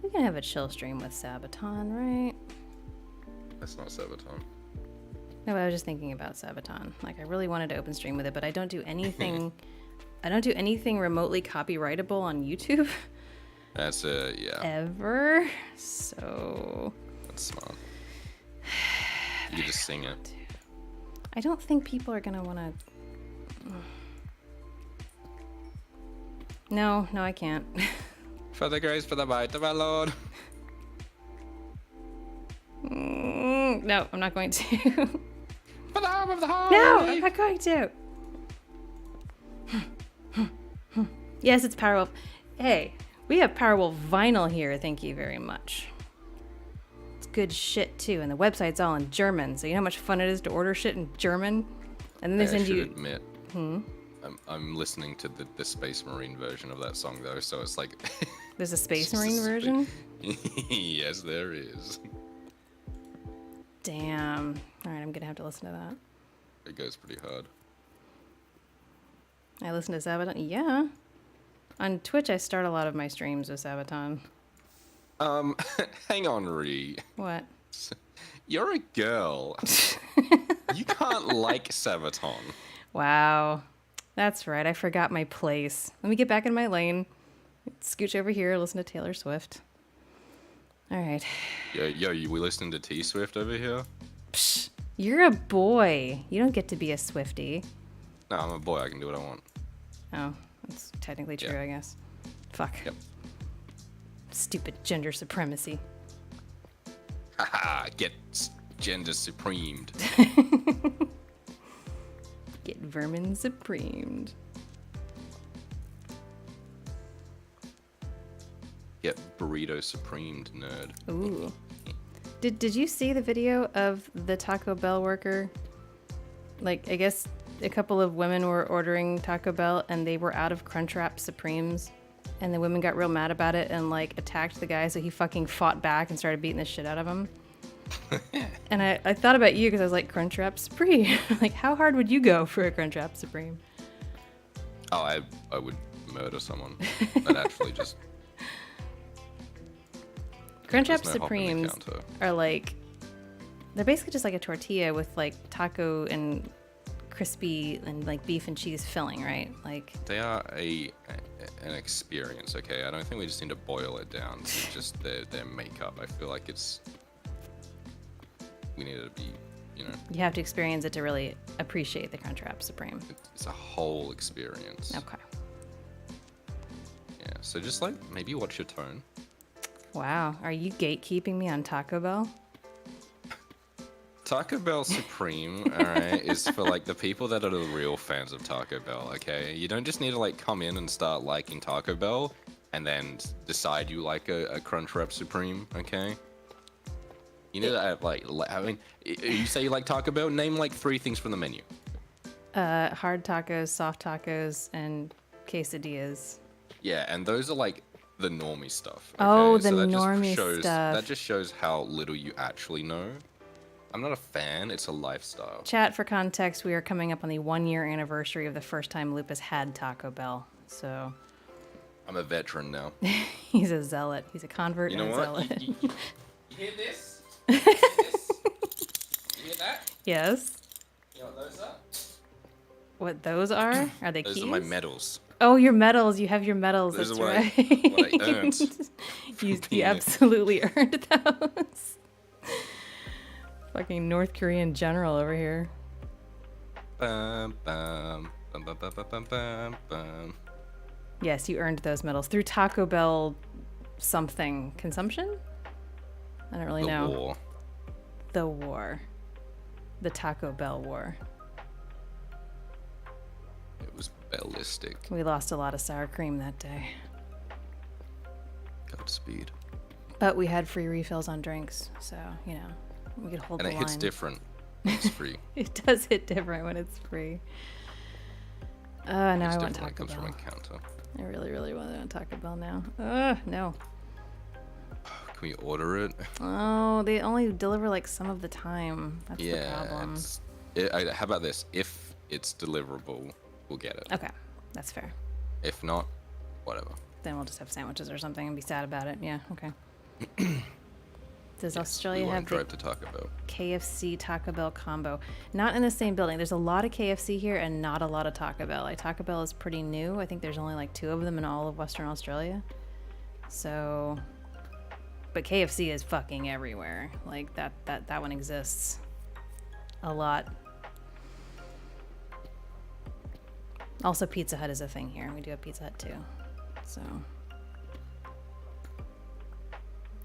We can have a chill stream with Sabaton, right? That's not Sabaton. No, I was just thinking about Sabaton. Like, I really wanted to open stream with it, but I don't do anything. I don't do anything remotely copyrightable on YouTube. That's yeah. Ever. So. That's smart. You just sing it. I don't think people are gonna wanna. No, I can't. For the grace, for the might of our Lord. No, I'm not going to. For the arm of the heart. No, I'm not going to. Yes, it's Powerwolf. Hey, we have Powerwolf vinyl here. Thank you very much. It's good shit too, and the website's all in German. So you know how much fun it is to order shit in German, and then they send you. Admit, I'm listening to the Space Marine version of that song though, so it's like. There's a Space It's just Marine a version. Yes, there is. Damn. All right, I'm gonna have to listen to that. It goes pretty hard. I listen to Sabaton. Yeah. On Twitch, I start a lot of my streams with Sabaton. Hang on, Ree. What? You're a girl. You can't like Sabaton. Wow. That's right. I forgot my place. Let me get back in my lane. Scooch over here, listen to Taylor Swift. All right. Yo, we listening to T Swift over here? Psh, you're a boy. You don't get to be a Swiftie. No, I'm a boy. I can do what I want. Oh, that's technically true, Yeah. I guess. Fuck. Yep. Stupid gender supremacy. Ha get gender supremed. Get vermin supremed. Get burrito supremed, nerd. Ooh. Did you see the video of the Taco Bell worker? Like, I guess a couple of women were ordering Taco Bell and they were out of Crunchwrap Supremes. And the women got real mad about it and, like, attacked the guy, so he fucking fought back and started beating the shit out of him. And I thought about you because I was like, Crunchwrap Supreme. Like, how hard would you go for a Crunchwrap Supreme? Oh, I would murder someone. I'd actually just... Crunchwrap There's no hop in the Supremes counter. are like, they're basically just like a tortilla with like taco and crispy and like beef and cheese filling, right? Like, They are an experience, okay? I don't think we just need to boil it down to just their makeup. I feel like we need to be, you know... you have to experience it to really appreciate the Crunchwrap Supreme. It's a whole experience. Okay. Yeah, so just like, maybe watch your tone. Wow. Are you gatekeeping me on Taco Bell? Taco Bell Supreme, alright, is for like the people that are the real fans of Taco Bell, okay? You don't just need to like come in and start liking Taco Bell and then decide you like a Crunchwrap Supreme, okay? You need to have like, I mean, you say you like Taco Bell, name like 3 things from the menu. Hard tacos, soft tacos, and quesadillas. Yeah, and those are like the normie stuff. Okay? Oh, the that normie just shows, stuff. That just shows how little you actually know. I'm not a fan, it's a lifestyle. Chat, for context, we are coming up on the 1-year anniversary of the first time Lupus had Taco Bell. So I'm a veteran now. he's a zealot. He's a convert You and know a what? zealot. You hear this? You hear this? You hear that? Yes. You know what those are? What those are? Are they Those keys? are my medals. Oh, your medals. You have your medals. Those That's are right. what I earned. you being a- absolutely earned those. Fucking North Korean general over here. Bum, bum, bum, bum, bum, bum, bum, bum. Yes, you earned those medals through Taco Bell something consumption? I don't really The know. war. The war. The Taco Bell war. It was ballistic. We lost a lot of sour cream that day. Godspeed. But we had free refills on drinks, so, you know, we could hold And the it line. hits different when it's free. It does hit different when it's free. Now It's I want different when it Taco comes from Bell. a counter. I really, really want Taco Bell now. No. Can we order it? Oh, they only deliver like some of the time. That's the Yeah. problem. How about this? If it's deliverable, we'll get it. Okay, that's fair. If not, whatever. Then we'll just have sandwiches or something and be sad about it. Yeah, okay. Does We Australia won't have the drive to Taco Bell. KFC Taco Bell combo? Not in the same building. There's a lot of KFC here and not a lot of Taco Bell. Like, Taco Bell is pretty new. I think there's only like 2 of them in all of Western Australia. So, but KFC is fucking everywhere. Like that one exists a lot. Also, Pizza Hut is a thing here. We do have Pizza Hut too. So,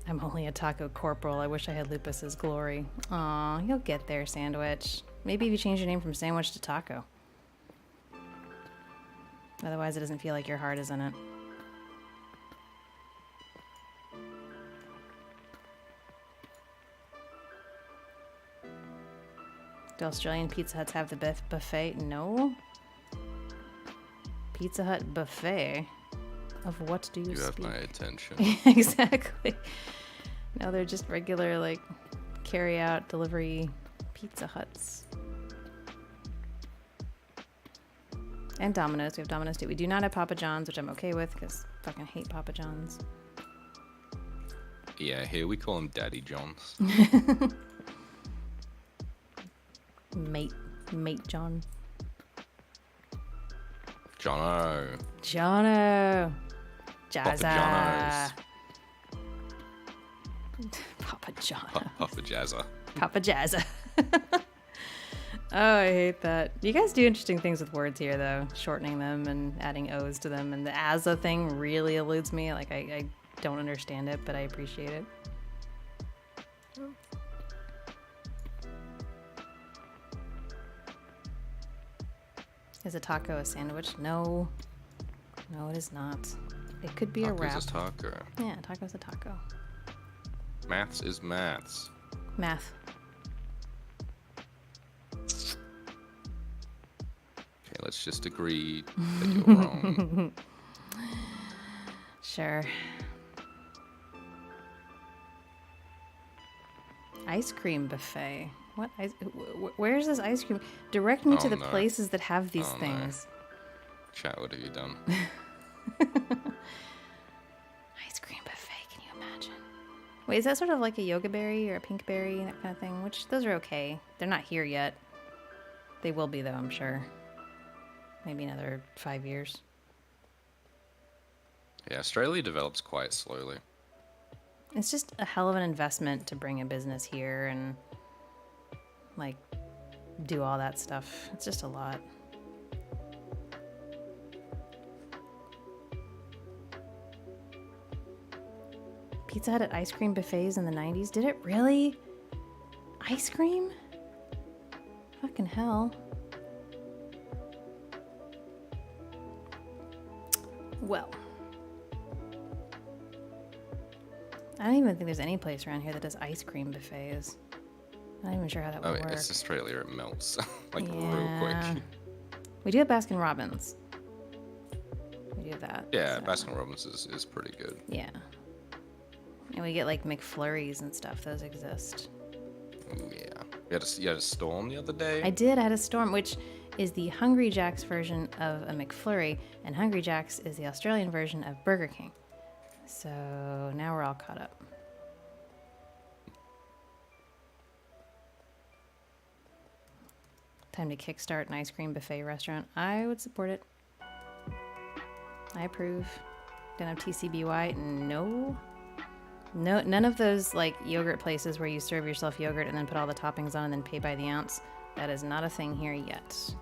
I'm only a taco corporal. I wish I had Lupus's glory. Aw, you'll get there, Sandwich. Maybe if you change your name from Sandwich to Taco. Otherwise, it doesn't feel like your heart is in it. Do Australian Pizza Huts have the buffet? No. Pizza Hut buffet? Of what do you You have speak? my attention. Exactly. No, they're just regular, like, carry-out delivery Pizza Huts. And Domino's. We have Domino's too. We do not have Papa John's, which I'm okay with because I fucking hate Papa John's. Yeah, here we call them Daddy Johns. Mate John. Jono. Jono. Papa Jazza. Jonos. Papa John. Papa Jazza. Papa Jazza. Oh, I hate that. You guys do interesting things with words here, though. Shortening them and adding O's to them. And the Azza thing really eludes me. Like, I don't understand it, but I appreciate it. Is a taco a sandwich? No. No, it is not. It could be a Taco's wrap. a taco. Yeah, taco's a taco. Maths is maths. Math. Okay, let's just agree that you're wrong. Sure. Ice cream buffet. What? Where's this ice cream? Direct me to the no. places that have these Oh, no. things. Chat, what have you done? Ice cream buffet, can you imagine? Wait, is that sort of like a yoga berry or a pink berry, that kind of thing? Which, those are okay. They're not here yet. They will be, though, I'm sure. Maybe another 5 years. Yeah, Australia develops quite slowly. It's just a hell of an investment to bring a business here and, like, do all that stuff. It's just a lot. Pizza Hut at ice cream buffets in the 90s? Did it really? Ice cream? Fucking hell. Well. I don't even think there's any place around here that does ice cream buffets. I'm not even sure how that would work. It's Australia, it melts. Like, real quick. We do have Baskin Robbins. We do have that. Yeah, so. Baskin Robbins is pretty good. Yeah. And we get like McFlurries and stuff. Those exist. Ooh, yeah. You had a storm the other day? I did. I had a storm, which is the Hungry Jack's version of a McFlurry, and Hungry Jack's is the Australian version of Burger King. So now we're all caught up. Time to kickstart an ice cream buffet restaurant. I would support it. I approve. Gonna have TCBY? No. No, none of those like yogurt places where you serve yourself yogurt and then put all the toppings on and then pay by the ounce. That is not a thing here yet.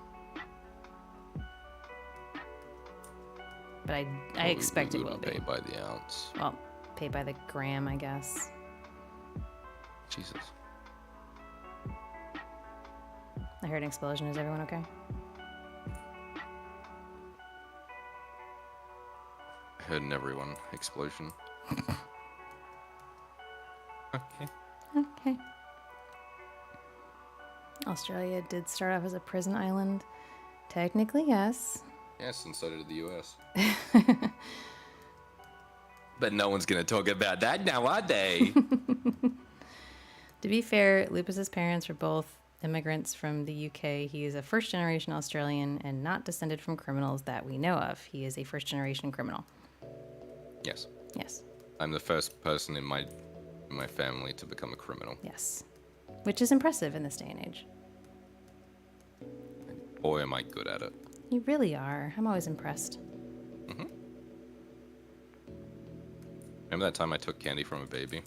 But I expect it will be. Pay by the ounce. Well, pay by the gram, I guess. Jesus. I heard an explosion. Is everyone okay? I heard an everyone explosion. Okay. Okay. Australia did start off as a prison island. Technically, yes. Yes, and so did the US. But no one's gonna talk about that now, are they? To be fair, Lupus's parents were both immigrants from the UK. He is a first-generation Australian and not descended from criminals that we know of. He is a first-generation criminal. Yes. Yes. I'm the first person in my family to become a criminal. Yes. Which is impressive in this day and age. Boy, am I good at it. You really are. I'm always impressed. Mm-hmm. Remember that time I took candy from a baby?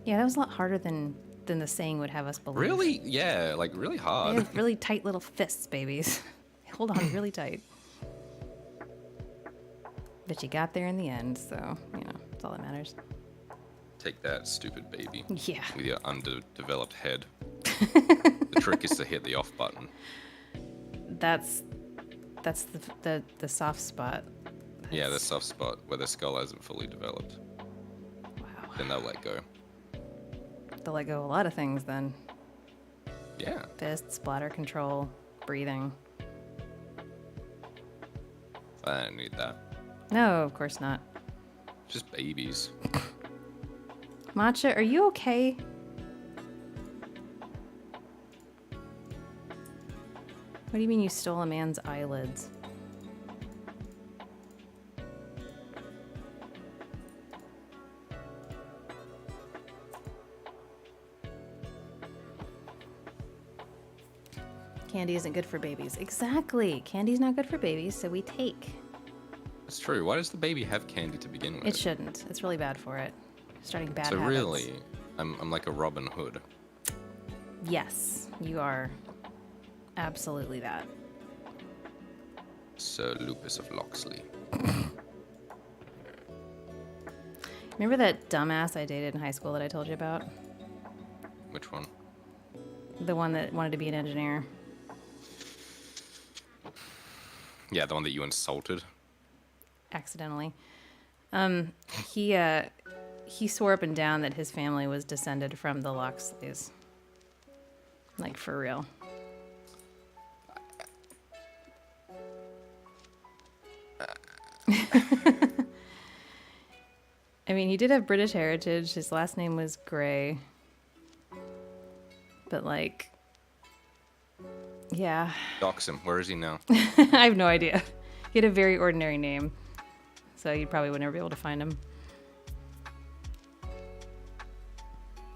Yeah, that was a lot harder than the saying would have us believe. Really? Yeah, like really They hard. have really tight little fists, babies. They hold on really tight. But you got there in the end, so, you know, that's all that matters. Take that, stupid baby. Yeah. With your underdeveloped head. The trick is to hit the off button. That's the soft spot. Yeah, the soft spot where the skull hasn't fully developed. Wow. Then they'll let go. They'll let go of a lot of things then. Yeah. Fists, bladder control, breathing. I don't need that. No, of course not. Just babies. Matcha, are you okay? What do you mean you stole a man's eyelids? Candy isn't good for babies. Exactly. Candy's not good for babies, so we take. That's true. Why does the baby have candy to begin with? It shouldn't. It's really bad for it. Starting bad habits. Really, I'm like a Robin Hood. Yes, you are absolutely that. Sir Lupus of Loxley. Remember that dumbass I dated in high school that I told you about? Which one? The one that wanted to be an engineer. Yeah, the one that you insulted. accidentally. He swore up and down that his family was descended from the Loxleys. Like, for real. I mean, he did have British heritage. His last name was Gray. But, like, yeah. Dox him. Where is he now? I have no idea. He had a very ordinary name. So you probably would never be able to find him.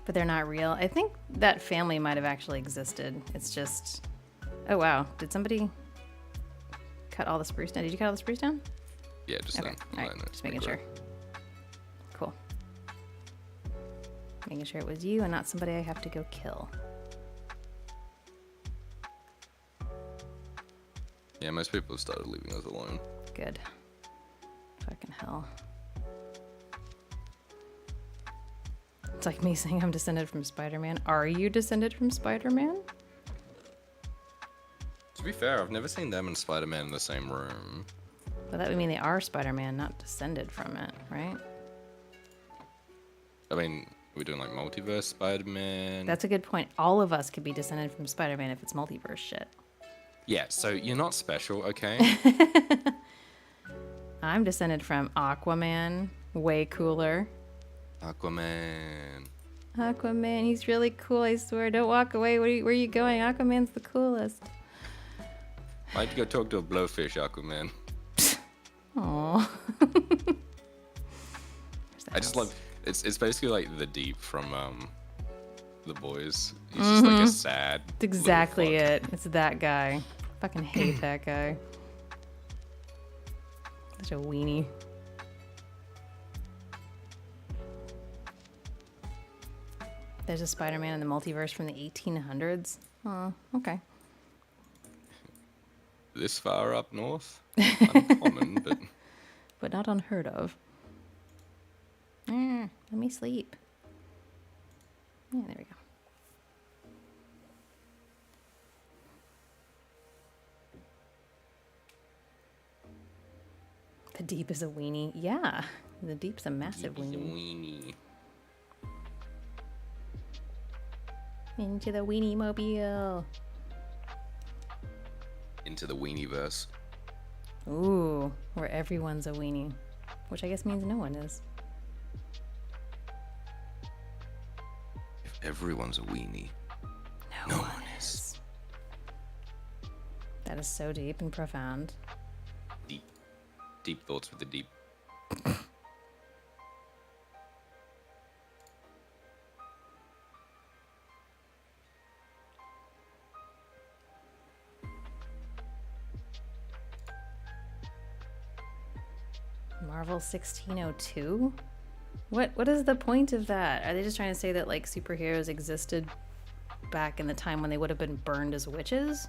But they're not real. I think that family might have actually existed. It's just... Oh, wow. Did somebody cut all the spruce down? Did you cut all the spruce down? Yeah, just Okay. All right. Just making sure. Cool. Making sure it was you and not somebody I have to go kill. Yeah, most people have started leaving us alone. Good. Fucking hell. It's like me saying I'm descended from Spider-Man. Are you descended from Spider-Man? To be fair, I've never seen them and Spider-Man in the same room. Well, that would mean they are Spider-Man, not descended from it, right? I mean, we're doing like multiverse Spider-Man. That's a good point. All of us could be descended from Spider-Man if it's multiverse shit. Yeah, so you're not special, okay? I'm descended from Aquaman. Way cooler. Aquaman. Aquaman, he's really cool, I swear. Don't walk away. Where are you going? Aquaman's the coolest. Why'd you go talk to a blowfish, Aquaman? Aww. I just love... It's basically like the Deep from The Boys. He's just like a sad... It's exactly little fuck. it. It's that guy. Fucking hate that guy. Such a weenie. There's a Spider-Man in the multiverse from the 1800s. Oh, okay. This far up north? Uncommon, but... But not unheard of. Let me sleep. Yeah, there we go. The Deep is a weenie. Yeah, the Deep's a massive He's a weenie. weenie. Into the weenie mobile. Into the weenie-verse. Ooh, where everyone's a weenie. Which I guess means no one is. If everyone's a weenie, no one is. That is so deep and profound. Deep. Deep thoughts with the deep. Marvel 1602? What is the point of that? Are they just trying to say that like superheroes existed back in the time when they would have been burned as witches?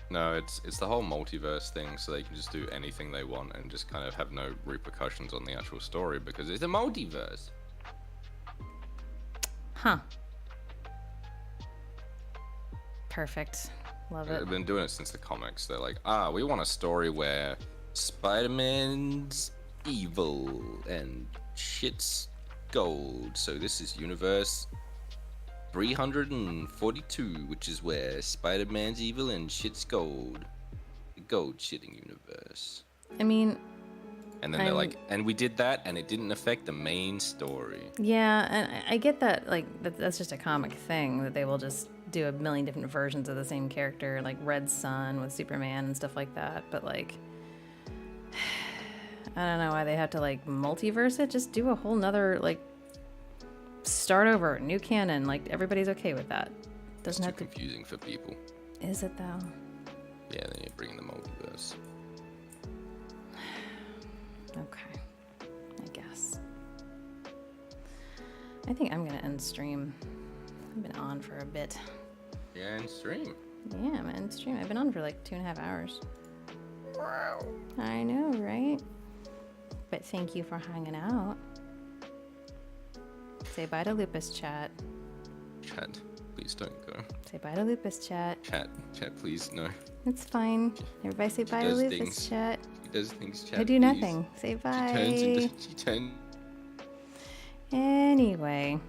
No, it's the whole multiverse thing, so they can just do anything they want and just kind of have no repercussions on the actual story because it's a multiverse. Huh. Perfect. Love it. They've been doing it since the comics. They're like, we want a story where Spider-Man's evil and shit's gold. So this is universe 342, which is where Spider-Man's evil and shit's gold. The gold shitting universe. I mean... And then they're like, and we did that, and it didn't affect the main story. Yeah, and I get that, like, that's just a comic thing, that they will just do a million different versions of the same character, like Red Sun with Superman and stuff like that, but, like... I don't know why they have to, like, multiverse it. Just do a whole nother, like, start over, new canon. Like, everybody's okay with that. Doesn't have It's too confusing for people. Is it, though? Yeah, then you bring in the multiverse. Okay. I guess. I think I'm gonna end stream. I've been on for a bit. Yeah, and stream. Yeah, I'm gonna end stream. I've been on for, like, 2.5 hours. Wow. I know, right? But thank you for hanging out. Say bye to Lupus, chat. Chat, please don't go. Say bye to Lupus, chat. Chat, please, no. It's fine. Everybody say bye to does Lufus, things. chat. She does things, chat. I do please. nothing. Say bye. She turns. Anyway,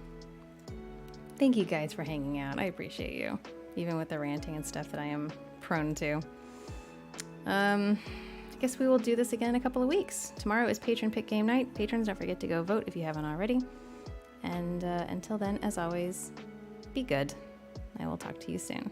thank you guys for hanging out. I appreciate you, even with the ranting and stuff that I am prone to. I guess we will do this again in a couple of weeks. Tomorrow is patron pick game night. Patrons, don't forget to go vote if you haven't already. And until then, as always, be good. I will talk to you soon.